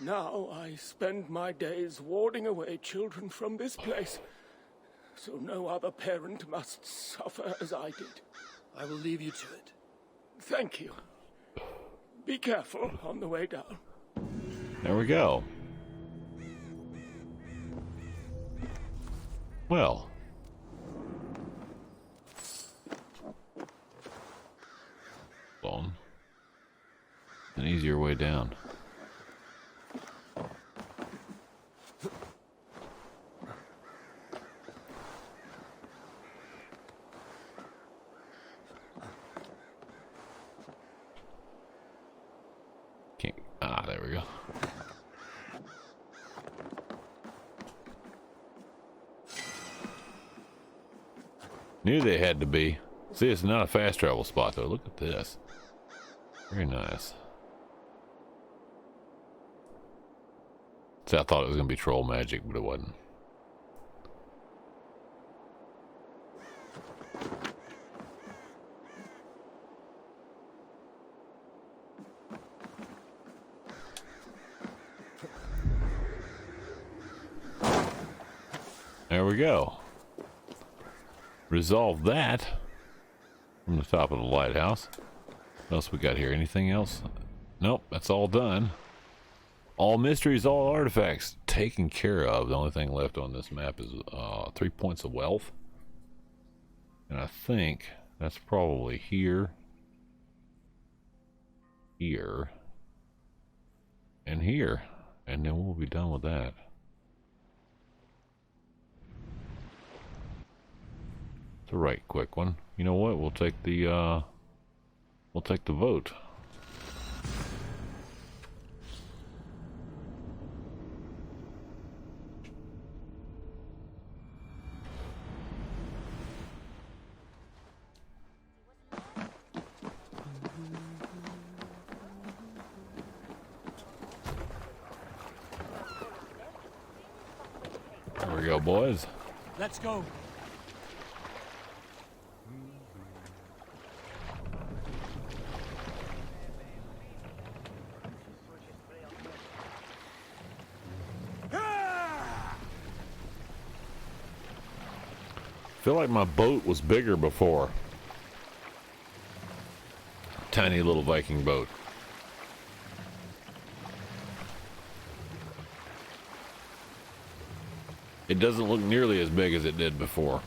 Now I spend my days warding away children from this place, so no other parent must suffer as I did. I will leave you to it. Thank you. Be careful on the way down. There we go. Well. On. An easier way down. There we go. Knew they had to be. See, it's not a fast travel spot though. Look at this. Very nice. See, I thought it was gonna be troll magic, but it wasn't. There we go. Resolve that from the top of the lighthouse. What else we got here? Anything else? Nope, that's all done. All mysteries, all artifacts taken care of. The only thing left on this map is 3 points of wealth. And I think that's probably here, here, and here. And then we'll be done with that. It's a right quick one. You know what? We'll take the vote. There we go, boys. Let's go. I feel like my boat was bigger before. Tiny little Viking boat. It doesn't look nearly as big as it did before.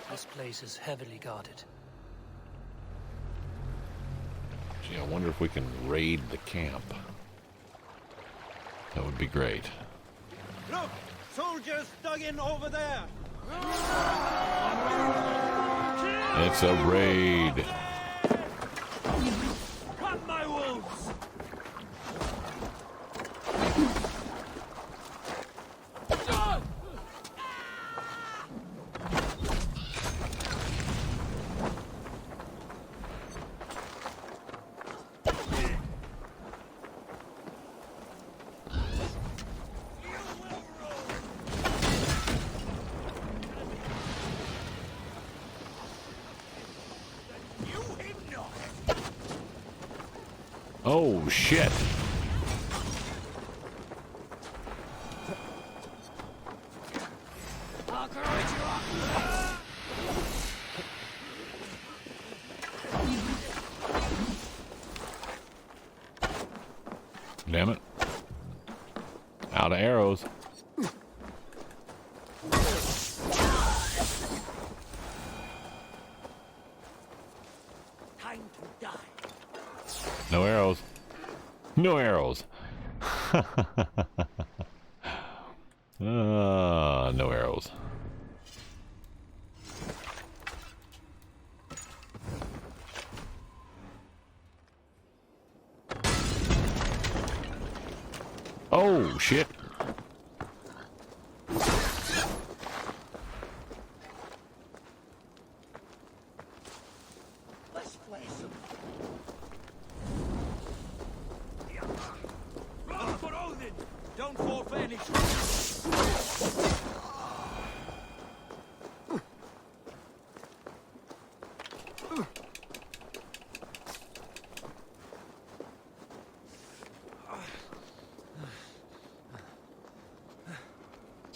This place is heavily guarded. Gee, I wonder if we can raid the camp. That would be great. Look! Soldiers dug in over there! It's a raid. Cut my wolves! Oh, shit. Damn it. Out of arrows. Time to die. No arrows. No arrows. No arrows. Oh, shit.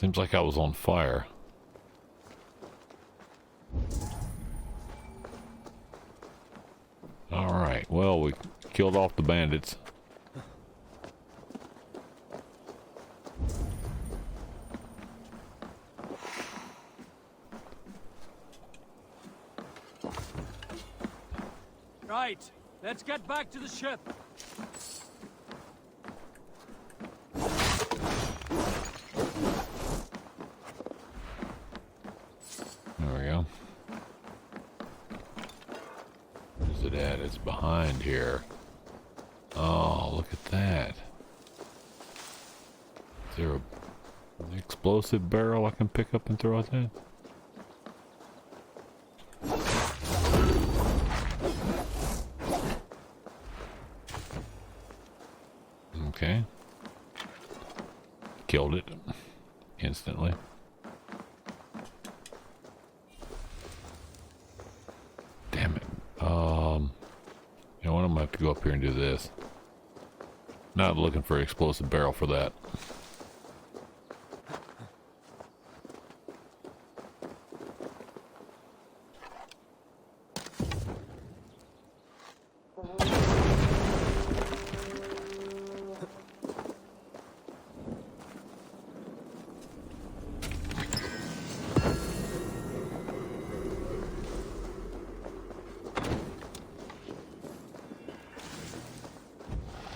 Seems like I was on fire. Alright, well, we killed off the bandits. Right, let's get back to the ship. There we go. Where's it at? It's behind here. Oh, look at that. Is there an explosive barrel I can pick up and throw at that? Okay. Killed it instantly. Damn it. You know what? I'm gonna have to go up here and do this. Not looking for an explosive barrel for that.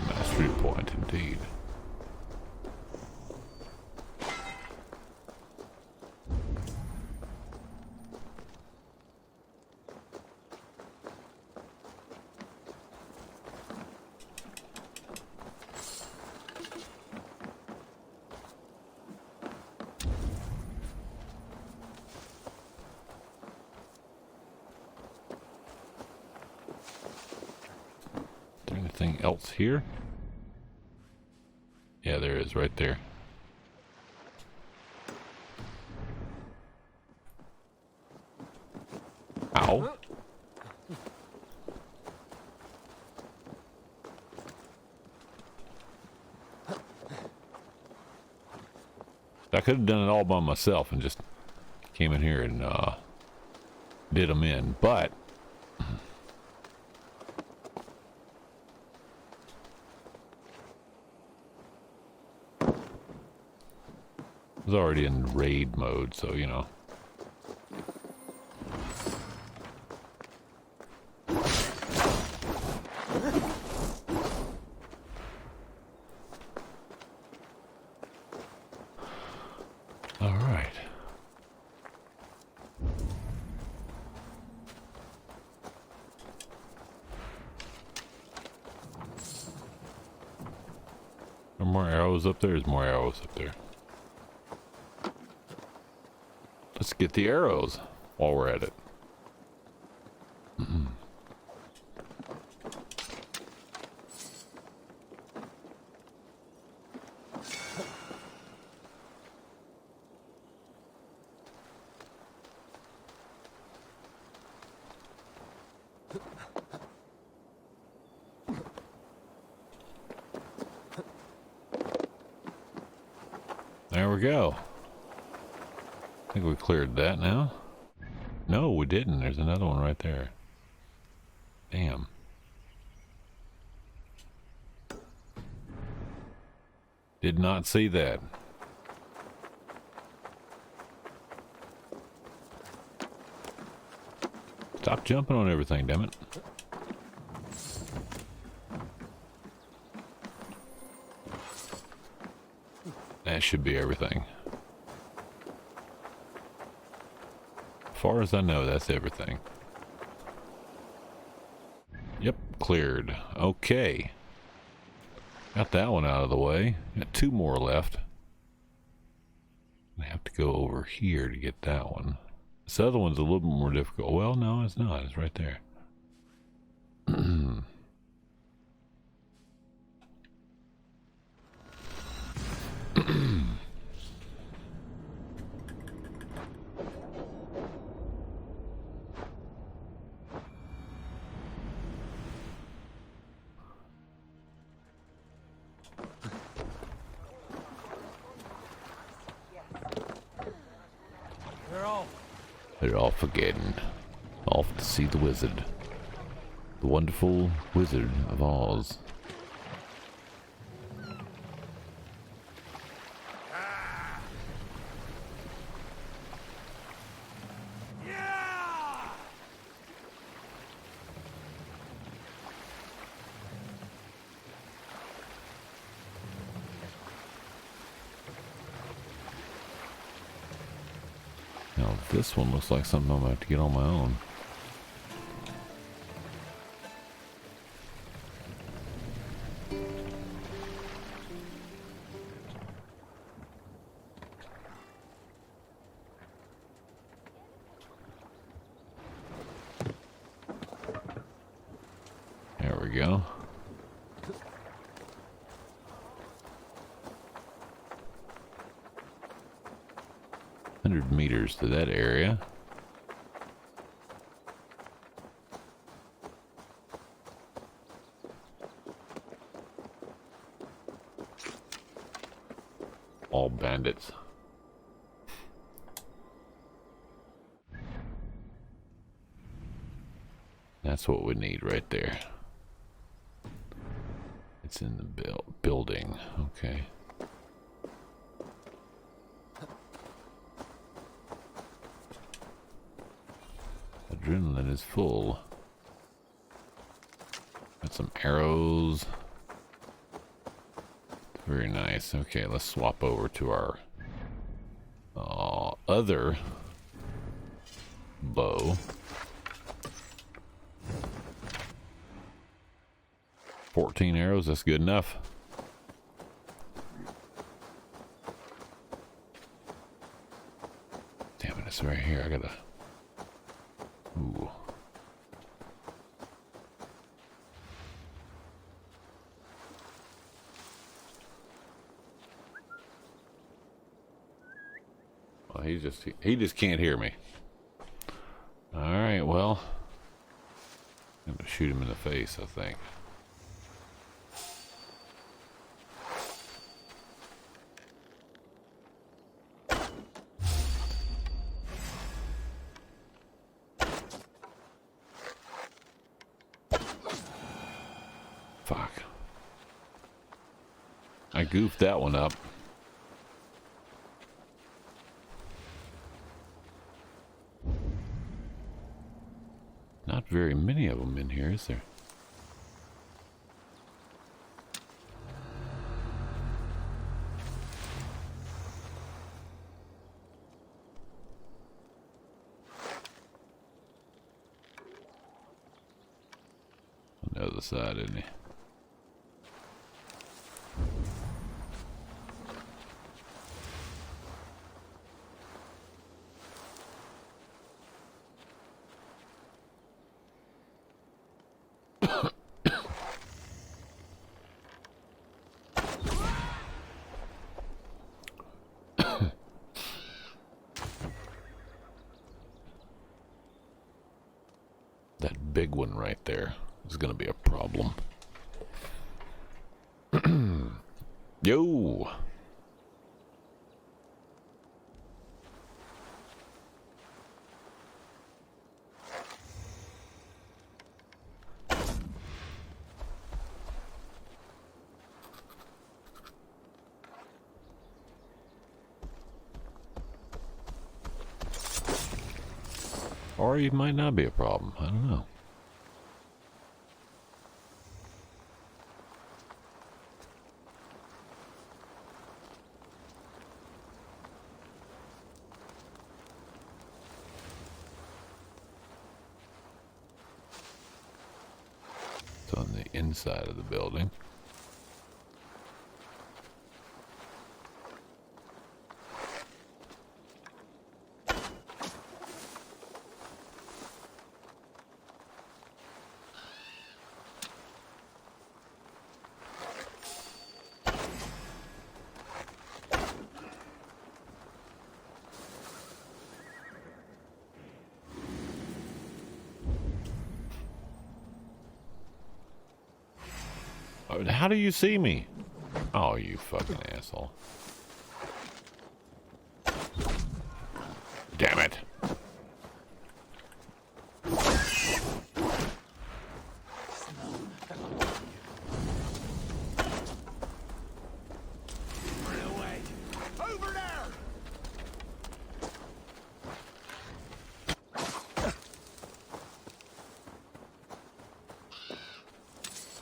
Mastery point indeed. Is there anything else here? Yeah, there is right there. Ow. I could have done it all by myself and just came in here and did them in, but I was already in raid mode, so you know. All right. Are more arrows up there? There's more arrows up there. Let's get the arrows while we're at it. There we go. I think we cleared that now. No, we didn't. There's another one right there. Damn. Did not see that. Stop jumping on everything, damn it. That should be everything. As far as I know, that's everything. Yep, cleared. Okay. Got that one out of the way. Got two more left. I have to go over here to get that one. This other one's a little bit more difficult. Well, no, it's not. It's right there. They're off again. Off to see the wizard. The wonderful Wizard of Oz. Now this one looks like something I'm going to have to get on my own. There we go. Meters to that area. All bandits. That's what we need right there. It's in the building. Okay. Adrenaline is full. Got some arrows. Very nice. Okay, let's swap over to our other bow. 14 arrows, that's good enough. Damn it, it's right here. I gotta... Ooh. Well, he just can't hear me. All right, well, I'm gonna shoot him in the face, I think. Fuck. I goofed that one up. Not very many of them in here, is there? On the other side, isn't he? That big one right there is going to be a problem. Yo! Or he might not be a problem. I don't know. It's on the inside of the building. How do you see me? Oh, you fucking asshole. Damn it.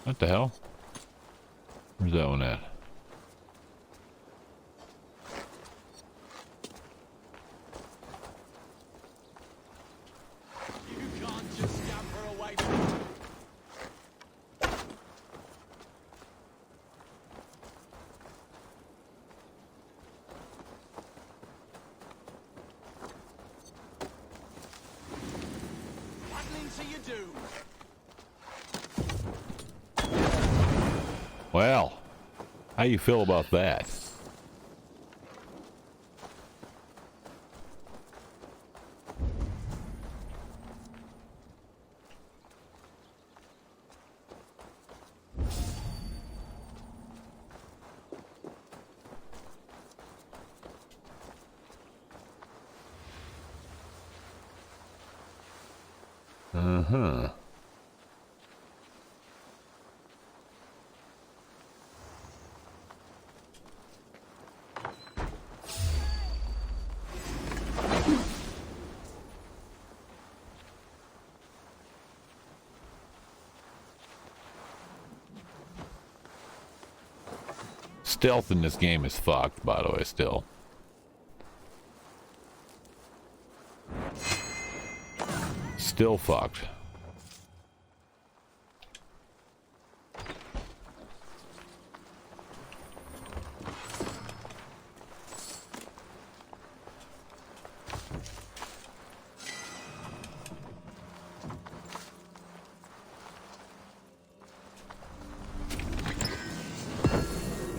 What the hell? Where's that one at? You can't just scamper away from it. Paddling to your doom. Well, how you feel about that? Uh-huh. Stealth in this game is fucked, by the way, still. Still fucked.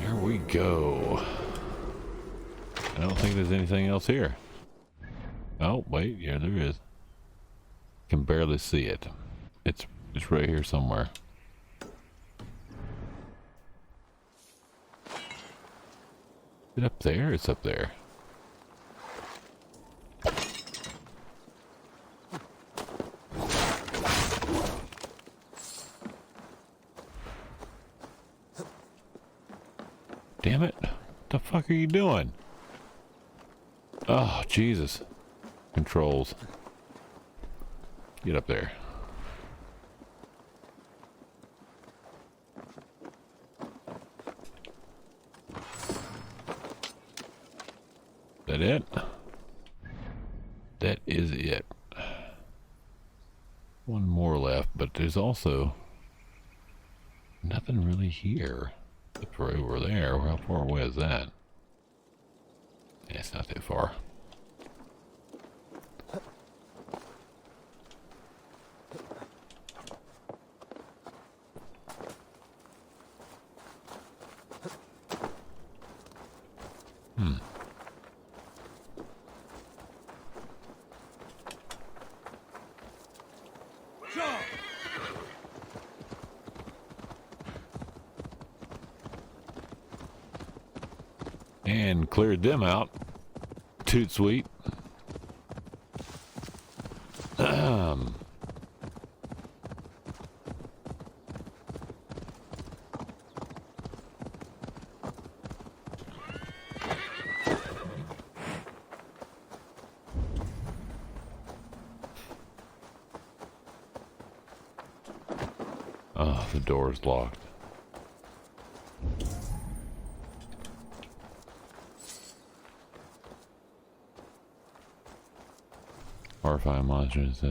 There we go. I don't think there's anything else here. Oh, wait, yeah, there is. Can barely see it. It's right here somewhere. Is it up there? It's up there. Damn it. What the fuck are you doing? Oh, Jesus. Controls. Get up there. That it? That is it. One more left, but there's also nothing really here. Except for over there. How far away is that? Yeah, it's not too far. And cleared them out. Toot sweet. Oh, the door's locked. Horrifying monsters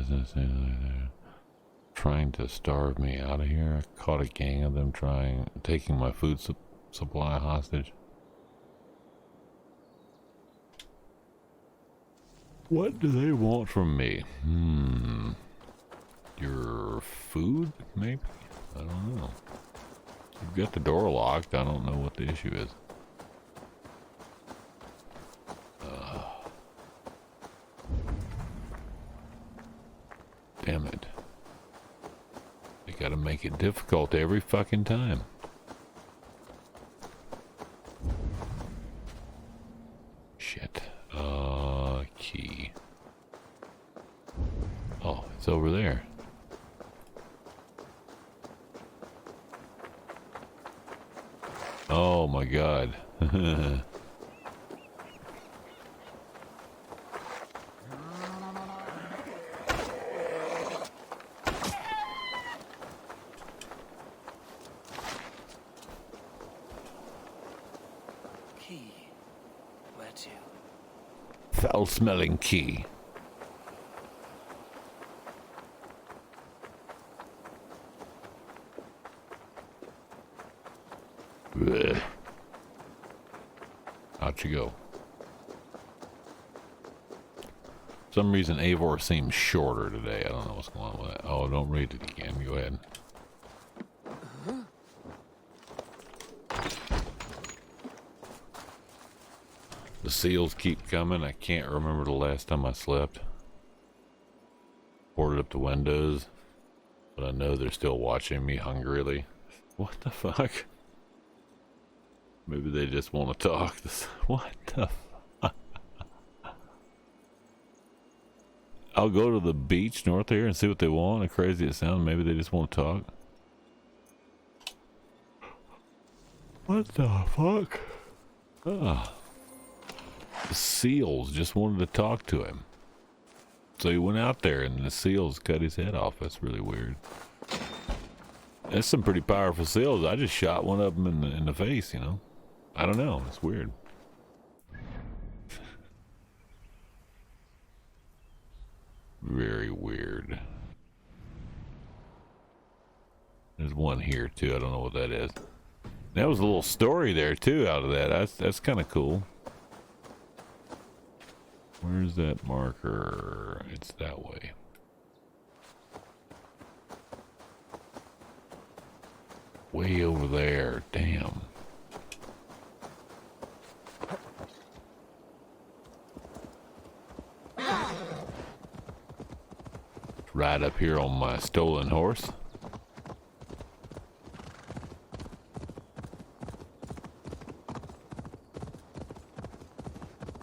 trying to starve me out of here. I caught a gang of them taking my food supply hostage. What do they want from me? Your food, maybe? I don't know. You've got the door locked. I don't know what the issue is. Damn it. They gotta make it difficult every fucking time. Shit. Key. Oh, it's over there. Oh my god. Foul-smelling key. Blech. Out you go. For some reason, Eivor seems shorter today. I don't know what's going on with that. Oh, don't read it again. Go ahead. The seals keep coming. I can't remember the last time I slept. Boarded up the windows, but I know they're still watching me hungrily. What the fuck? Maybe they just want to talk. What the fuck? I'll go to the beach north here and see what they want. As crazy as it sounds, maybe they just want to talk. What the fuck? Ah. The seals just wanted to talk to him. So he went out there and the seals cut his head off. That's really weird. That's some pretty powerful seals. I just shot one of them in the face, you know. I don't know. It's weird. Very weird. There's one here too. I don't know what that is. That was a little story there too out of that. That's kind of cool. Where's that marker? It's that way. Way over there. Damn. Ride up here on my stolen horse.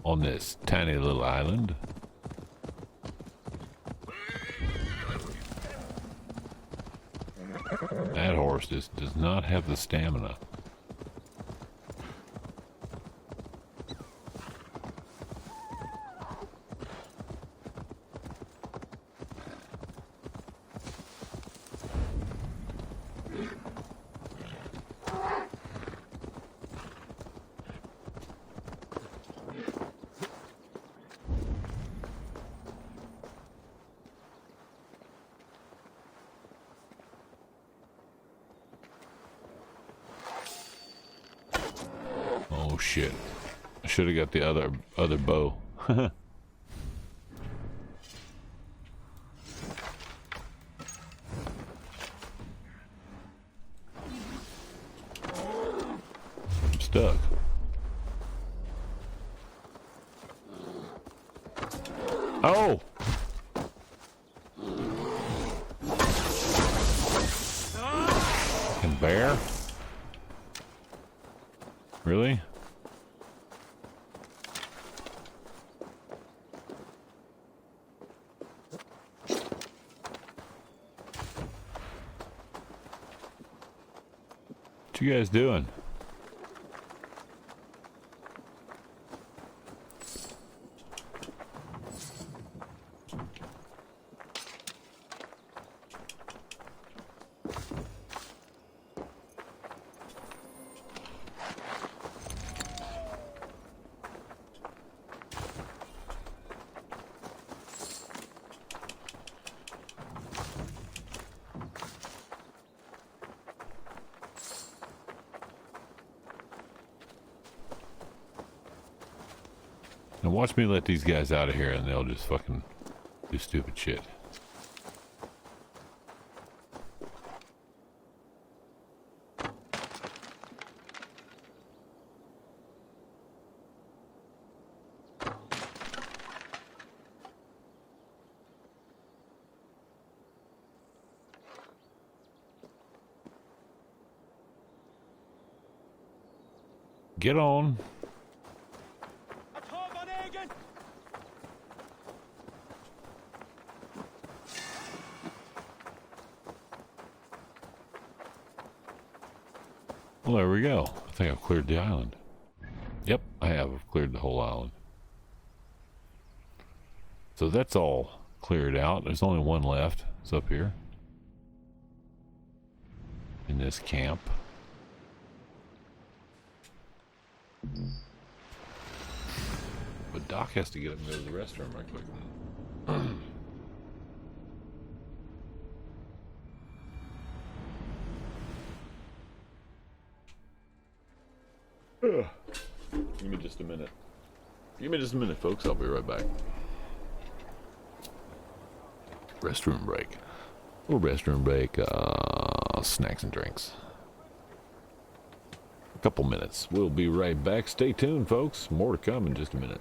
On this tiny little island. That horse just does not have the stamina. Oh shit. I should have got the other bow. I'm stuck. Oh! Fucking bear? Really? What you guys doing? Now watch me let these guys out of here and they'll just fucking do stupid shit. Get on. Well, there we go. I think I've cleared the island. Yep, I have. I've cleared the whole island. So that's all cleared out. There's only one left. It's up here. In this camp. But Doc has to get up and go to the restroom right quick. Give me just a minute. Give me just a minute, folks. I'll be right back. Restroom break. Oh, restroom break. Snacks and drinks. A couple minutes. We'll be right back. Stay tuned, folks. More to come in just a minute.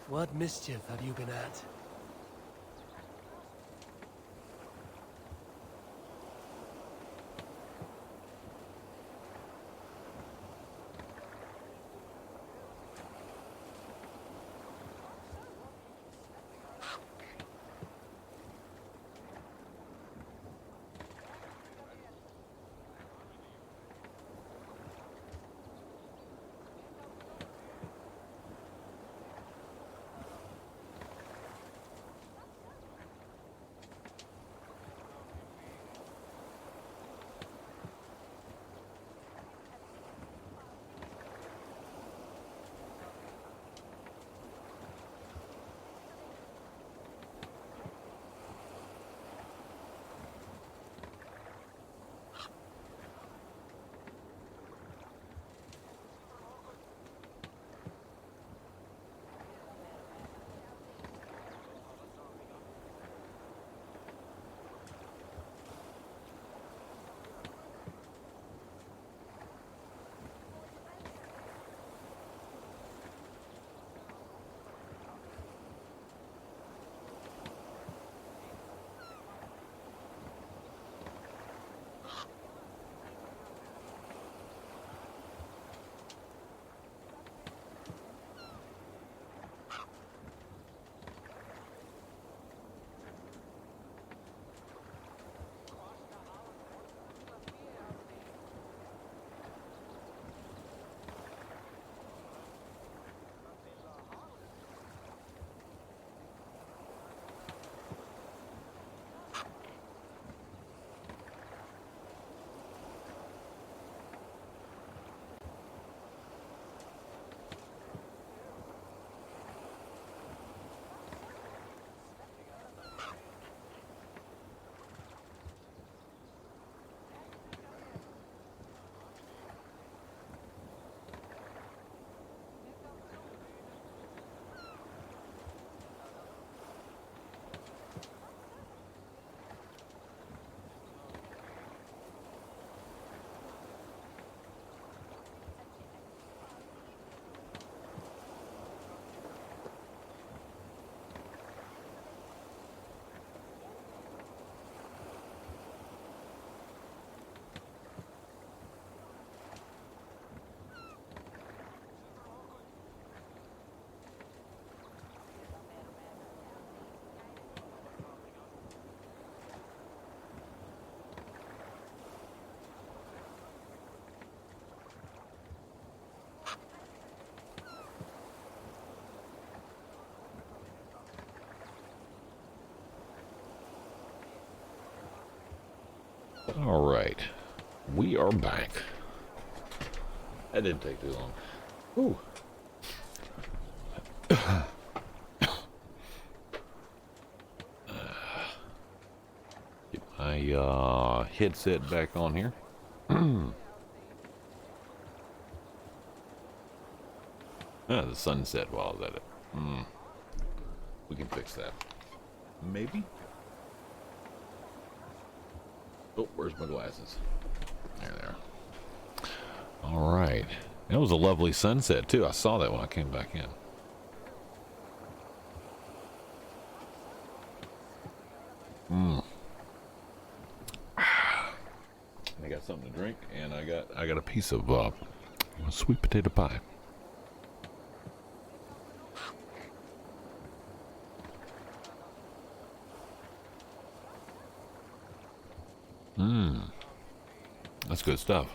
What mischief have you been at? All right, we are back. That didn't take too long. Ooh. Get my headset back on here. The sun set while I was at it. We can fix that. Maybe? Oh, where's my glasses? There they are. All right. It was a lovely sunset, too. I saw that when I came back in. I got something to drink, and I got a piece of sweet potato pie. That's good stuff.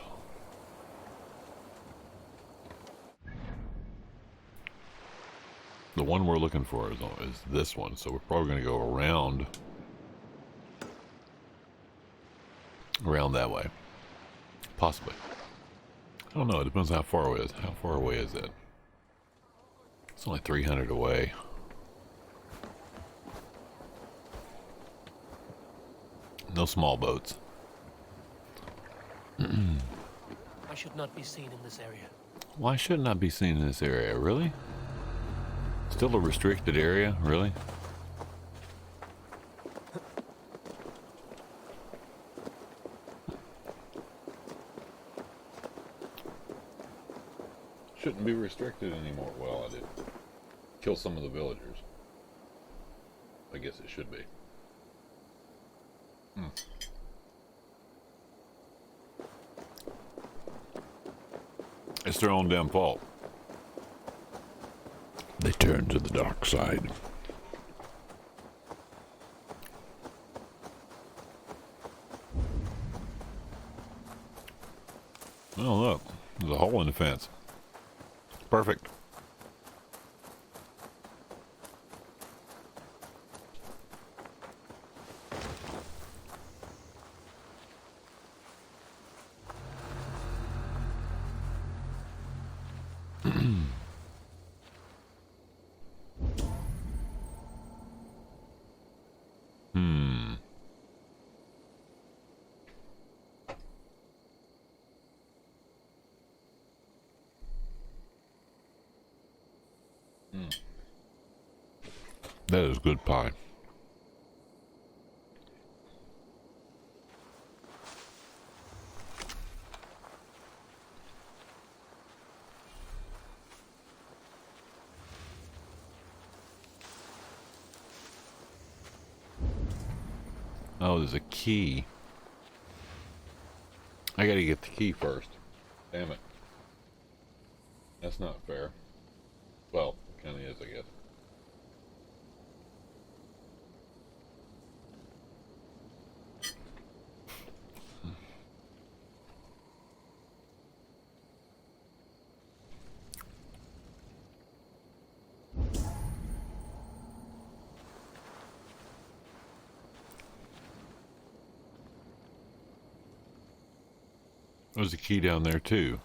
The one we're looking for is this one, so we're probably going to go around that way. Possibly. I don't know. It depends on how far away it is. How far away is it? It's only 300 away. No small boats. I should not be seen in this area. Why shouldn't I be seen in this area? Really? Still a restricted area? Really? Shouldn't be restricted anymore. Well, I did kill some of the villagers. I guess it should be. It's their own damn fault. They turn to the dark side. Oh, look. There's a hole in the fence. Perfect. That is good pie. Oh, there's a key. I gotta get the key first. Damn it. That's not fair. Well, it kinda is, I guess. There's a key down there too.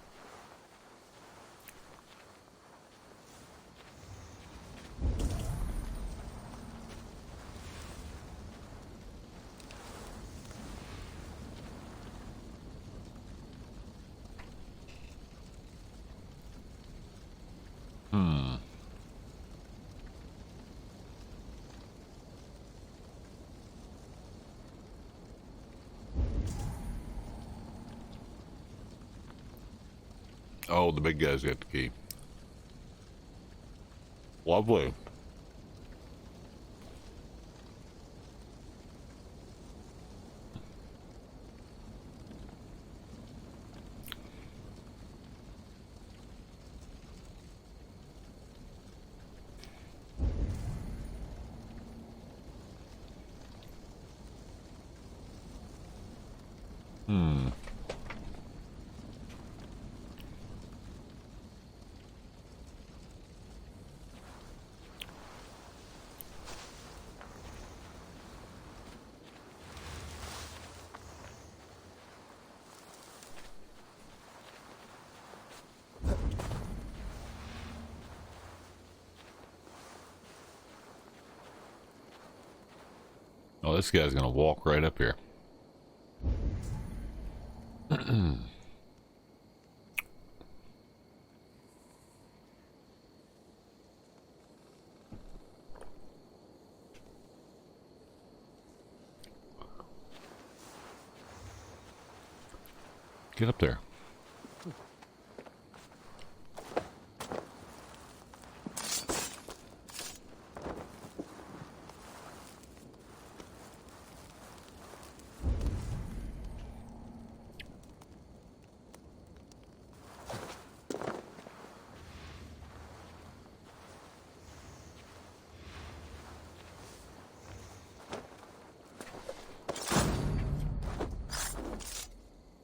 Oh, the big guy's got the key. Lovely. Oh, this guy's gonna walk right up here. Get up there.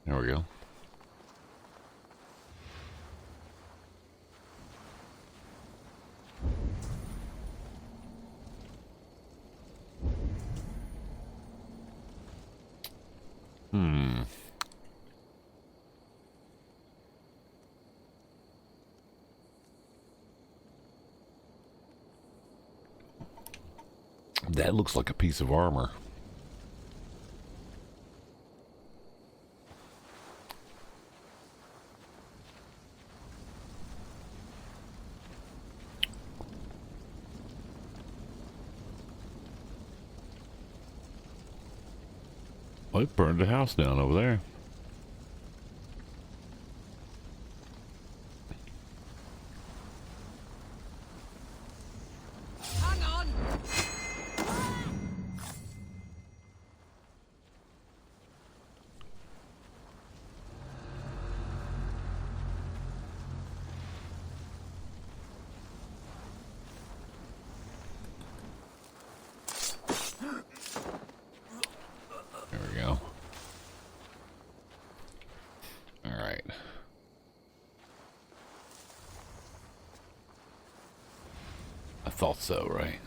There we go. That looks like a piece of armor. Well, it burned the house down over there. Hang on! There we go. All right. I thought so, right?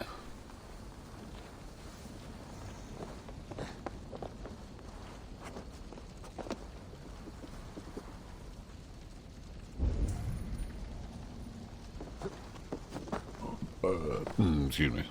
Excuse me.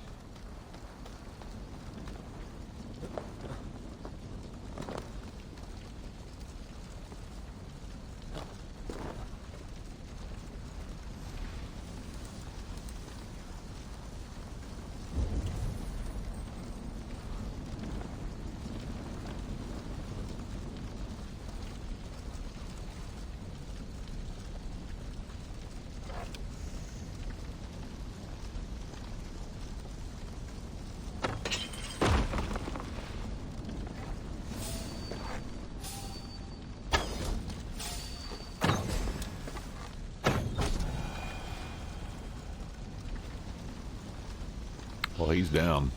Well, he's down.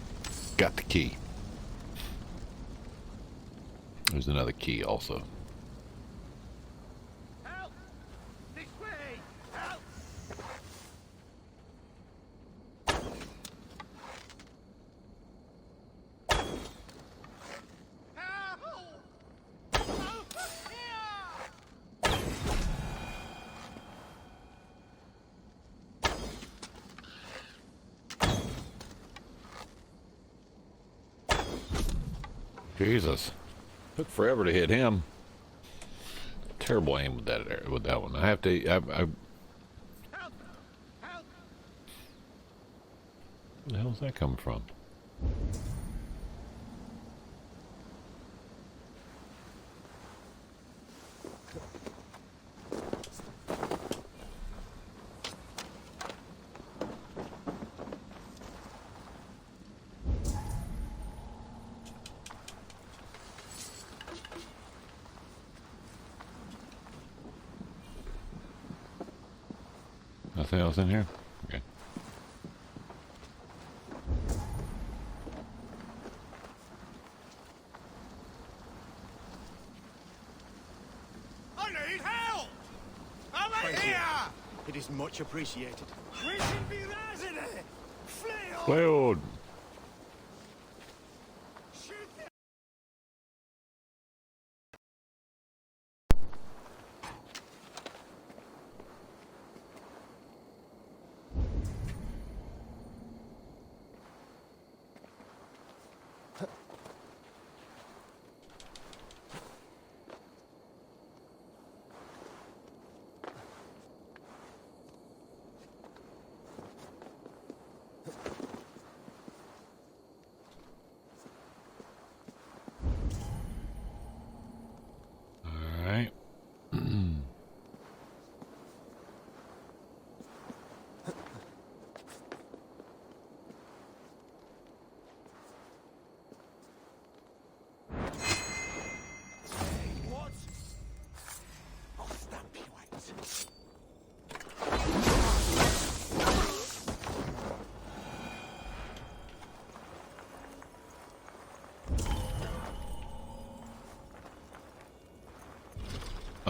Got the key. There's another key also. Help! This way! Help! Help! Over here! Jesus. Took forever to hit him. Terrible aim with that one. I have to Help! Help! where the hell's that coming from? Nothing else in here? Okay. I need help! Over Thank here! It is much appreciated. We should be raising it! Flail! Cloud! Shoot them!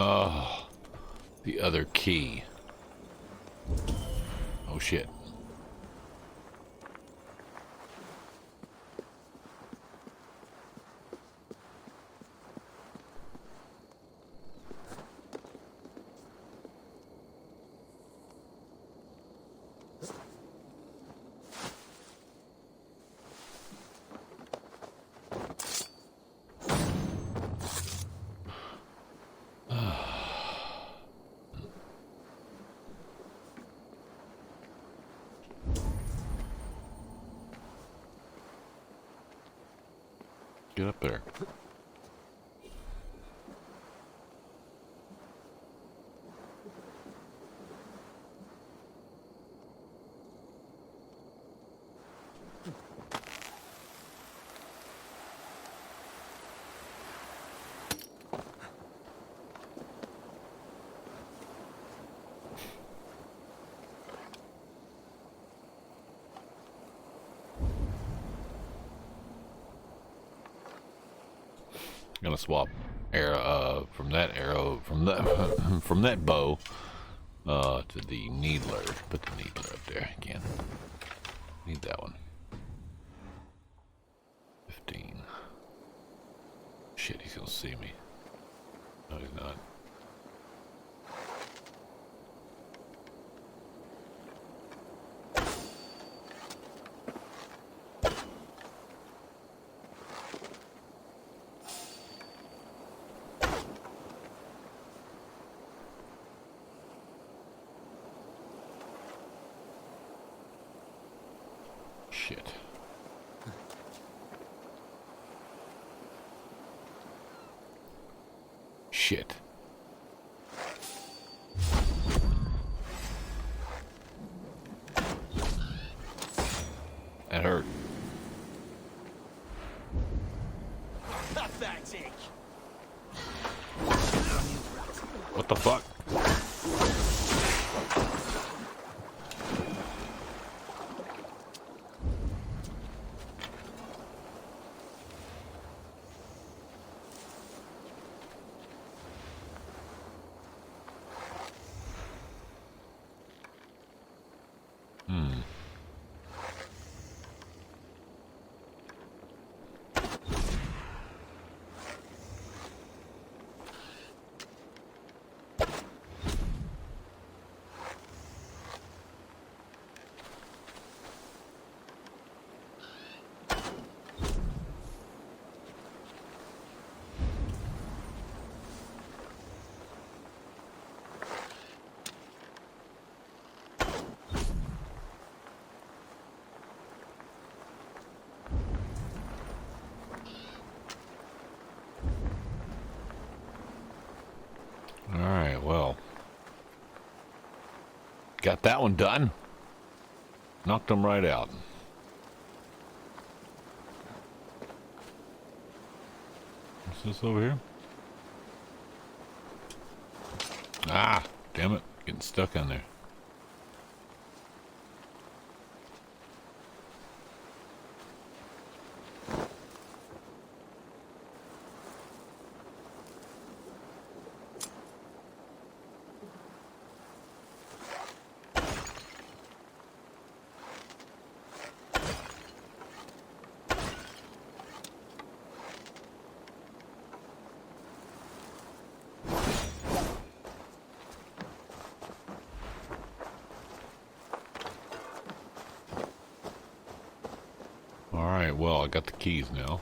Oh, the other key. Oh shit. Get up there. Gonna swap arrow from that from that bow to the needler. Put the needler up there again. Need that one. 15. Shit, he's gonna see me. No, he's not. Shit. Shit. That hurt. Pathetic. What the fuck? Alright, well. Got that one done. Knocked them right out. What's this over here? Ah, damn it. Getting stuck on there. Alright, well, I got the keys now.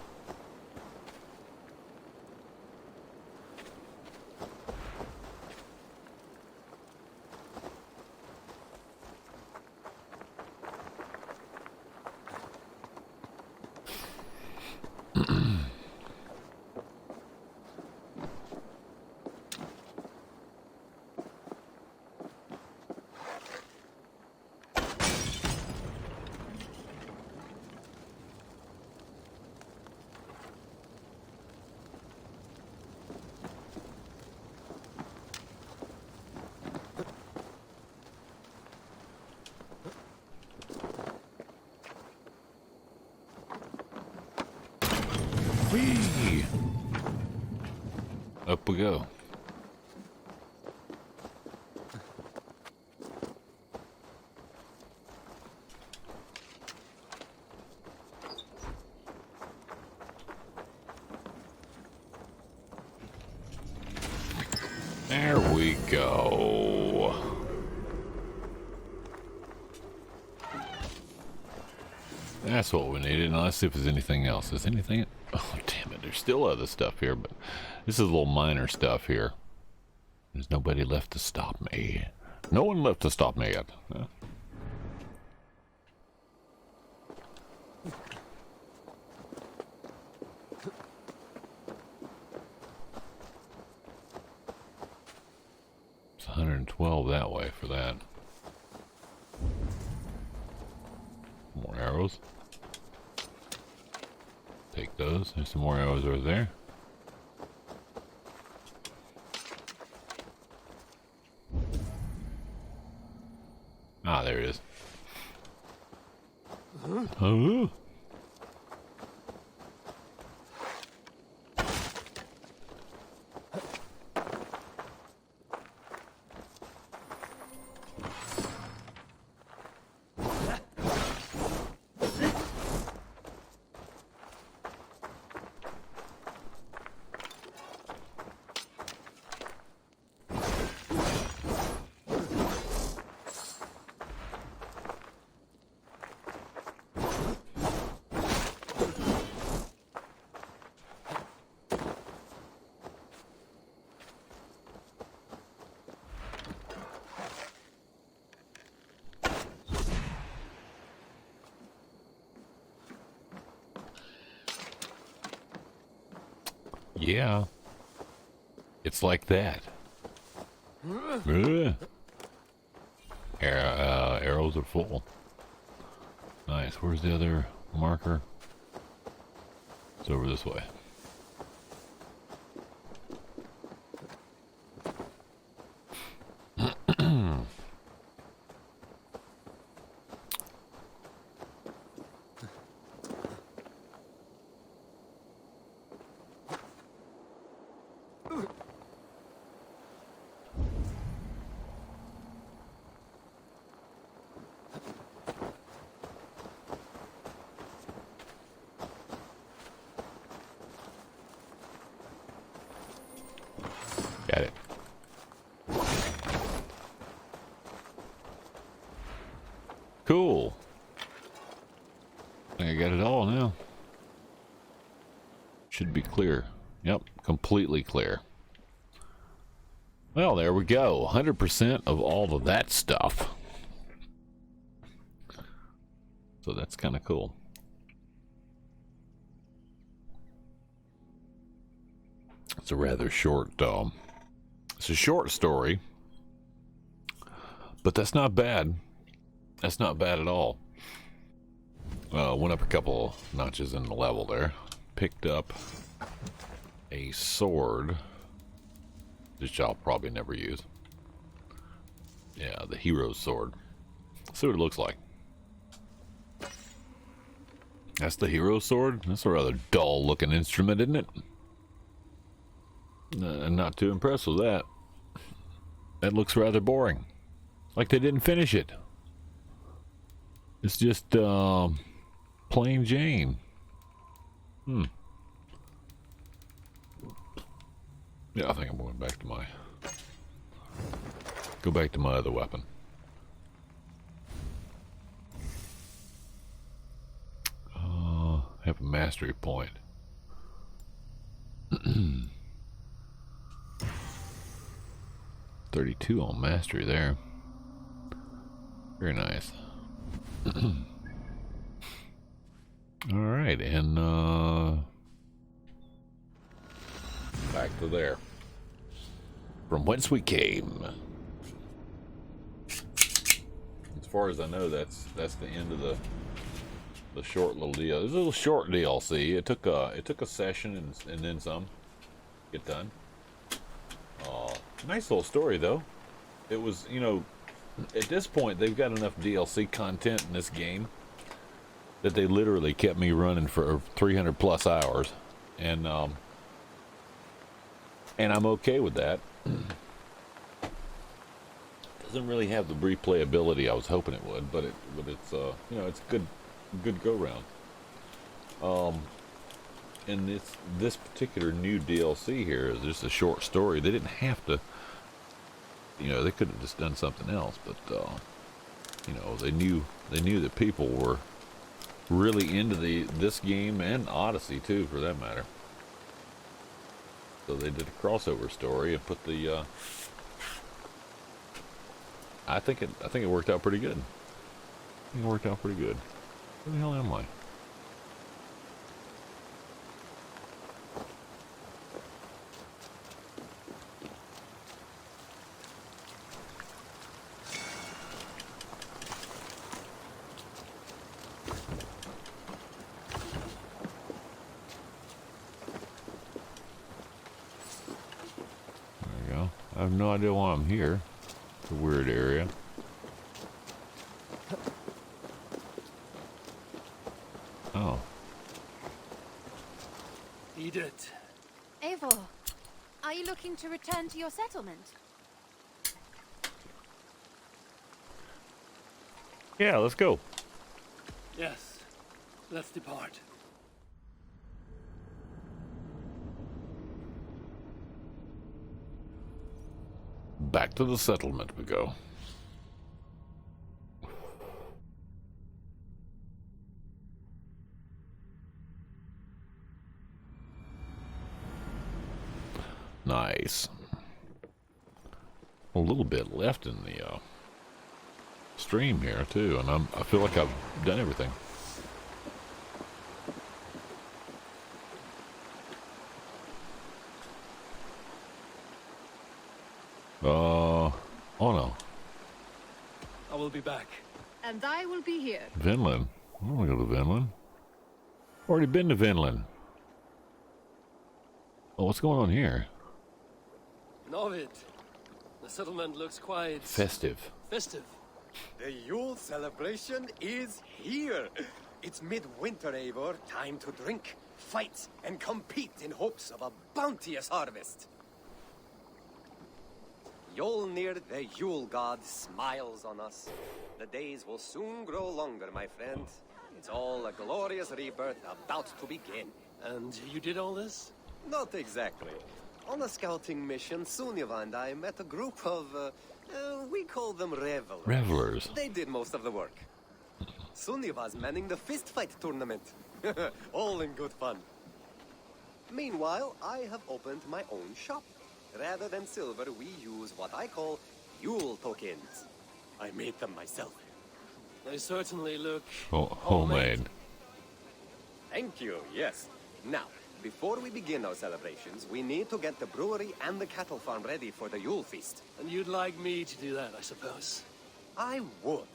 Whee! Up we go. There we go. That's what we needed. Now let's see if there's anything else. Is anything? Oh, damn it. There's still other stuff here, but this is a little minor stuff here. There's nobody left to stop me. No one left to stop me yet. It's 112 that way for that. More arrows. Take those. There's some more arrows over there. Ah, there it is. Oh. Yeah, it's like that. Arrows are full. Nice. Where's the other marker? It's over this way. Got it. Cool. I think I got it all now. Should be clear. Yep, completely clear. Well, there we go. 100% of all of that stuff. So that's kind of cool. It's a rather short, it's a short story, but that's not bad. That's not bad at all. Went up a couple notches in the level there. Picked up a sword, which I'll probably never use. Yeah, the hero's sword. See what it looks like. That's the hero's sword? That's a rather dull looking instrument, isn't it? Not too impressed with that. That looks rather boring. Like they didn't finish it. It's just plain Jane. Yeah, I think I'm going back to my... Go back to my other weapon. Have a mastery point. 32 on mastery there. Very nice. Alright, and back to there. From whence we came. As far as I know, that's the end of the short little deal. It was a little short DLC. It took a session and then some. Get done. Nice little story though. It was, you know, at this point they've got enough DLC content in this game that they literally kept me running for 300 plus hours, and I'm okay with that. Doesn't really have the replayability I was hoping it would, but it's you know, it's good go round. And this particular new DLC here is just a short story. They didn't have to You know, they could have just done something else, but you know, they knew that people were really into this game and Odyssey too, for that matter. So they did a crossover story and put the. I think it worked out pretty good. Where the hell am I? I have no idea why I'm here. It's a weird area. Oh. Eat it. Eivor, are you looking to return to your settlement? Yeah, let's go. Yes. Let's depart. Back to the settlement we go. Nice. A little bit left in the stream here too, and I feel like I've done everything. Oh no. I will be back. And I will be here. Vinland. I don't want to go to Vinland. Already been to Vinland. Oh, what's going on here? Novid. The settlement looks quite... Festive. Festive. The Yule celebration is here. It's midwinter, Eivor. Time to drink, fight, and compete in hopes of a bounteous harvest. Yolnir, the Yule god, smiles on us. The days will soon grow longer, my friend. It's all a glorious rebirth about to begin. And you did all this? Not exactly. On a scouting mission, Sunniva and I met a group of, we call them revelers. Revelers. They did most of the work. Sunniva's manning the fistfight tournament. All in good fun. Meanwhile, I have opened my own shop. Rather than silver, we use what I call Yule tokens. I made them myself. They certainly look... homemade. Thank you, yes. Now, before we begin our celebrations, we need to get the brewery and the cattle farm ready for the Yule feast. And you'd like me to do that, I suppose? I would.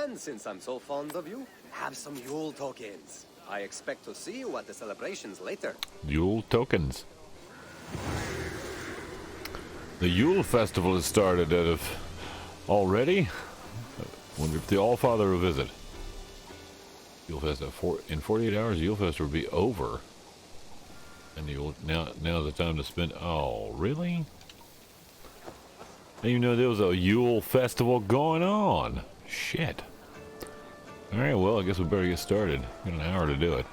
And since I'm so fond of you, have some Yule tokens. I expect to see you at the celebrations later. Yule tokens. The Yule festival has started already. Wonder if the Allfather will visit. Yule Fest in 48 hours. Yule Fest will be over, and now's the time to spend. Oh, really? I didn't even know there was a Yule festival going on. Shit. All right, well, I guess we better get started. Got an hour to do it.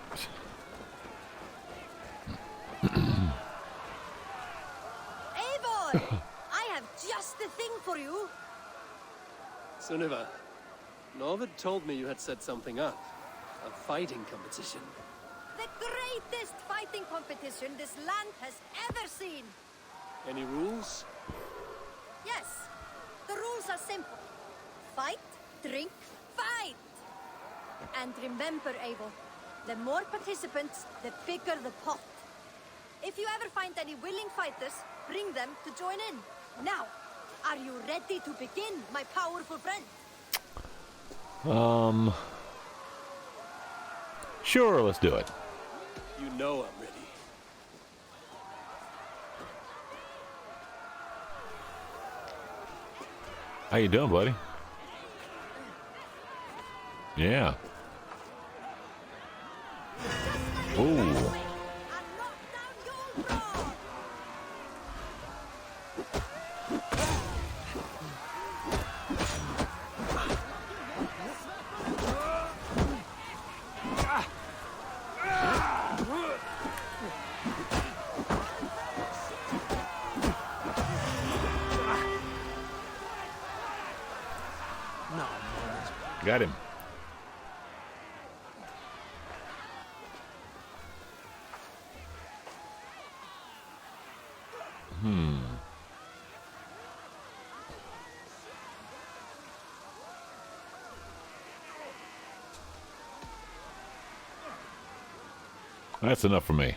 I have just the thing for you. Sunniva, Novid told me you had set something up. A fighting competition. The greatest fighting competition this land has ever seen. Any rules? Yes. The rules are simple. Fight, drink, fight. And remember, Eivor, the more participants, the bigger the pot. If you ever find any willing fighters, bring them to join in. Now, are you ready to begin, my powerful friend? Sure, let's do it. You know I'm ready. How you doing, buddy? Yeah. Ooh. got him. That's enough for me.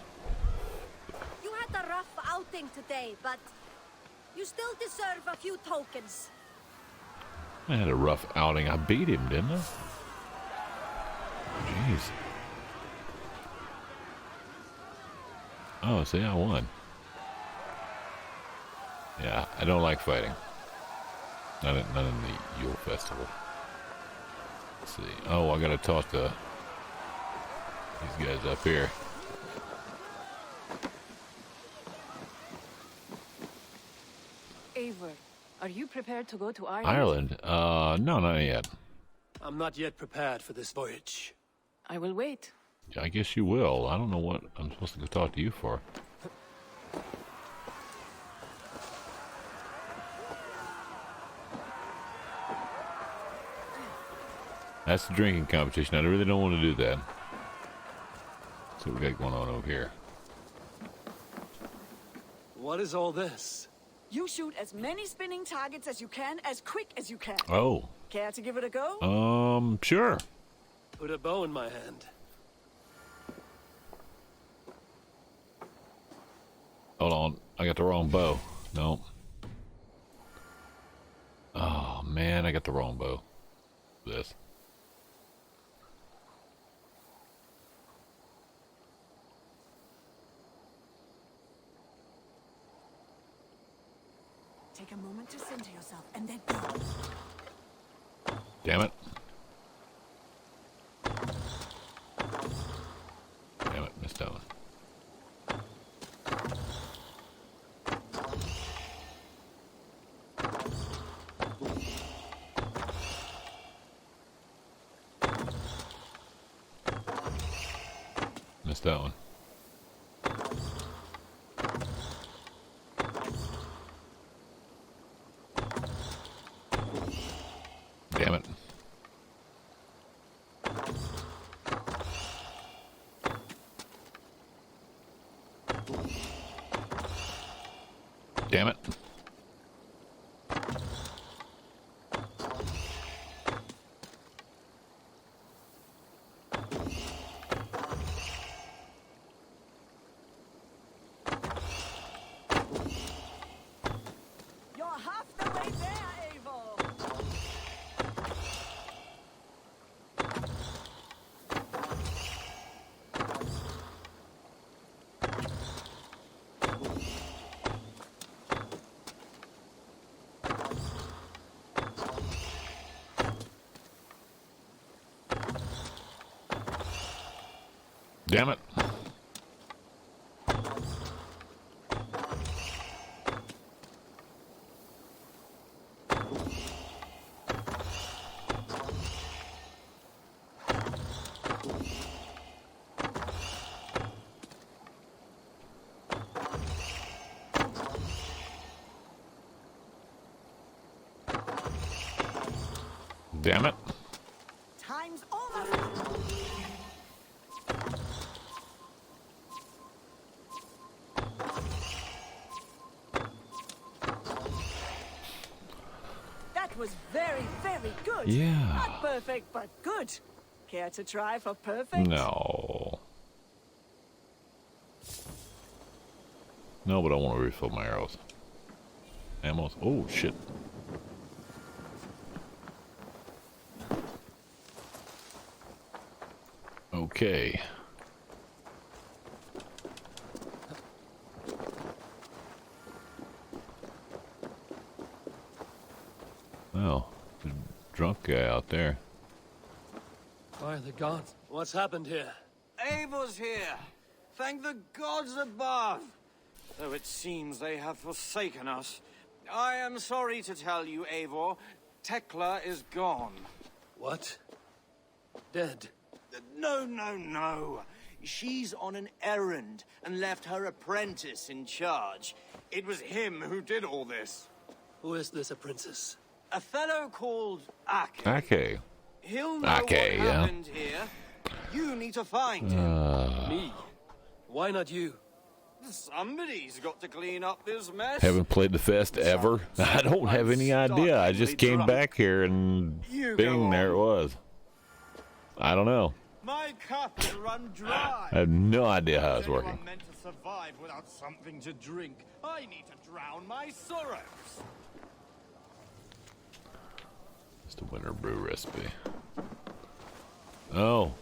You had a rough outing today, but you still deserve a few tokens. I had a rough outing. I beat him, didn't I? Jeez. Oh, see, I won. Yeah, I don't like fighting. Not in the Yule Festival. Let's see. Oh, I gotta talk to these guys up here. Eivor, are you prepared to go to Ireland? No, not yet. I'm not yet prepared for this voyage. I will wait. I guess you will. I don't know what I'm supposed to go talk to you for. That's the drinking competition. I really don't want to do that. That's what we got going on over here. What is all this? You shoot as many spinning targets as you can, as quick as you can. Oh. Care to give it a go? Sure. Put a bow in my hand. Hold on. I got the wrong bow. No. Oh, man. I got the wrong bow. This. Take a moment to center yourself, and then... Damn it. Damn it, missed that one. Missed that one. Damn it. Damn it. You're half the way there, Eivor. Damn it. Damn it. Time's almost up. That was very, very good. Yeah. Not perfect, but good. Care to try for perfect? No. No, but I want to refill my arrows. Ammo. Oh, shit. Okay. Well, the drunk guy out there. By the gods, what's happened here? Eivor's here. Thank the gods above. Though it seems they have forsaken us. I am sorry to tell you, Eivor, Tekla is gone. What? Dead? No, no, no. She's on an errand and left her apprentice in charge. It was him who did all this. Who is this apprentice? A fellow called Ake. Okay. He'll know Okay, what yeah. happened here. You need to find him. Me? Why not you? Somebody's got to clean up this mess. Haven't played the fest ever. I don't have any idea. I just came back here and bing, there it was. I don't know. My cup has run dry. I have no idea how it's Is anyone working. meant to survive without something to drink? I need to drown my sorrows. It's the winter brew recipe. Oh,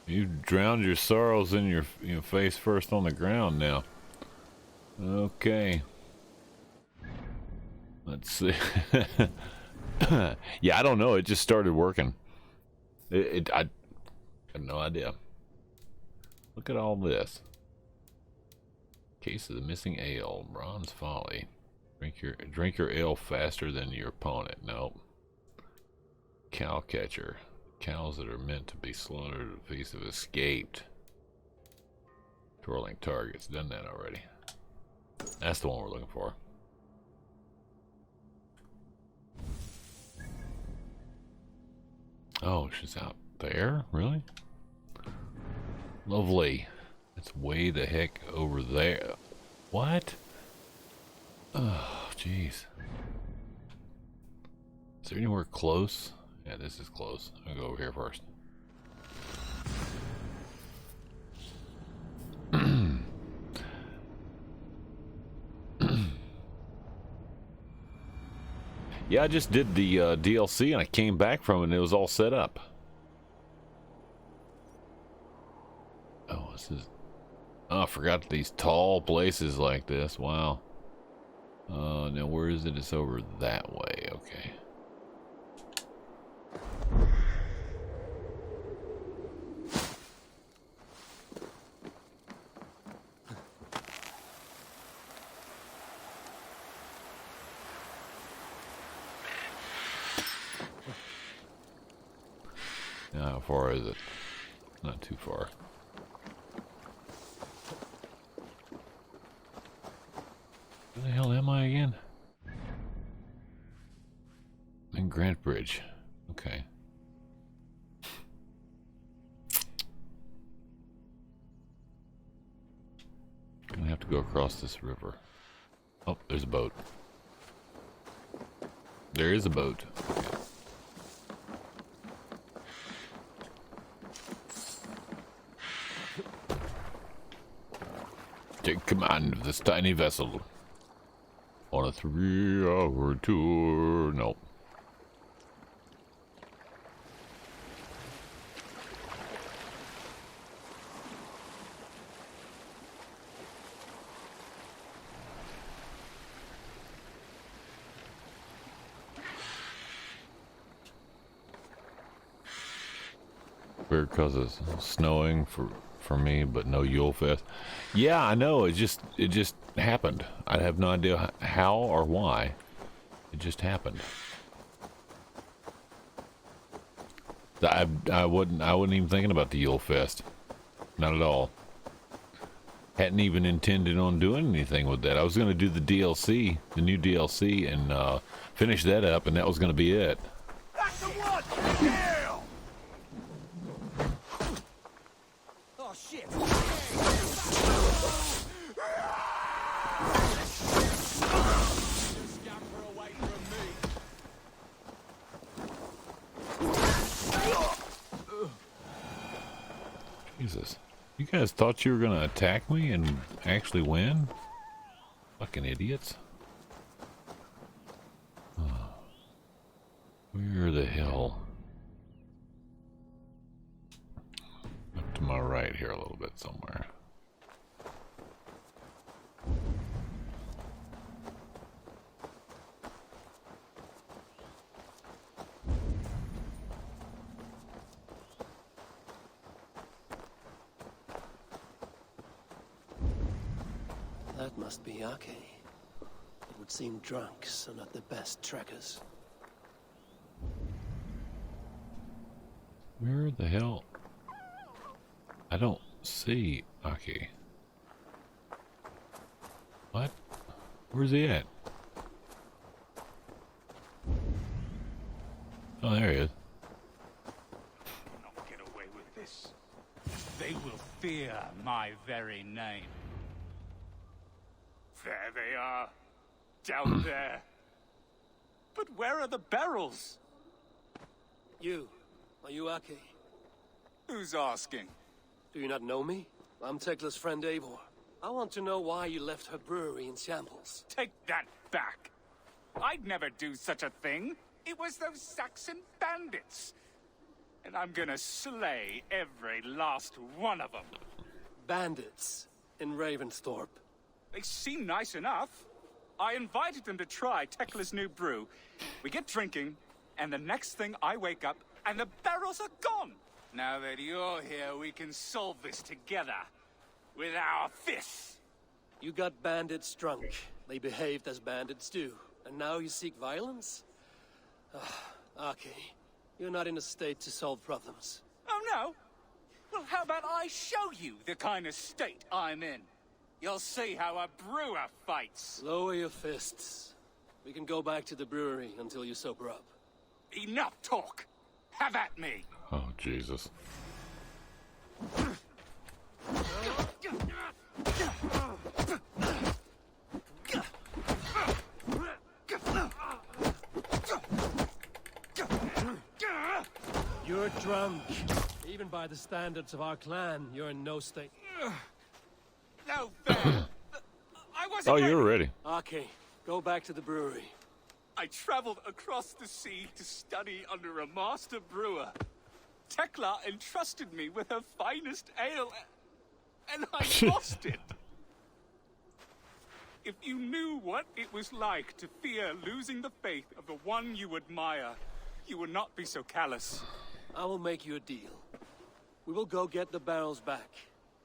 you drowned your sorrows in your face first on the ground now. Okay. Let's see. Yeah, I don't know. It just started working. I have no idea. Look at all this. Case of the missing ale, bronze folly. Drink your ale faster than your opponent. Nope. Cow catcher. Cows that are meant to be slaughtered at the feast have escaped. Twirling targets. Done that already. That's the one we're looking for. Oh, she's out there? Really? Lovely. It's way the heck over there. What? Oh, jeez. Is there anywhere close? Yeah, this is close. I'll go over here first. Yeah, I just did the DLC and I came back from it and it was all set up. Oh, this is... Oh, I forgot these tall places like this. Wow. Now where is it? It's over that way. Okay. Now, how far is it? Not too far. Where the hell am I again? In Grant Bridge. Okay. Gonna have to go across this river. Oh, there's a boat. There is a boat. Okay. Take command of this tiny vessel on a 3-hour tour. Nope. Weird because it's snowing for me, but no Yule Fest. Yeah, I know. It just happened. I have no idea how or why. It just happened. I wasn't even thinking about the Yule Fest. Not at all. Hadn't even intended on doing anything with that. I was going to do the DLC, the new DLC, and finish that up, and that was going to be it. That's the one! Kill! Oh shit! Scamper away from me! Jesus. You guys thought you were going to attack me and actually win? Fucking idiots. Oh. Where the hell? Up to my right here a little bit somewhere. That must be Ake. It would seem drunks are not the best trackers. Where the hell? I don't see Aki. What? Where's he at? Oh, there he is. my very name. There they are. Down there. But where are the barrels? Are you Ake? Who's asking? Do you not know me? I'm Tekla's friend Eivor. I want to know why you left her brewery in shambles. Take that back. I'd never do such a thing. It was those Saxon bandits. And I'm gonna slay every last one of them. Bandits in Ravensthorpe. They seem nice enough. I invited them to try Tekla's new brew. We get drinking, and the next thing I wake up, and the barrels are gone. Now that you're here, we can solve this together. With our fists. You got bandits drunk. They behaved as bandits do. And now you seek violence? Ake, you're not in a state to solve problems. Oh, no? Well, how about I show you the kind of state I'm in? You'll see how a brewer fights. Lower your fists. We can go back to the brewery until you sober up. Enough talk. Have at me. Oh, Jesus. You're drunk. Even by the standards of our clan, you're in no state. No fair. I wasn't. Oh, you're ready. Ake, go back to the brewery. I traveled across the sea to study under a master brewer. Tekla entrusted me with her finest ale, and I lost it. If you knew what it was like to fear losing the faith of the one you admire, you would not be so callous. I will make you a deal. We will go get the barrels back,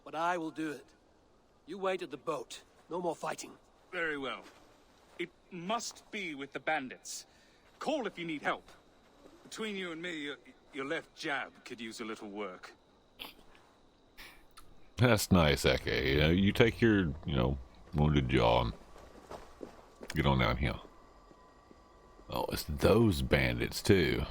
but I will do it. You wait at the boat. No more fighting. Very well. It must be with the bandits. Call if you need help. Between you and me, your left jab could use a little work. That's nice, Eke. You take your, wounded jaw and get on down here. Oh, it's those bandits, too.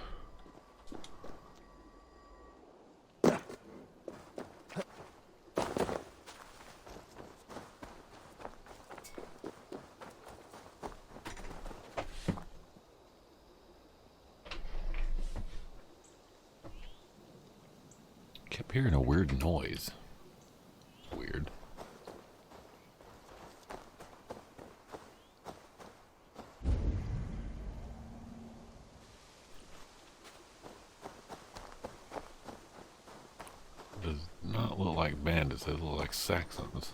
Kept hearing a weird noise. Weird. Does not look like bandits, they look like Saxons.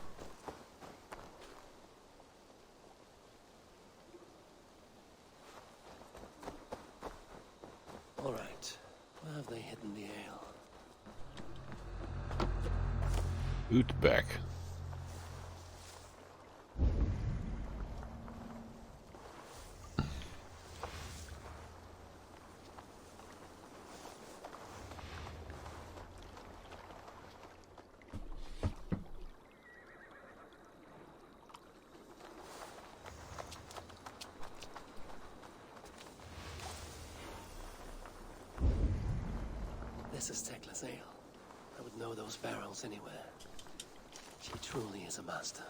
All right. Where have they hidden the ale? Utbeck. This is Tekla's ale. I would know those barrels anywhere. She truly is a master.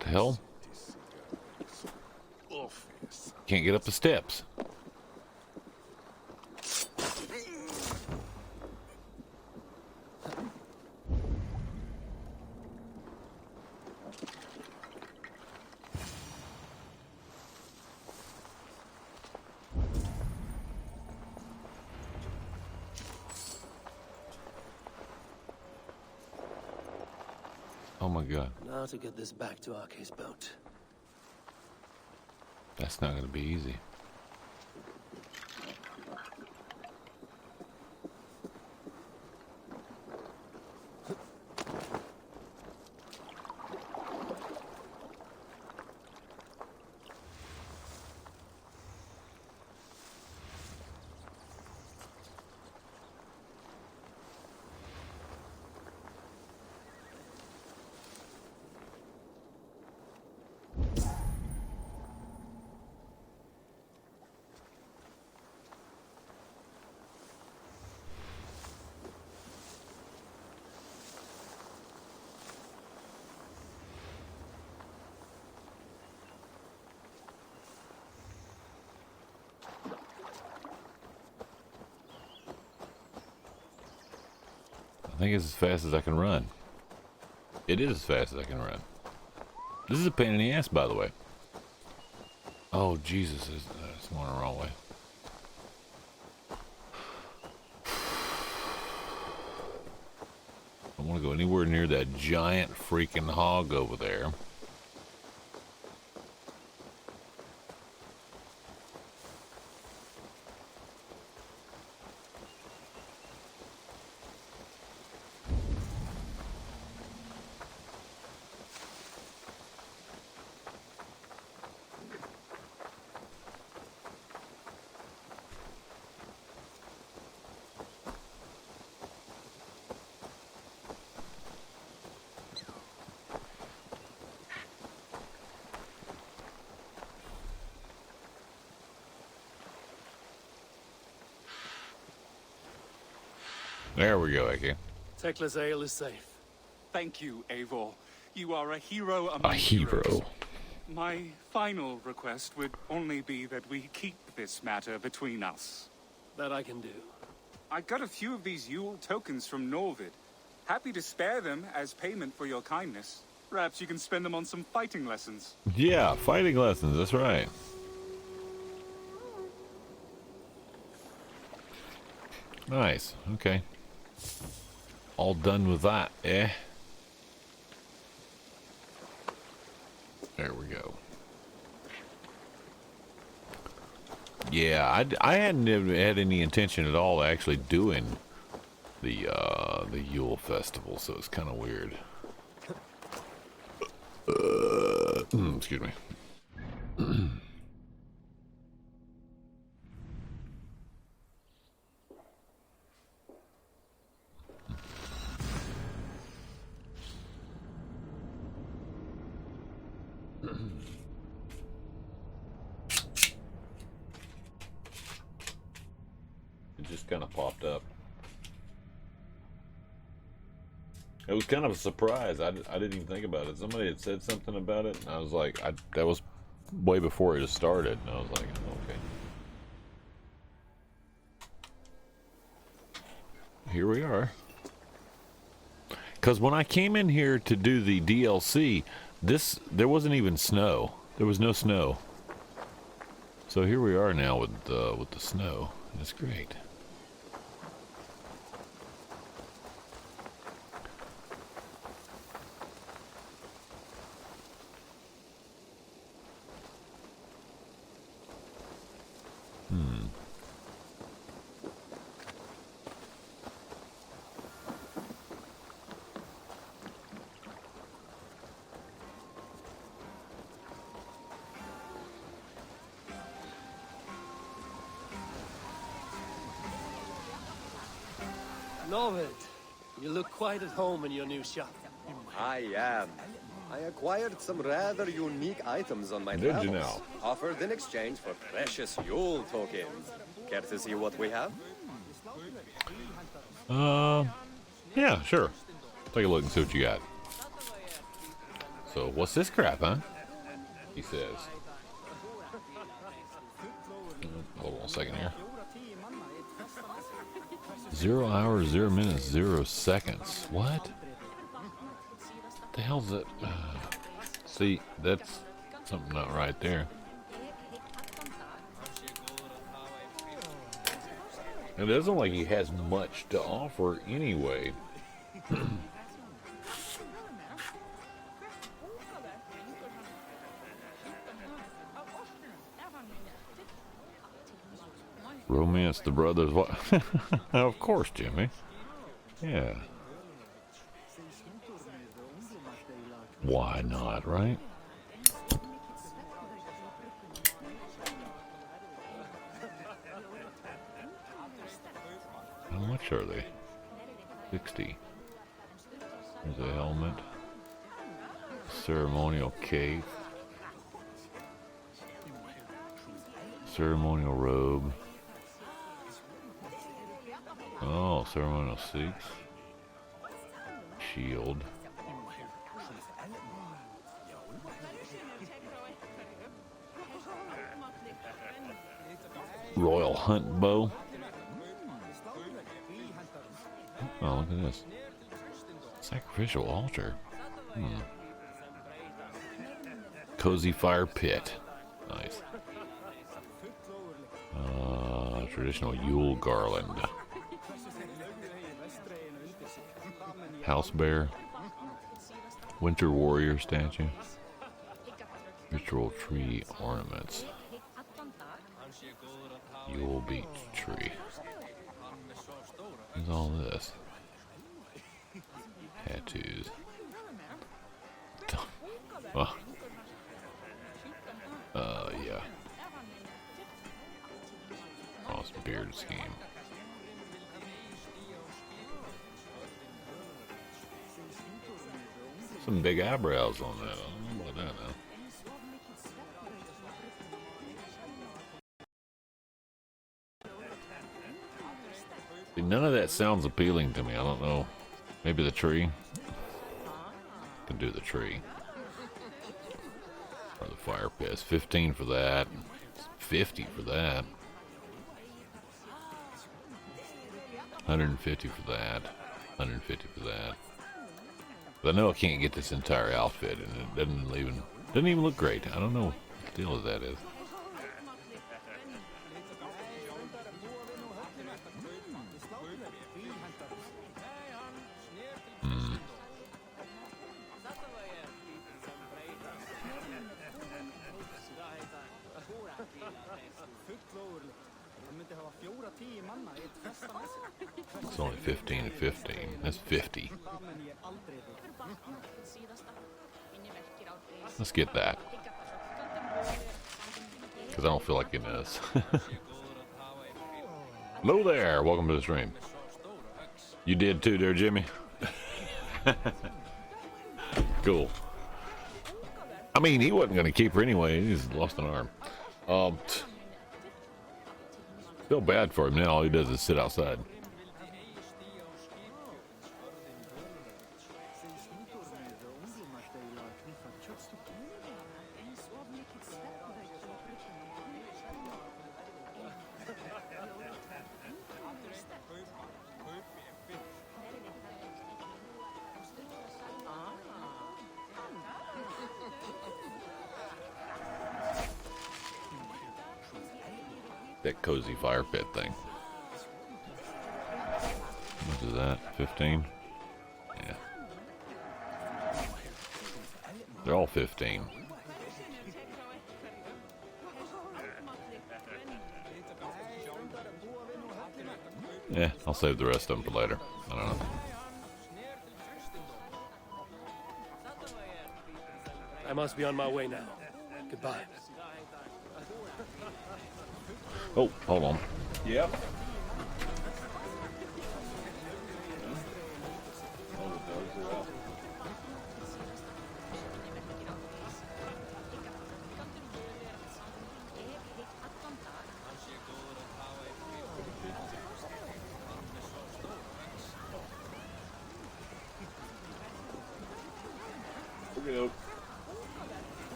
The hell? Can't get up the steps. Oh my god. Now to get this back to Arke's boat. That's not gonna be easy. I think it's as fast as I can run. It is as fast as I can run. This is a pain in the ass, by the way. Oh, Jesus. It's going the wrong way. I don't want to go anywhere near that giant freaking hog over there. There we go, AK. Tekla's ale is safe. Thank you, Eivor. You are a hero among A hero. heroes. My final request would only be that we keep this matter between us. That I can do. I got a few of these Yule tokens from Norvid. Happy to spare them as payment for your kindness. Perhaps you can spend them on some fighting lessons. Yeah, fighting lessons, that's right. Nice, okay. All done with that, eh? There we go. Yeah, I hadn't had any intention at all of actually doing the Yule festival, so it's kind of weird. Excuse me. It just kind of popped up. It was kind of a surprise. I didn't even think about it. Somebody had said something about it, and I was like, that was way before it started, and I was like, okay. Here we are. Because when I came in here to do the DLC, there wasn't even snow. There was no snow. So here we are now with the snow. It's great. Norvid, you look quite at home in your new shop. I am. I acquired some rather unique items on my Did travels. you now? Offered in exchange for precious Yule tokens. Care to see what we have? Yeah, sure. Take a look and see what you got. So, what's this crap, huh? He says. Hold on a second here. 0 hours, 0 minutes, 0 seconds. What? The hell's that? See, that's something not right there. It doesn't look like he has much to offer anyway. Romance the brothers. What? Of course, Jimmy. Yeah. Why not, right? How much are they? 60. There's a helmet. Ceremonial cape. Ceremonial robe. Oh, ceremonial Sikhs. Shield. Royal hunt bow. Oh, look at this. Sacrificial altar. Cozy fire pit. Nice. Traditional Yule garland. House bear. Winter warrior statue. Ritual tree ornaments. Yule beech tree. What's all this? Tattoos. Oh. Yeah. Awesome beard scheme. Some big eyebrows on that. I don't know about that now. See, none of that sounds appealing to me. I don't know. Maybe the tree. Can do the tree. Or the fire pit. 15 for that. 50 for that. 150 for that. 150 for that. But I know I can't get this entire outfit, and it doesn't even look great. I don't know what the deal that is. It's only 15 and 15. That's 50. Let's get that. Because I don't feel like getting this. Hello there. Welcome to the stream. You did too there, Jimmy. Cool. I mean, he wasn't going to keep her anyway. He just lost an arm. Feel bad for him now. All he does is sit outside. That cozy fire pit thing. What is that? 15? Yeah. They're all 15. Yeah, I'll save the rest of them for later. I don't know. I must be on my way now. Goodbye. Oh, hold on. Yep.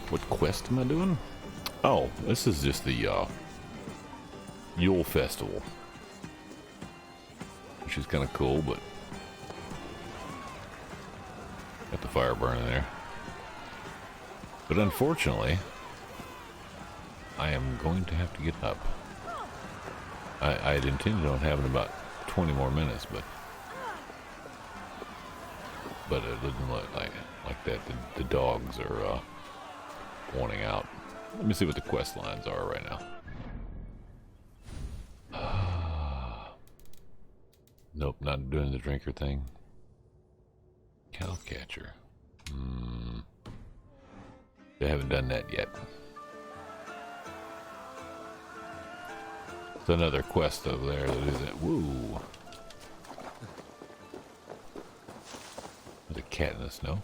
What quest am I doing? Oh, this is just the Yule Festival, which is kind of cool, but got the fire burning there. But unfortunately, I am going to have to get up. I had intended on having about 20 more minutes, but it doesn't look like it. that the dogs are pointing out. Let me see what the quest lines are right now. Nope, not doing the drinker thing. Cowcatcher. They haven't done that yet. It's another quest over there that is it. Woo! There's a cat in the snow.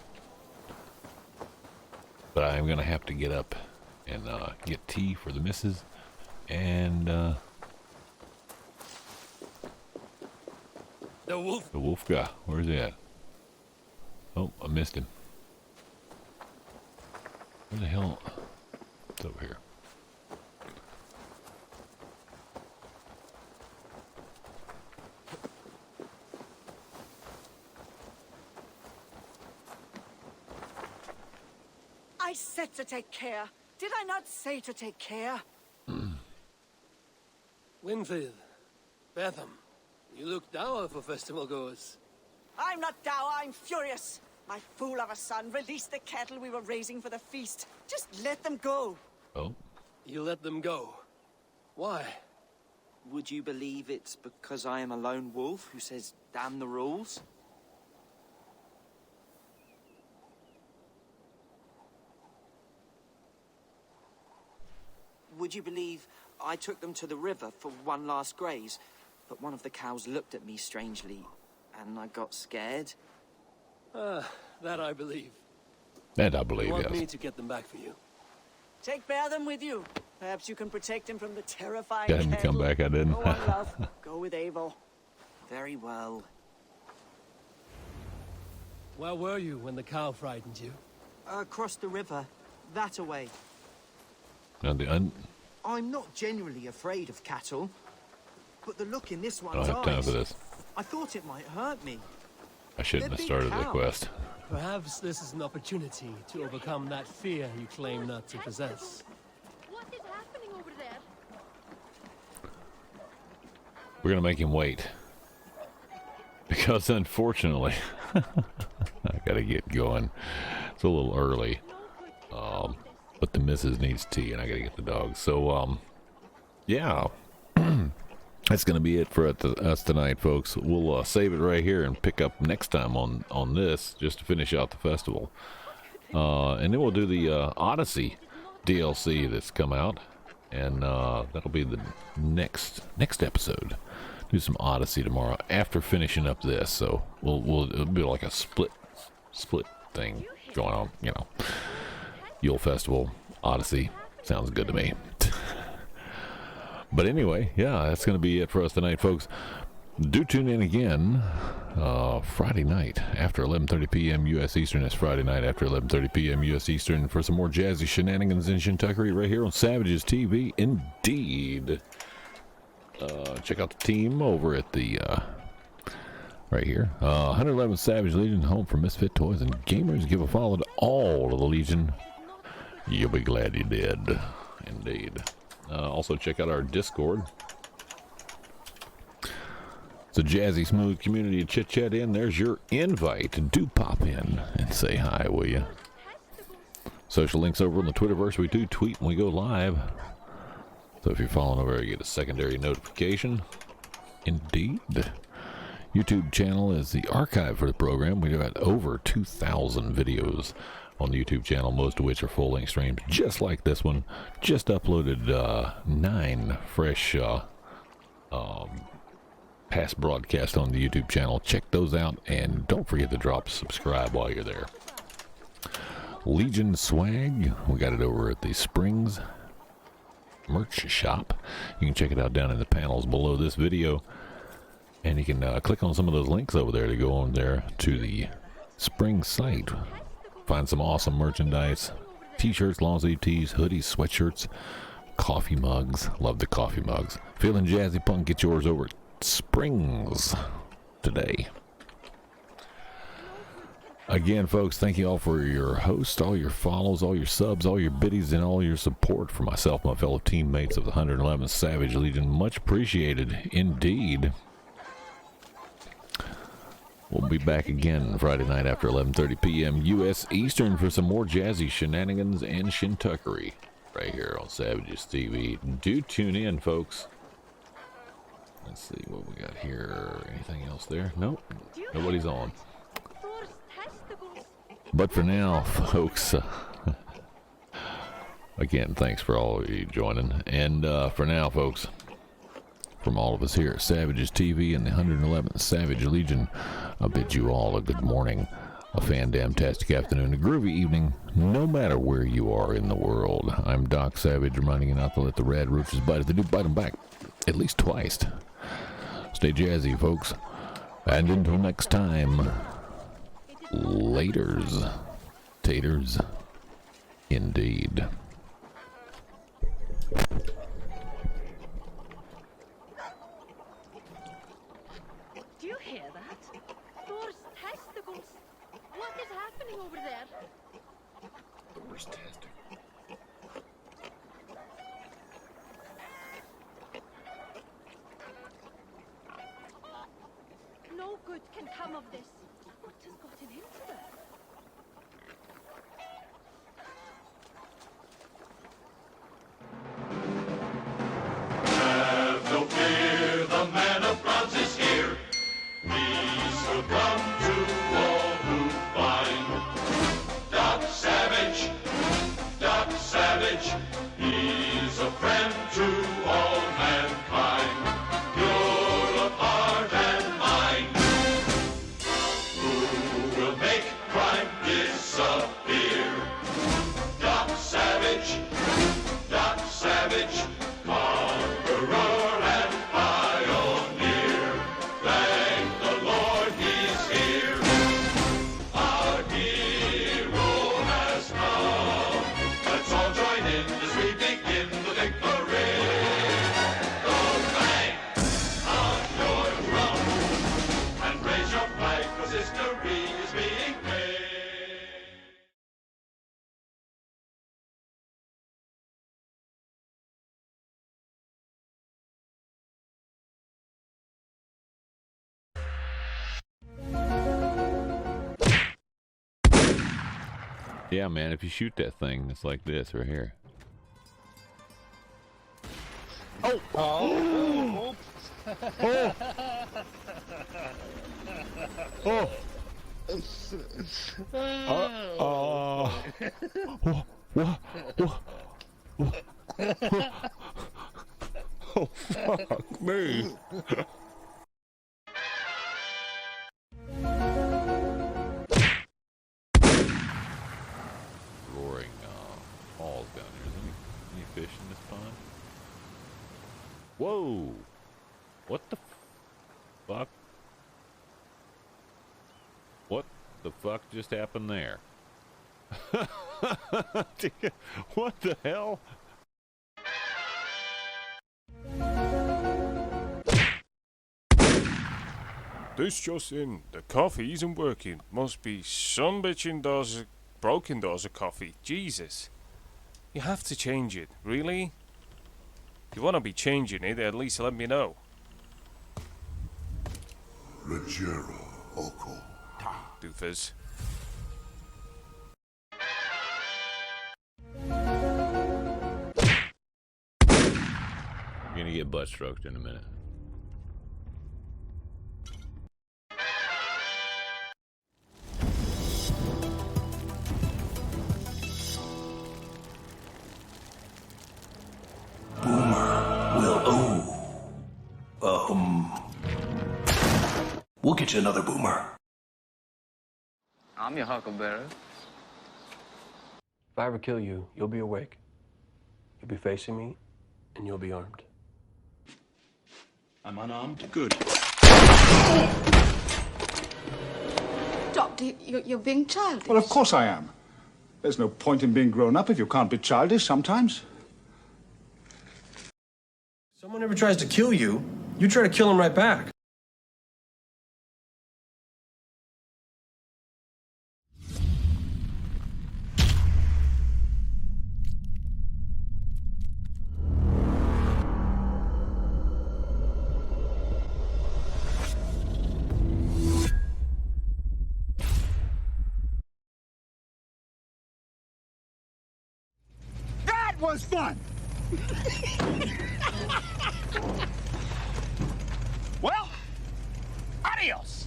But I am gonna have to get up and get tea for the missus and the wolf. The wolf guy. Where's he at? Oh, I missed him. Where the hell? It's over here. I said to take care. Did I not say to take care? Winfield, Betham, you look dour for festival goers. I'm not dour, I'm furious. My fool of a son released the cattle we were raising for the feast. Just let them go. Oh. You let them go. Why? Would you believe it's because I am a lone wolf who says, damn the rules? Would you believe I took them to the river for one last graze, but one of the cows looked at me strangely, and I got scared? That I believe. That I believe, you want yes. me to get them back for you? Take Betham with you. Perhaps you can protect him from the terrifying Got him to come back, I didn't. Go on, love. Go with Eivor. Very well. Where were you when the cow frightened you? Across the river. That away. Now I'm not genuinely afraid of cattle, but the look in this I one's don't have time eyes, for this. I thought it might hurt me. I shouldn't have started the quest. Perhaps this is an opportunity to overcome that fear you claim not to possess. What is happening over there? We're gonna make him wait. Because unfortunately, I gotta get going. It's a little early. But the missus needs tea and I gotta get the dog. So, yeah. That's gonna be it for us tonight, folks. We'll save it right here and pick up next time on this, just to finish out the festival. And then we'll do the Odyssey DLC that's come out. And that'll be the next episode. Do some Odyssey tomorrow after finishing up this. So it'll be like a split thing going on, you know. Yule Festival, Odyssey, sounds good to me. But anyway, yeah, that's going to be it for us tonight, folks. Do tune in again Friday night after 11:30 p.m. U.S. Eastern. That's Friday night after 11:30 p.m. U.S. Eastern for some more jazzy shenanigans and shintuckery right here on Savages TV. Indeed. Check out the team over at the right here. 111 Savage Legion, home for misfit toys and gamers. Give a follow to all of the Legion. You'll be glad you did. Indeed. Also check out our Discord. It's a jazzy, smooth community to chit-chat in. There's your invite. Do pop in and say hi, will you? Social links over on the Twitterverse. We do tweet when we go live. So if you're following over, you get a secondary notification. Indeed. YouTube channel is the archive for the program. We've got over 2,000 videos on the YouTube channel, most of which are full-length streams, just like this one. Just uploaded 9 fresh past broadcasts on the YouTube channel. Check those out, and don't forget to drop subscribe while you're there. Legion swag, we got it over at the Springs merch shop. You can check it out down in the panels below this video, and you can click on some of those links over there to go on there to the Spring site. Find some awesome merchandise, t-shirts, long sleeve tees, hoodies, sweatshirts, coffee mugs. Love the coffee mugs. Feeling jazzy punk? Get yours over at Springs today. Again, folks, thank you all for your hosts, all your follows, all your subs, all your biddies, and all your support for myself, my fellow teammates of the 111th Savage Legion. Much appreciated indeed. We'll be back again Friday night after 11:30 p.m. U.S. Eastern for some more jazzy shenanigans and shintuckery right here on Savages TV. Do tune in, folks. Let's see what we got here. Anything else there? Nope. Nobody's on. But for now, folks, again, thanks for all of you joining. And for now, folks, from all of us here at Savages TV and the 111th Savage Legion, I bid you all a good morning, a fan-damn-tastic afternoon, a groovy evening, no matter where you are in the world. I'm Doc Savage, reminding you not to let the rad roaches bite. If they do, bite them back at least twice. Stay jazzy, folks. And until next time, laters. Taters. Indeed. Do you hear that? Thor's testicles. What is happening over there? Thor's testicles. No good can come of this. What has gotten into them? Have no fear, the man of bronze is here. Peace will come to all who find. Doc Savage, he's a friend to all mankind. Pure of heart and mind, who will make crime disappear. Doc Savage, conqueror and pioneer. Thank the Lord he's here. Our hero has come. Let's all join in as we begin the victory. Go bang on your drum and raise your flag, 'cause history is being made. Yeah, man, if you shoot that thing, it's like this right here. Oh! Oh! Oh! Oh! Oh, fuck me. Roaring falls down here. Is any fish in this pond? Whoa! What the fuck? What the fuck just happened there? What the hell? This just in, the coffee isn't working. Must be some bitchin' does broken doors of coffee. Jesus. You have to change it, really? If you want to be changing it, at least let me know. Rogero Oko. Doofus. You're gonna get butt stroked in a minute. We'll get you another boomer. I'm your huckleberry. If I ever kill you, you'll be awake. You'll be facing me, and you'll be armed. I'm unarmed. Good. Doctor, you're being childish. Well, of course I am. There's no point in being grown up if you can't be childish sometimes. Someone ever tries to kill you, you try to kill him right back. was fun. Well, adios.